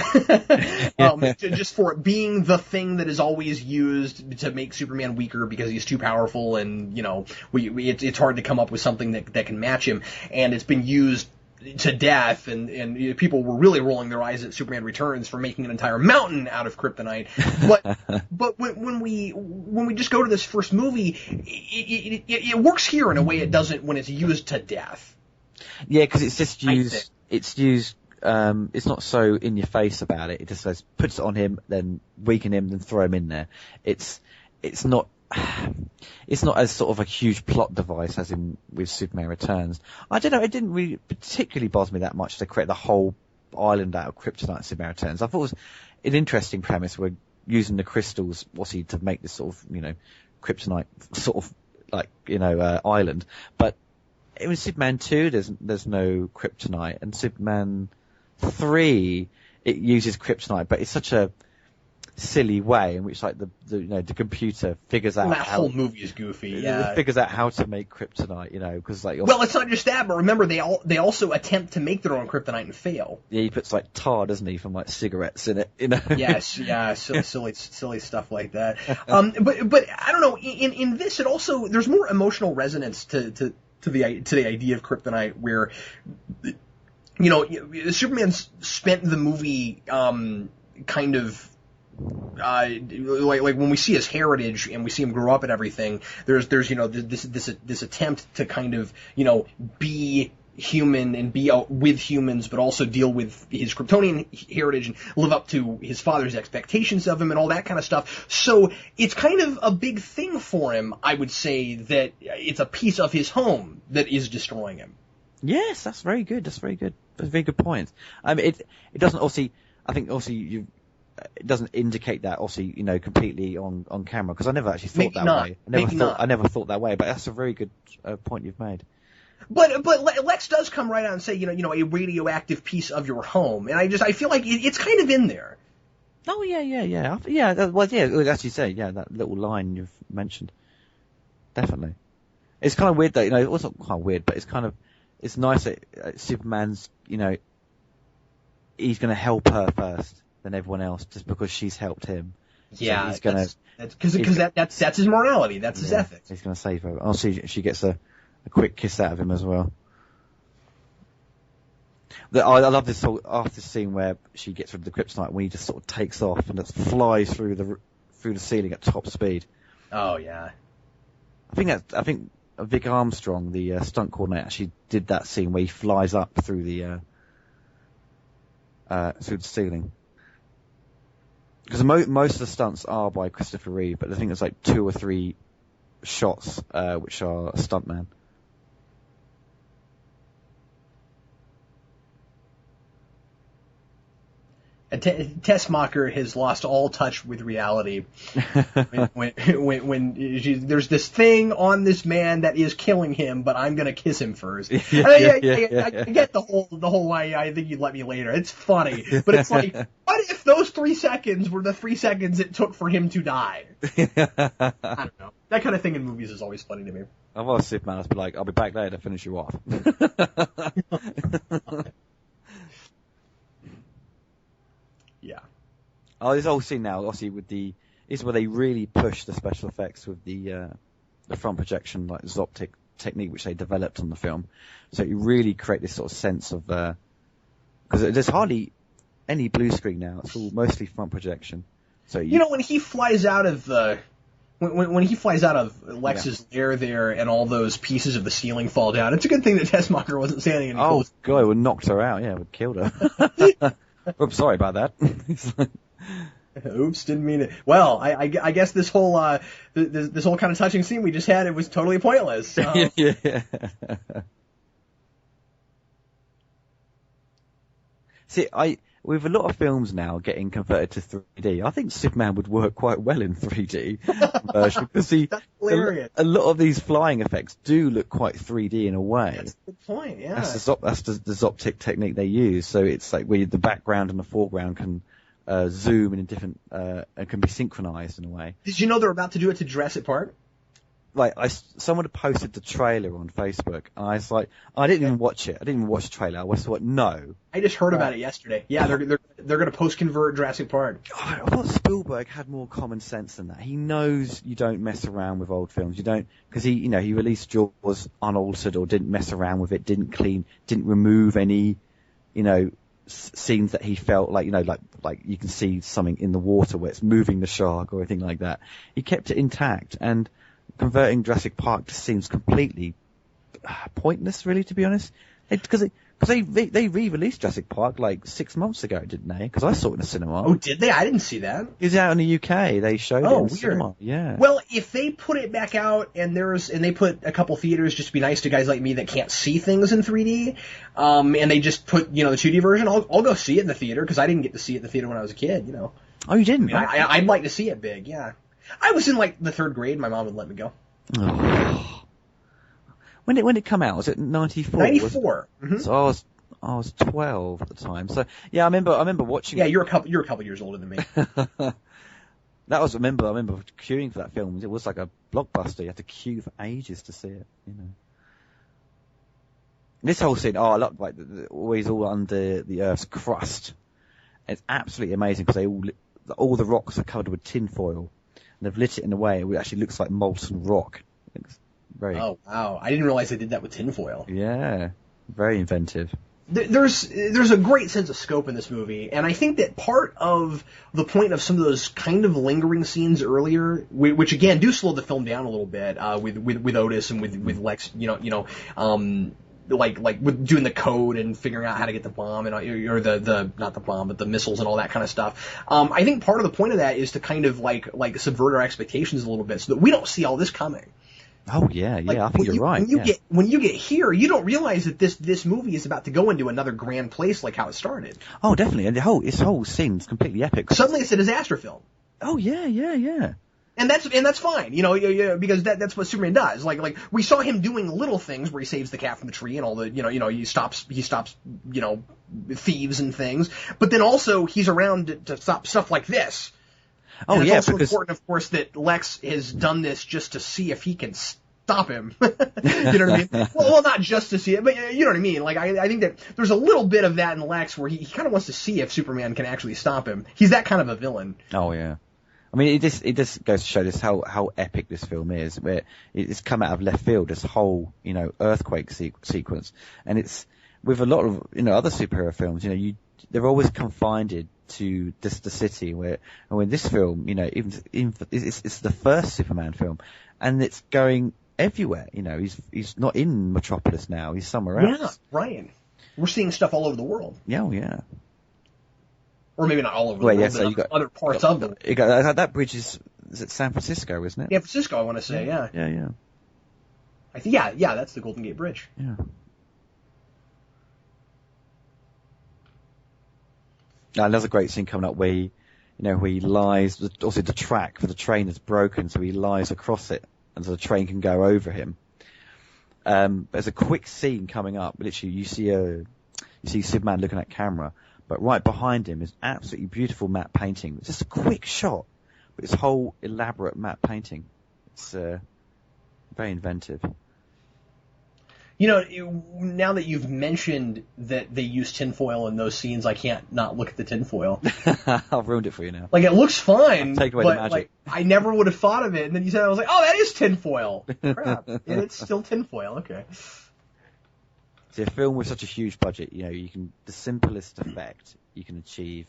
Speaker 1: Just for it being the thing that is always used to make Superman weaker because he's too powerful, and, it's hard to come up with something that can match him. And it's been used to death, and people were really rolling their eyes at Superman Returns for making an entire mountain out of kryptonite. But when we just go to this first movie, it works here in a way it doesn't when it's used to death.
Speaker 2: Yeah, because it's just used. It's used. It's not so in your face about it. It just says puts it on him, then weaken him, then throw him in there. It's not. It's not as sort of a huge plot device as in with Superman Returns. I don't know. It didn't really particularly bother me that much to create the whole island out of kryptonite in Superman Returns. I thought it was an interesting premise. We're using the crystals, to make this sort of kryptonite sort of island, but. In Superman 2, there's no kryptonite, and Superman 3, it uses kryptonite, but it's such a silly way in which the computer figures out.
Speaker 1: Well, that whole movie is goofy. Yeah,
Speaker 2: it figures out how to make kryptonite. Because
Speaker 1: well, it's not just that, but remember they also attempt to make their own kryptonite and fail.
Speaker 2: Yeah, he puts tar, doesn't he, from cigarettes in it.
Speaker 1: Yes, yeah, silly stuff like that. But I don't know. In this, it also there's more emotional resonance to the idea of kryptonite, where Superman spent the movie kind of like when we see his heritage and we see him grow up and everything. There's this attempt to kind of be human and be out with humans, but also deal with his Kryptonian heritage and live up to his father's expectations of him and all that kind of stuff. So it's kind of a big thing for him, I would say, that it's a piece of his home that is destroying him.
Speaker 2: Yes, that's very good. That's very good. That's a very good point. It doesn't it doesn't indicate that completely on camera, because I never actually thought that way. I never thought that way, but that's a very good point you've made.
Speaker 1: But Lex does come right out and say, a radioactive piece of your home, and I feel like it's kind of in there.
Speaker 2: Oh yeah. As you say, that little line you've mentioned, definitely. It's kind of weird that it wasn't quite weird, but it's nice that Superman's he's going to help her first than everyone else just because she's helped him.
Speaker 1: Yeah,
Speaker 2: so he's going
Speaker 1: to that's his morality, that's his ethics.
Speaker 2: He's going to save her. Oh, she gets a quick kiss out of him as well. I love this after scene where she gets rid of the kryptonite, when he just sort of takes off and just flies through the ceiling at top speed.
Speaker 1: Oh yeah.
Speaker 2: I think Vic Armstrong, the stunt coordinator, actually did that scene where he flies up through the ceiling. Because most of the stunts are by Christopher Reeve, but I think there's like 2 or 3 shots which are a stuntman.
Speaker 1: Tessmacher has lost all touch with reality. when there's this thing on this man that is killing him, but I'm gonna kiss him first. I get the whole why I think you'd let me later. It's funny, but it's like, what if those 3 seconds were the 3 seconds it took for him to die? I don't know. That kind of thing in movies is always funny to me.
Speaker 2: I was Superman, I'd be like, I'll be back later to finish you off.
Speaker 1: Yeah.
Speaker 2: Oh, this whole scene now, obviously, this is where they really push the special effects with the front projection, like Zoptic technique which they developed on the film. So you really create this sort of sense of, because there's hardly any blue screen now. It's all mostly front projection. So
Speaker 1: when he flies out of when he flies out of Lex's lair there and all those pieces of the ceiling fall down, it's a good thing that Tessmacher wasn't standing any closer.
Speaker 2: Oh, God, it would have knocked her out. Yeah, it would have killed her. Oops, sorry about that.
Speaker 1: Oops, didn't mean it. Well, I guess this whole this whole kind of touching scene we just had, it was totally pointless.
Speaker 2: Yeah. See, with a lot of films now getting converted to 3D, I think Superman would work quite well in 3D version because
Speaker 1: That's hilarious.
Speaker 2: A lot of these flying effects do look quite 3D in a way.
Speaker 1: That's a good point. Yeah,
Speaker 2: that's the Zoptic technique they use. So it's like where the background and the foreground can zoom in different and can be synchronized in a way.
Speaker 1: Did you know they're about to do it to Jurassic Park?
Speaker 2: Like someone had posted the trailer on Facebook, and I was like, I didn't even watch it. I didn't even watch the trailer. I was like, no.
Speaker 1: I just heard about it yesterday. Yeah, they're going to post-convert Jurassic Park.
Speaker 2: I thought Spielberg had more common sense than that. He knows you don't mess around with old films. You don't, because he released Jaws unaltered or didn't mess around with it, didn't remove any, scenes that he felt like, like you can see something in the water where it's moving the shark or anything like that. He kept it intact, and converting Jurassic Park just seems completely pointless, really, to be honest. Because they re-released Jurassic Park like 6 months ago, didn't they? Because I saw it in the cinema.
Speaker 1: Oh, did they? I didn't see that.
Speaker 2: It was out in the UK. They showed it in the
Speaker 1: weird.
Speaker 2: cinema. Yeah.
Speaker 1: Well, if they put it back out and they put a couple theaters just to be nice to guys like me that can't see things in 3D, and they just put the 2D version, I'll go see it in the theater because I didn't get to see it in the theater when I was a kid.
Speaker 2: Oh, you didn't?
Speaker 1: I'd like to see it big. Yeah. I was in like the 3rd grade. My mom would let me go.
Speaker 2: Oh. When did it come out? Was it 94?
Speaker 1: 94. Mm-hmm.
Speaker 2: So I was 12 at the time. So yeah, I remember watching.
Speaker 1: Yeah, you're a couple years older than me.
Speaker 2: That was I remember queuing for that film. It was like a blockbuster. You had to queue for ages to see it. This whole scene, I love like always all under the Earth's crust. It's absolutely amazing because all the rocks are covered with tin foil. They've lit it in a way it actually looks like molten rock. It's very.
Speaker 1: Oh wow! I didn't realize they did that with tinfoil.
Speaker 2: Yeah, very inventive.
Speaker 1: There's a great sense of scope in this movie, and I think that part of the point of some of those kind of lingering scenes earlier, which again do slow the film down a little bit, with Otis and with Lex, like with doing the code and figuring out how to get the bomb and or the not the bomb but the missiles and all that kind of stuff. I think part of the point of that is to kind of like subvert our expectations a little bit so that we don't see all this coming.
Speaker 2: Oh yeah, I think you're right.
Speaker 1: When you get here, you don't realize that this movie is about to go into another grand place like how it started.
Speaker 2: Oh, definitely, and this whole scene's completely epic.
Speaker 1: Suddenly, it's a disaster film.
Speaker 2: Oh yeah.
Speaker 1: And that's fine, because that's what Superman does. Like we saw him doing little things where he saves the cat from the tree and all the, he stops, thieves and things. But then also he's around to stop stuff like this.
Speaker 2: Oh
Speaker 1: and
Speaker 2: yeah,
Speaker 1: it's also important, of course, that Lex has done this just to see if he can stop him. You know what I mean? Well, not just to see it, but you know what I mean. Like I think that there's a little bit of that in Lex where he kind of wants to see if Superman can actually stop him. He's that kind of a villain.
Speaker 2: Oh yeah. I mean, it just goes to show this how epic this film is, where it's come out of left field, this whole, earthquake sequence. And it's, with a lot of, other superhero films, they're always confined to the city, and in this film, it's the first Superman film, and it's going everywhere, he's not in Metropolis now, he's somewhere else.
Speaker 1: Yeah, right. We're seeing stuff all over the world.
Speaker 2: Yeah, yeah.
Speaker 1: Or maybe not all over the world, but you got other parts of them.
Speaker 2: That bridge is it San Francisco, isn't it?
Speaker 1: San Francisco, I want to say, yeah.
Speaker 2: Yeah.
Speaker 1: I think, yeah, that's the Golden Gate Bridge.
Speaker 2: Yeah. Another great scene coming up where he lies, also the track for the train is broken, so he lies across it, and so the train can go over him. There's a quick scene coming up, literally you see Superman looking at camera, but right behind him is absolutely beautiful matte painting. It's just a quick shot, but this whole elaborate matte painting. It's very inventive.
Speaker 1: Now that you've mentioned that they use tinfoil in those scenes, I can't not look at the tinfoil.
Speaker 2: I've ruined it for you now.
Speaker 1: Like, it looks fine,
Speaker 2: Take away
Speaker 1: but
Speaker 2: the magic.
Speaker 1: like, I never would have thought of it. And then you said, I was like, oh, that is tinfoil. Crap. And it's still tinfoil. Okay.
Speaker 2: See, a film with such a huge budget, you can, the simplest effect you can achieve.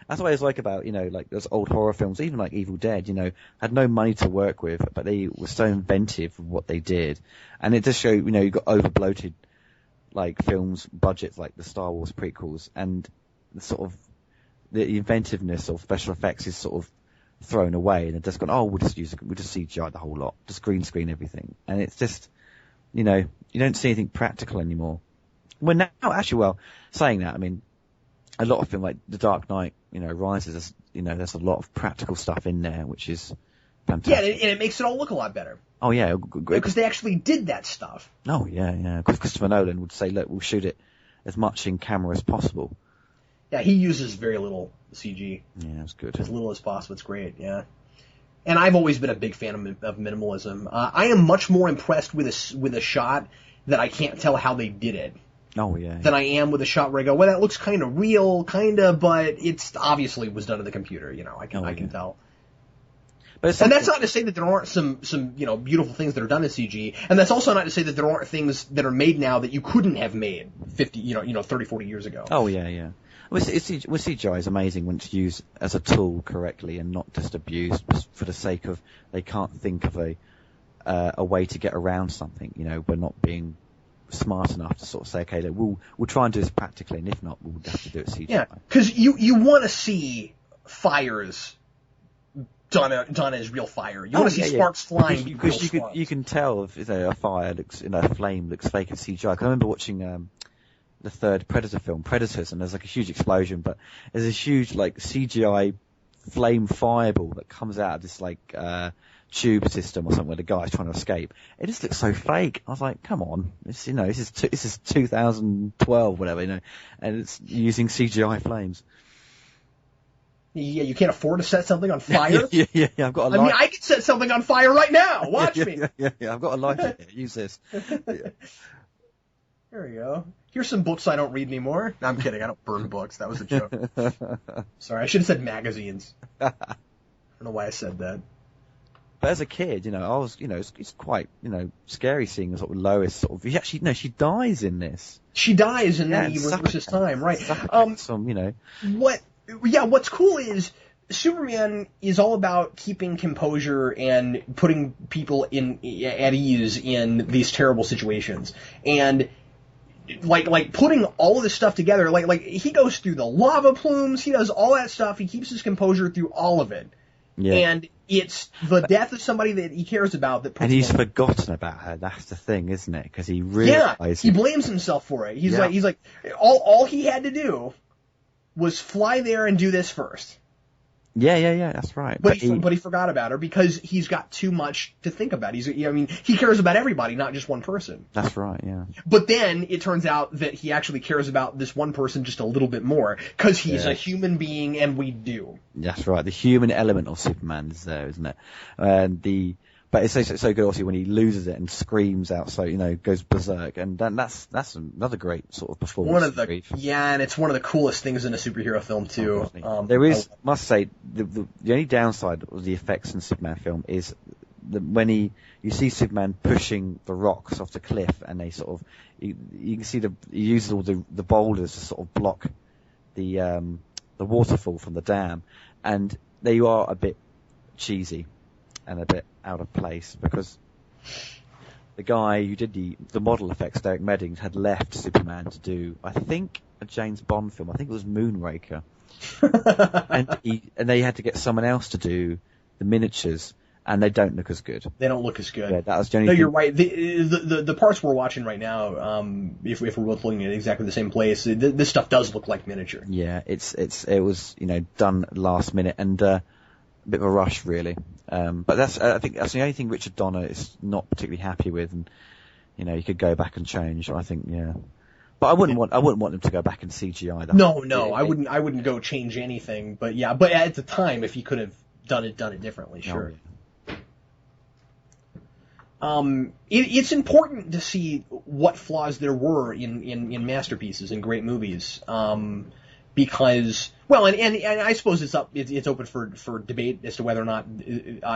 Speaker 2: That's what I was like about, like those old horror films, even like Evil Dead, had no money to work with, but they were so inventive with what they did. And it just showed, you got over-bloated, like, films, budgets like the Star Wars prequels, and the sort of, the inventiveness of special effects is sort of thrown away, and they're just gone, we'll just CGI the whole lot, just green screen everything. And it's just, you don't see anything practical anymore. Well, now, actually, saying that, I mean, a lot of film like The Dark Knight, Rises, there's a lot of practical stuff in there, which is fantastic.
Speaker 1: Yeah, and it makes it all look a lot better.
Speaker 2: Oh, yeah.
Speaker 1: Because they actually did that stuff.
Speaker 2: Oh, yeah. Christopher Nolan would say, look, we'll shoot it as much in camera as possible.
Speaker 1: Yeah, he uses very little CG.
Speaker 2: Yeah, that's good.
Speaker 1: As little as possible. It's great, yeah. And I've always been a big fan of minimalism. I am much more impressed with a shot that I can't tell how they did it.
Speaker 2: Oh, yeah.
Speaker 1: Than I am with a shot where I go, well, that looks kind of real, but it's obviously was done in the computer. I can tell. But and that's not to say that there aren't some beautiful things that are done in CG, and that's also not to say that there aren't things that are made now that you couldn't have made 30, 40 years ago.
Speaker 2: Oh, yeah. Well, CGI is amazing when it's used as a tool correctly and not just abused for the sake of they can't think of a way to get around something. We're not being smart enough to sort of say, okay, we'll try and do this practically, and if not, we'll have to do it CGI.
Speaker 1: Yeah, because you want to see fires done as real fire. You want to see sparks flying.
Speaker 2: Because you can tell if a fire looks, a flame looks fake in CGI. 'Cause I remember watching the third Predator film, Predators, and there's like a huge explosion, but there's a huge like CGI flame fireball that comes out of this like tube system or something where the guy's trying to escape. It just looks so fake. I was like, come on, this is 2012, whatever, and it's using CGI flames.
Speaker 1: Yeah, you can't afford to set something on fire.
Speaker 2: Yeah. I've got a light.
Speaker 1: I mean, I can set something on fire right now. Watch me.
Speaker 2: Yeah. I've got a lighter here. Use this. Yeah.
Speaker 1: There we go. Here's some books I don't read anymore. No, I'm kidding. I don't burn books. That was a joke. Sorry, I should have said magazines. I don't know why I said that.
Speaker 2: But as a kid, I was, it's quite, scary seeing sort of Lois sort of, actually, she dies in this.
Speaker 1: She dies in the reverses time, right. What's cool is Superman is all about keeping composure and putting people at ease in these terrible situations. And like putting all of this stuff together, like he goes through the lava plumes, he does all that stuff, he keeps his composure through all of it. Yeah. And it's the death of somebody that he cares about that puts
Speaker 2: and he's forgotten about her. That's the thing, isn't it? Because he realizes
Speaker 1: he blames himself for it. He's like all he had to do was fly there and do this first.
Speaker 2: Yeah, that's right.
Speaker 1: But he forgot about her because he's got too much to think about. He cares about everybody, not just one person.
Speaker 2: That's right, yeah.
Speaker 1: But then it turns out that he actually cares about this one person just a little bit more because he's a human being and we do.
Speaker 2: That's right. The human element of Superman is there, isn't it? But it's so good also when he loses it and screams out, goes berserk, and that's another great sort of performance.
Speaker 1: And it's one of the coolest things in a superhero film too.
Speaker 2: There is, must say, the only downside of the effects in Superman film is when you see Superman pushing the rocks off the cliff, and they sort of you can see he uses all the boulders to sort of block the waterfall from the dam, and they are a bit cheesy and a bit out of place because the guy who did the model effects, Derek Meddings, had left Superman to do, I think, a James Bond film. I think it was Moonraker. and they had to get someone else to do the miniatures, and they don't look as good.
Speaker 1: They don't look as good.
Speaker 2: Yeah, that was the only thing.
Speaker 1: You're right. The parts we're watching right now, if we're both looking at exactly the same place, this stuff does look like miniature.
Speaker 2: Yeah, it was done last minute and a bit of a rush, really. But I think that's the only thing Richard Donner is not particularly happy with, and you could go back and change. I think, yeah. But I wouldn't want them to go back and CGI.
Speaker 1: No, I wouldn't go change anything. But yeah, but at the time, if he could have done it differently, sure. it's important to see what flaws there were in masterpieces and great movies. Because, well, and I suppose it's open for debate as to whether or not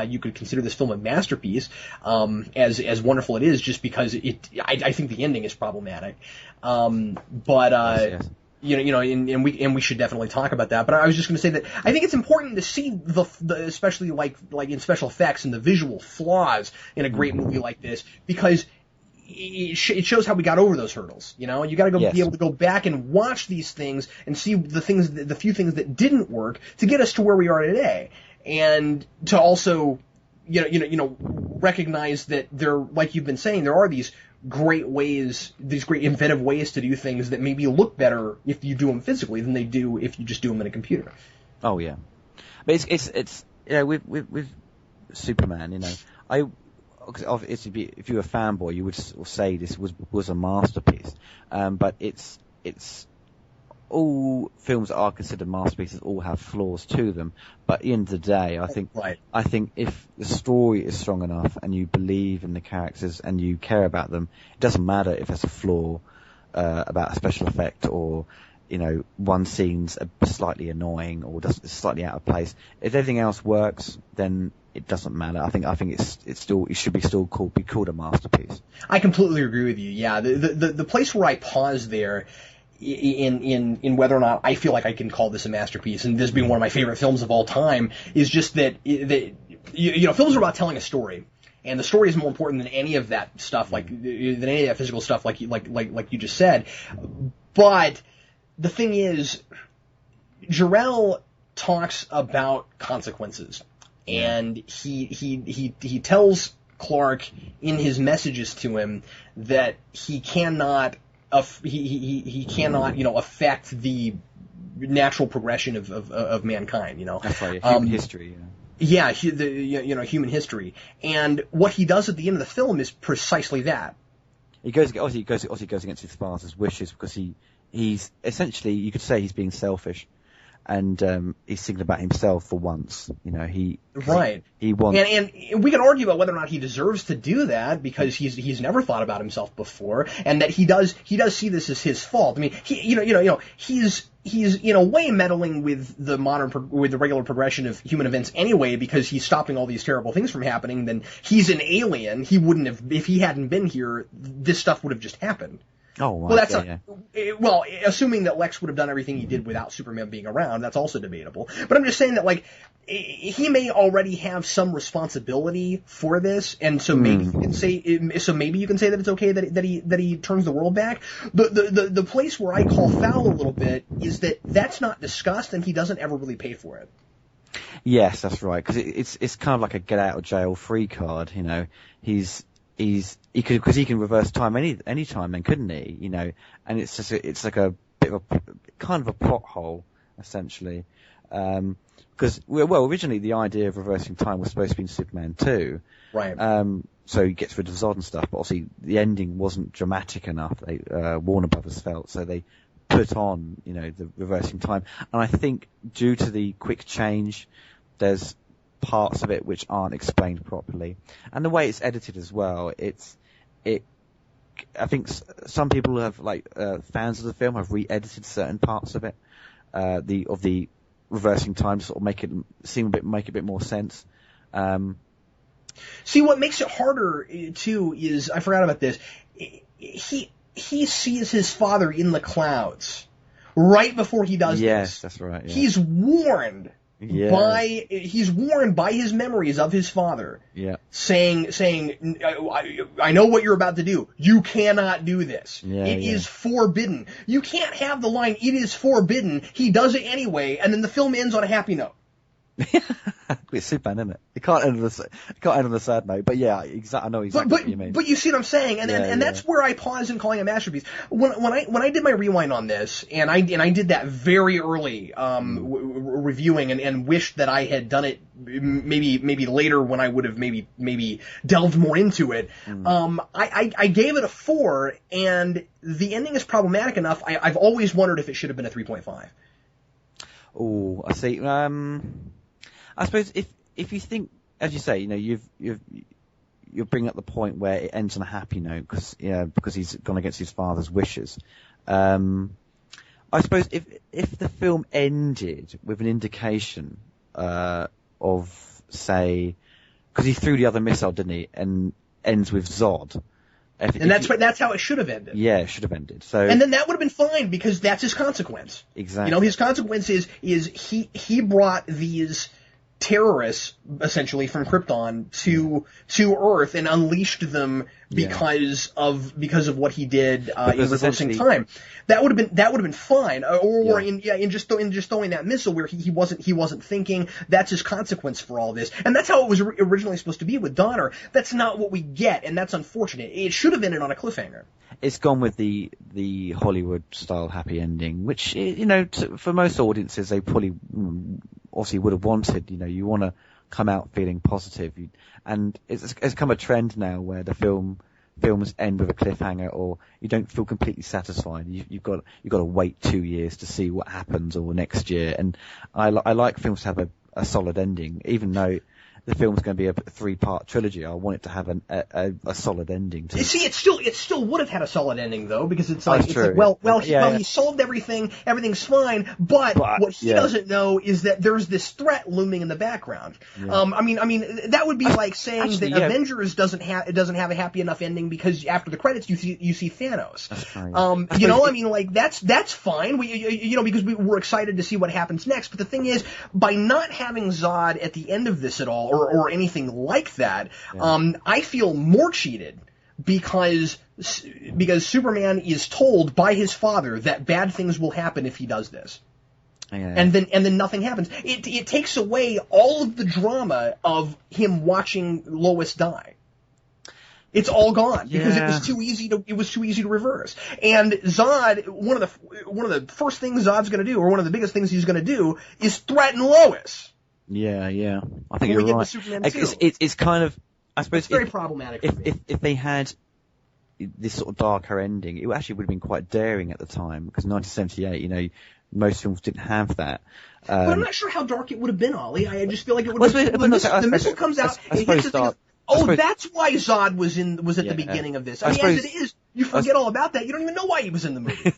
Speaker 1: you could consider this film a masterpiece, as wonderful it is, just because I think the ending is problematic.
Speaker 2: Yes.
Speaker 1: And we should definitely talk about that. But I was just going to say that I think it's important to see the especially like in special effects and the visual flaws in a great movie like this, because it shows how we got over those hurdles. You got to be able to go back and watch these things and see the few things that didn't work to get us to where we are today, and to also, recognize that there, like you've been saying, there are these great inventive ways to do things that maybe look better if you do them physically than they do if you just do them in a computer.
Speaker 2: Oh yeah, but it's with Superman, if you were a fanboy, you would say this was a masterpiece. But it's all films that are considered masterpieces all have flaws to them. But at the end of the day, I think if the story is strong enough and you believe in the characters and you care about them, it doesn't matter if there's a flaw about a special effect, or one scene's slightly annoying or slightly out of place. If everything else works, then it doesn't matter. I think it should be called a masterpiece.
Speaker 1: I completely agree with you. Yeah, the place where I pause there in whether or not I feel like I can call this a masterpiece, and this being one of my favorite films of all time, is just that films are about telling a story. And the story is more important than any of that stuff, than any of that physical stuff, like you just said. But the thing is, Jor-El talks about consequences, and he tells Clark in his messages to him that he cannot affect the natural progression of mankind.
Speaker 2: That's right. Human history.
Speaker 1: Yeah, human history, and what he does at the end of the film is precisely that.
Speaker 2: He goes against his father's wishes, because he's essentially, you could say, he's being selfish, and he's thinking about himself for once. He wants, and
Speaker 1: we can argue about whether or not he deserves to do that, because he's never thought about himself before, and that he does see this as his fault. I mean, he's in a way meddling with the regular progression of human events anyway, because he's stopping all these terrible things from happening. Then he's an alien. He wouldn't have, if he hadn't been here, this stuff would have just happened.
Speaker 2: Oh, wow.
Speaker 1: Well, that's well, assuming that Lex would have done everything he did without Superman being around, that's also debatable. But I'm just saying that, he may already have some responsibility for this, and so maybe you can say that it's okay that he turns the world back. The place where I call foul a little bit is that that's not discussed, and he doesn't ever really pay for it.
Speaker 2: Yes, that's right, because it's kind of like a get out of jail free card. He can reverse time any time, then, couldn't he? And it's like a bit of a plot hole, essentially. Because originally the idea of reversing time was supposed to be in Superman 2.
Speaker 1: Right.
Speaker 2: So he gets rid of Zod and stuff, but obviously the ending wasn't dramatic enough. Warner Brothers felt, so they put on, the reversing time. And I think due to the quick change, there's parts of it which aren't explained properly, and the way it's edited as well. I think some people have, fans of the film, have re-edited certain parts of it, the reversing time, to sort of make it a bit more sense.
Speaker 1: See, what makes it harder too is, I forgot about this. He sees his father in the clouds right before he does this.
Speaker 2: Yes, that's right. Yeah.
Speaker 1: He's warned.
Speaker 2: Yes.
Speaker 1: He's warned by his memories of his father.
Speaker 2: Yeah.
Speaker 1: Saying, I know what you're about to do. You cannot do this. It is forbidden. You can't have the line, "It is forbidden." He does it anyway, and then the film ends on a happy note.
Speaker 2: It's Superman, isn't it? It can't end on a sad note. But yeah, I know exactly what you mean.
Speaker 1: But you see what I'm saying, and that's where I pause in calling it a masterpiece. When I did my rewind on this, and I did that very early, reviewing, and wished that I had done it maybe later when I would have maybe delved more into it. I gave it a 4, and the ending is problematic enough. I've always wondered if it should have been a 3.5.
Speaker 2: Oh, I see. I suppose if you think, as you say, you're bringing up the point where it ends on a happy note because he's gone against his father's wishes. I suppose if the film ended with an indication of, say, because he threw the other missile, didn't he, and ends with Zod.
Speaker 1: That's how it should have ended.
Speaker 2: Yeah, it should have ended. So,
Speaker 1: and then that would have been fine because that's his consequence.
Speaker 2: Exactly.
Speaker 1: His consequence is he brought these terrorists essentially from Krypton to Earth and unleashed them because of what he did in reversing time. That would have been fine. In just throwing that missile where he wasn't thinking. That's his consequence for all this, and that's how it was originally supposed to be with Donner. That's not what we get, and that's unfortunate. It should have ended on a cliffhanger.
Speaker 2: It's gone with the Hollywood style happy ending, which for most audiences they probably obviously would have wanted. You want to come out feeling positive, and it's come a trend now where the films end with a cliffhanger, or you don't feel completely satisfied. You've got to wait 2 years to see what happens, or next year. And I like films to have a solid ending, even though the film's going to be a 3-part trilogy. I want it to have a solid ending.
Speaker 1: You see, it still would have had a solid ending though, because it's like, he solved everything, everything's fine, but what he doesn't know is that there's this threat looming in the background. Yeah. I mean, that would be like saying that Avengers doesn't have a happy enough ending because after the credits you see Thanos. That's right. That's fine. Because we're excited to see what happens next. But the thing is, by not having Zod at the end of this at all, or anything like that, I feel more cheated because Superman is told by his father that bad things will happen if he does this. Yeah. And then nothing happens. It takes away all of the drama of him watching Lois die. It's all gone because it was too easy to reverse. And Zod, one of the first things Zod's going to do, or one of the biggest things he's going to do, is threaten Lois.
Speaker 2: Yeah. I think you're right. It's kind of, I suppose,
Speaker 1: it's very problematic.
Speaker 2: If they had this sort of darker ending, it actually would have been quite daring at the time, because 1978, most films didn't have that.
Speaker 1: But I'm not sure how dark it would have been, Ollie. I just feel like it would have been. The missile comes out. That's why Zod was at the beginning of this. As it is, you forget all about that. You don't even know why he was in the movie.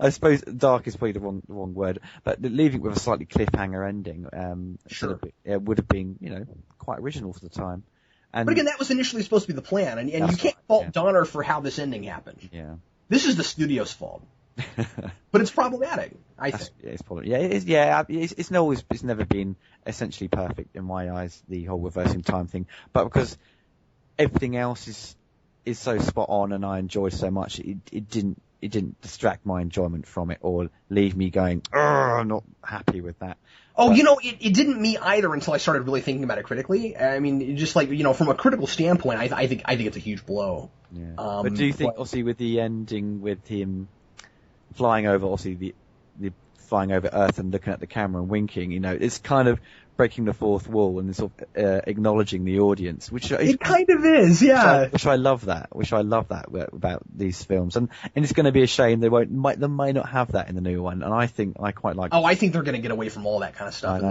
Speaker 2: I suppose dark is probably the wrong word, but leaving it with a slightly cliffhanger ending, would have been, quite original for the time. But again, that was initially supposed to be the plan, and you can't fault Donner for how this ending happened. Yeah.
Speaker 1: This is the studio's fault. But it's problematic, I think.
Speaker 2: It's problematic. Yeah, it's never been essentially perfect in my eyes, the whole reversing time thing. But because everything else is so spot on and I enjoyed so much, it didn't distract my enjoyment from it or leave me going, I'm not happy with that.
Speaker 1: It didn't me either until I started really thinking about it critically. I mean, just like, from a critical standpoint, I think it's a huge blow.
Speaker 2: Yeah. But do you think, obviously, with the ending with him flying over, obviously the flying over Earth and looking at the camera and winking, it's kind of breaking the fourth wall and sort of acknowledging the audience, which it
Speaker 1: kind of is, yeah.
Speaker 2: Which I love that about these films, and it's going to be a shame they might not have that in the new one, and I quite like.
Speaker 1: I think they're going to get away from all that kind of stuff.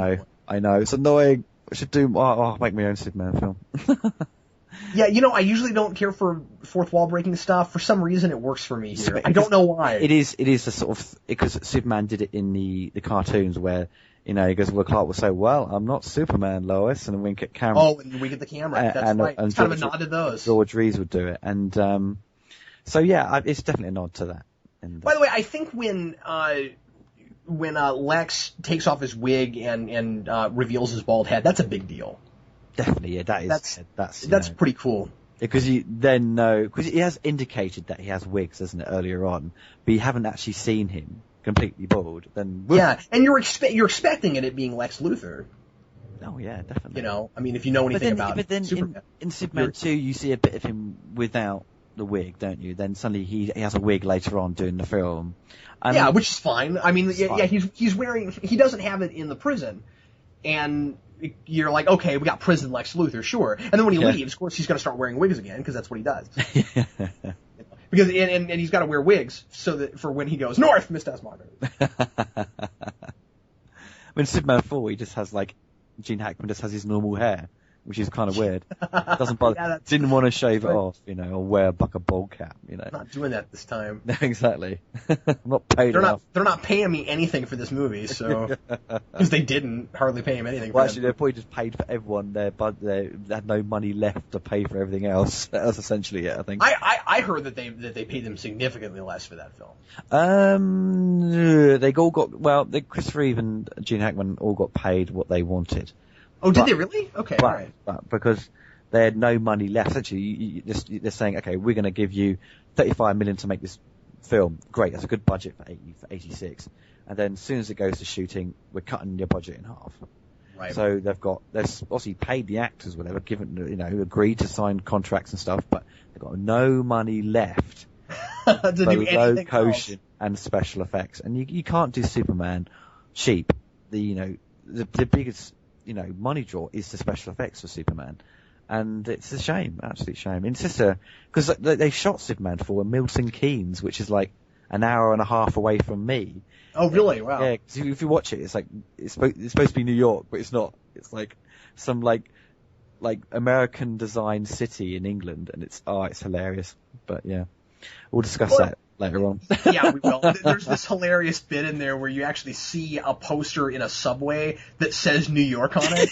Speaker 2: I know, it's annoying. I should make my own Superman film.
Speaker 1: Yeah, I usually don't care for fourth wall breaking stuff. For some reason, it works for me here. I don't know why.
Speaker 2: It is the sort of, because Superman did it in the cartoons where, he goes, Clark will say, well, I'm not Superman, Lois, and wink at camera.
Speaker 1: Oh, and wink at the camera. That's right. It's kind of a nod to those.
Speaker 2: George Reeves would do it. And, it's definitely a nod to that. And,
Speaker 1: by the way, I think when Lex takes off his wig and reveals his bald head, that's a big deal.
Speaker 2: Definitely, yeah,
Speaker 1: that's pretty cool.
Speaker 2: Because you then know, because he has indicated that he has wigs, hasn't it, earlier on, but you haven't actually seen him completely bald. Then
Speaker 1: and you're expecting it being Lex Luthor.
Speaker 2: Oh yeah, definitely.
Speaker 1: If you know anything about
Speaker 2: but then
Speaker 1: Superman.
Speaker 2: in Superman 2, you see a bit of him without the wig, don't you? Then suddenly he has a wig later on during the film.
Speaker 1: Which is fine. I mean, he's wearing. He doesn't have it in the prison, and you're like, okay, we got prison Lex Luthor, sure. And then when he leaves, of course, he's going to start wearing wigs again, because that's what he does. Because and he's got to wear wigs so that for when he goes north, Mr.
Speaker 2: When Superman 4, he just has Gene Hackman just has his normal hair. which is kind of weird. Doesn't bother.
Speaker 1: Yeah,
Speaker 2: didn't want to shave it off, or wear like a bowl cap,
Speaker 1: Not doing that this time.
Speaker 2: Exactly. I'm not paid enough.
Speaker 1: They're not paying me anything for this movie, so because they didn't hardly pay him anything.
Speaker 2: Well, actually, they probably just paid for everyone there, but they had no money left to pay for everything else. That was essentially it, I think.
Speaker 1: I heard that they paid them significantly less for that film.
Speaker 2: They all got Christopher Reeve and Gene Hackman all got paid what they wanted.
Speaker 1: Oh, did they really? Okay, all right.
Speaker 2: But because they had no money left, actually, they're saying, okay, we're going to give you $35 million to make this film. Great, that's a good budget for 86. And then as soon as it goes to shooting, we're cutting your budget in half.
Speaker 1: Right.
Speaker 2: So they've obviously paid the actors, whatever, agreed to sign contracts and stuff, but they've got no money left
Speaker 1: to do anything
Speaker 2: location
Speaker 1: else.
Speaker 2: And special effects. And you can't do Superman cheap. The biggest, money draw is the special effects for Superman. And it's a shame, absolute shame. It's just because they shot Superman for Milton Keynes, which is like an hour and a half away from me.
Speaker 1: Oh, really? Wow.
Speaker 2: Yeah, 'cause if you watch it, it's like, it's supposed to be New York, but it's not. It's like some like American designed city in England, and it's hilarious. But yeah, we'll discuss that later on.
Speaker 1: Yeah, we will. There's this hilarious bit in there where you actually see a poster in a subway that says New York on it.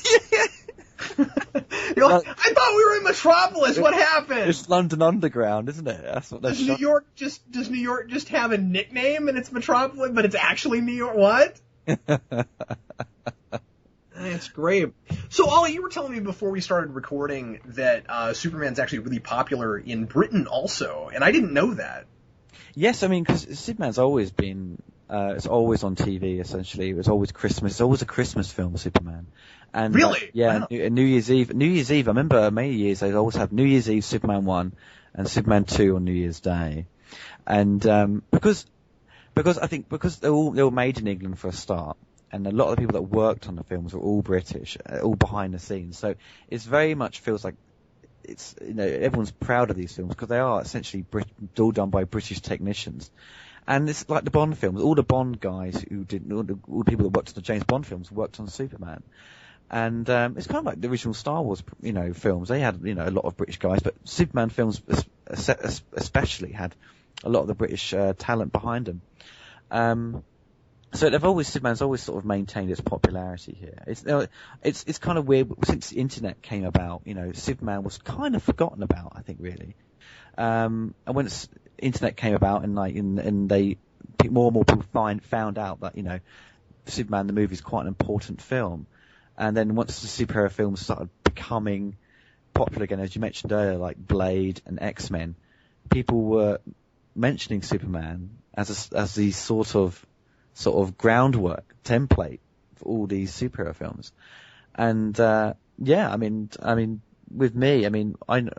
Speaker 1: You're like, I thought we were in Metropolis. What happened?
Speaker 2: It's London Underground, isn't it? That's what
Speaker 1: does New York just have a nickname and it's Metropolis, but it's actually New York? What? That's great. So, Ollie, you were telling me before we started recording that Superman's actually really popular in Britain also, and I didn't know that.
Speaker 2: Yes, I mean, because Superman's always been, it's always on TV, essentially. It was always Christmas. It's always a Christmas film, Superman. And,
Speaker 1: really?
Speaker 2: Yeah,
Speaker 1: wow.
Speaker 2: New Year's Eve, I remember many years they'd always have New Year's Eve, Superman 1, and Superman 2 on New Year's Day. And, because they were made in England for a start, and a lot of the people that worked on the films were all British, all behind the scenes. So it's very much feels like it's, everyone's proud of these films because they are essentially all done by British technicians. And it's like the Bond films. All the Bond guys all the people that worked on the James Bond films worked on Superman. And it's kind of like the original Star Wars, films. They had, a lot of British guys, but Superman films especially had a lot of the British talent behind them. So Superman's always sort of maintained its popularity here. It's kind of weird since the internet came about. Superman was kind of forgotten about, I think, really. And when internet came about, and more and more people found out that Superman the movie is quite an important film. And then once the superhero films started becoming popular again, as you mentioned earlier, like Blade and X-Men, people were mentioning Superman as the sort of groundwork template for all these superhero films. And I mean with me, I know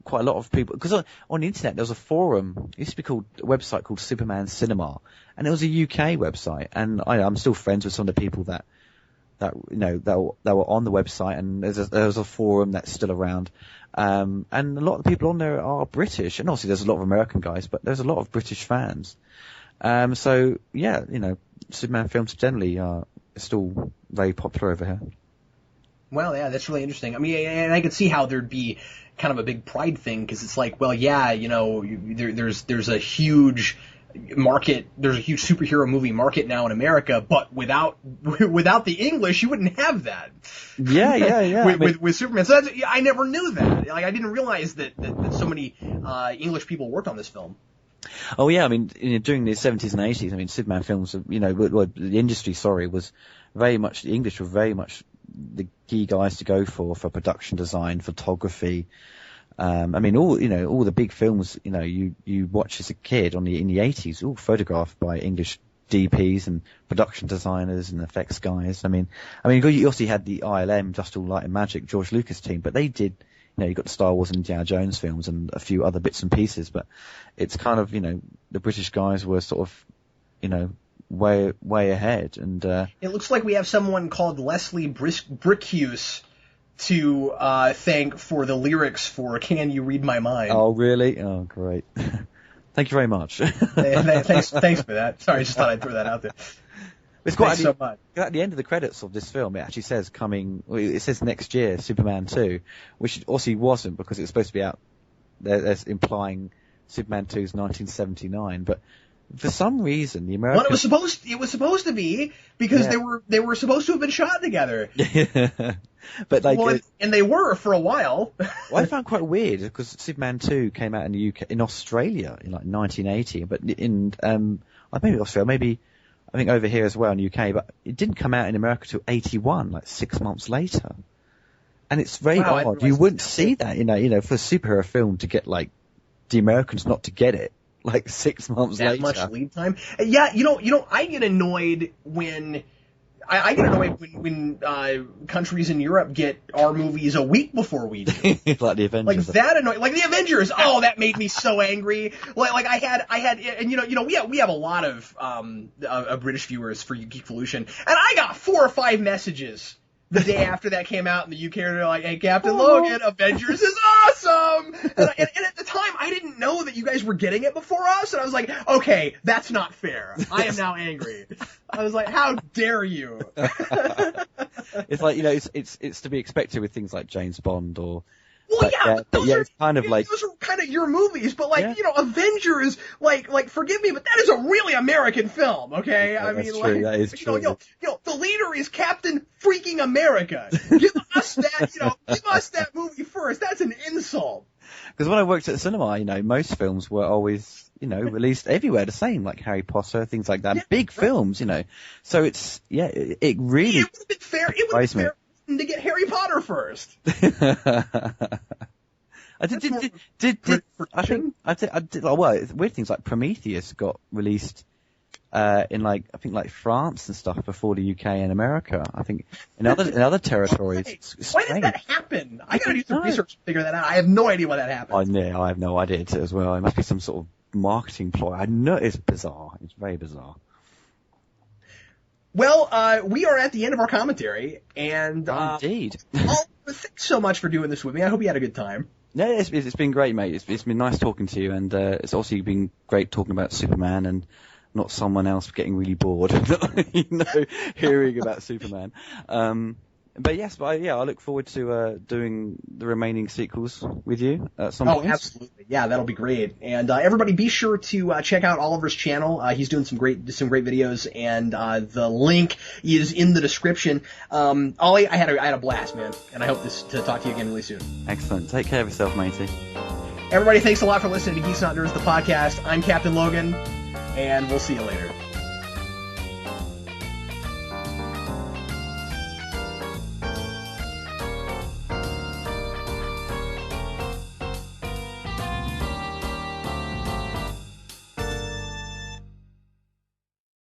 Speaker 2: quite a lot of people, because on the internet there was a forum, it used to be called a website called Superman Cinema, and it was a UK website, and I'm still friends with some of the people that were on the website, and there's a forum that's still around, and a lot of the people on there are British, and obviously there's a lot of American guys, but there's a lot of British fans. So yeah, Superman films generally are still very popular over here.
Speaker 1: Well, yeah, that's really interesting. I mean, and I could see how there'd be kind of a big pride thing, because it's like, well, yeah, there's a huge market, there's a huge superhero movie market now in America, but without the English, you wouldn't have that.
Speaker 2: Yeah.
Speaker 1: with Superman. So I never knew that. Like, I didn't realize that so many English people worked on this film.
Speaker 2: Oh yeah, I mean, during the 70s and 80s, I mean, Superman films, the industry, was very much, the English were very much the key guys to go for production design, photography. I mean, all the big films, you watch as a kid in the 80s, all photographed by English DPs and production designers and effects guys. I mean, you also had the ILM, Industrial Light and Magic, George Lucas team, but they did, you got the Star Wars and Indiana Jones films and a few other bits and pieces, but it's kind of, the British guys were sort of, way ahead. And
Speaker 1: it looks like we have someone called Leslie Brickhuse to thank for the lyrics for "Can You Read My Mind?"
Speaker 2: Oh, really? Oh, great. Thank you very much.
Speaker 1: Thanks for that. Sorry, just thought I'd throw that out there.
Speaker 2: It's quite
Speaker 1: Thanks so much.
Speaker 2: at the end of the credits of this film, it actually says it says next year, Superman 2, which also wasn't because it was supposed to be out. There's implying Superman 2 is 1979, but for some reason the American.
Speaker 1: Well, it was supposed to be because they were supposed to have been shot together.
Speaker 2: But like,
Speaker 1: and they were for a while.
Speaker 2: Well, I found quite weird because Superman 2 came out in the UK, in Australia in like 1980, but in maybe Australia, I think over here as well in the UK, but it didn't come out in America till 81, like 6 months later. And it's very odd. You wouldn't see that, you know, for a superhero film to get like the Americans not to get it like 6 months later.
Speaker 1: That much lead time. Yeah, you know, I get annoyed when. I get annoyed when countries in Europe get our movies a week before we do.
Speaker 2: Like the Avengers.
Speaker 1: Like that annoying. Like the Avengers. Oh, that made me so angry. Like I had, and you know, we have a lot of British viewers for Geekvolution, and I got 4 or 5 messages the day after that came out in the UK. They're like, "Hey, Captain Logan, Avengers is awesome!" And at the time, I didn't know that you guys were getting it before us, and I was like, "Okay, that's not fair. I am now angry." I was like, "How dare you?"
Speaker 2: It's like, you know, it's to be expected with things like James Bond or.
Speaker 1: Well,
Speaker 2: it's kind of like
Speaker 1: those are kind of your movies, but like you know, Avengers, like forgive me, but that is a really American film, okay?
Speaker 2: Yeah,
Speaker 1: I mean,
Speaker 2: true.
Speaker 1: like
Speaker 2: That is true.
Speaker 1: You know, the leader is Captain freaking America. Give us that movie first. That's an insult.
Speaker 2: Because when I worked at the cinema, you know, most films were always, you know, released everywhere the same, like Harry Potter, things like that, big films, you know. So it's it really.
Speaker 1: It would have been fair. It would have been fair to get Harry Potter first.
Speaker 2: I did. Well, weird things like Prometheus got released in like France and stuff before the UK and America. I think in other territories.
Speaker 1: Why did that happen? I gotta do some research to figure that out. I have no idea why that happened.
Speaker 2: I have no idea as well. It must be some sort of marketing ploy. I know it's bizarre. It's very bizarre.
Speaker 1: Well, we are at the end of our commentary, and
Speaker 2: indeed.
Speaker 1: Thanks so much for doing this with me. I hope you had a good time.
Speaker 2: Yeah, it's been great, mate. It's been nice talking to you, and it's also been great talking about Superman and not someone else getting really bored, you know, hearing about Superman. But yes, I look forward to doing the remaining sequels with you at some point.
Speaker 1: Oh, absolutely. Yeah, that'll be great. And everybody be sure to check out Oliver's channel. He's doing some great videos, and the link is in the description. Ollie, I had a blast, man, and I hope to talk to you again really soon.
Speaker 2: Excellent. Take care of yourself, matey.
Speaker 1: Everybody, thanks a lot for listening to Geeks Not Nerds, the podcast. I'm Captain Logan, and we'll see you later.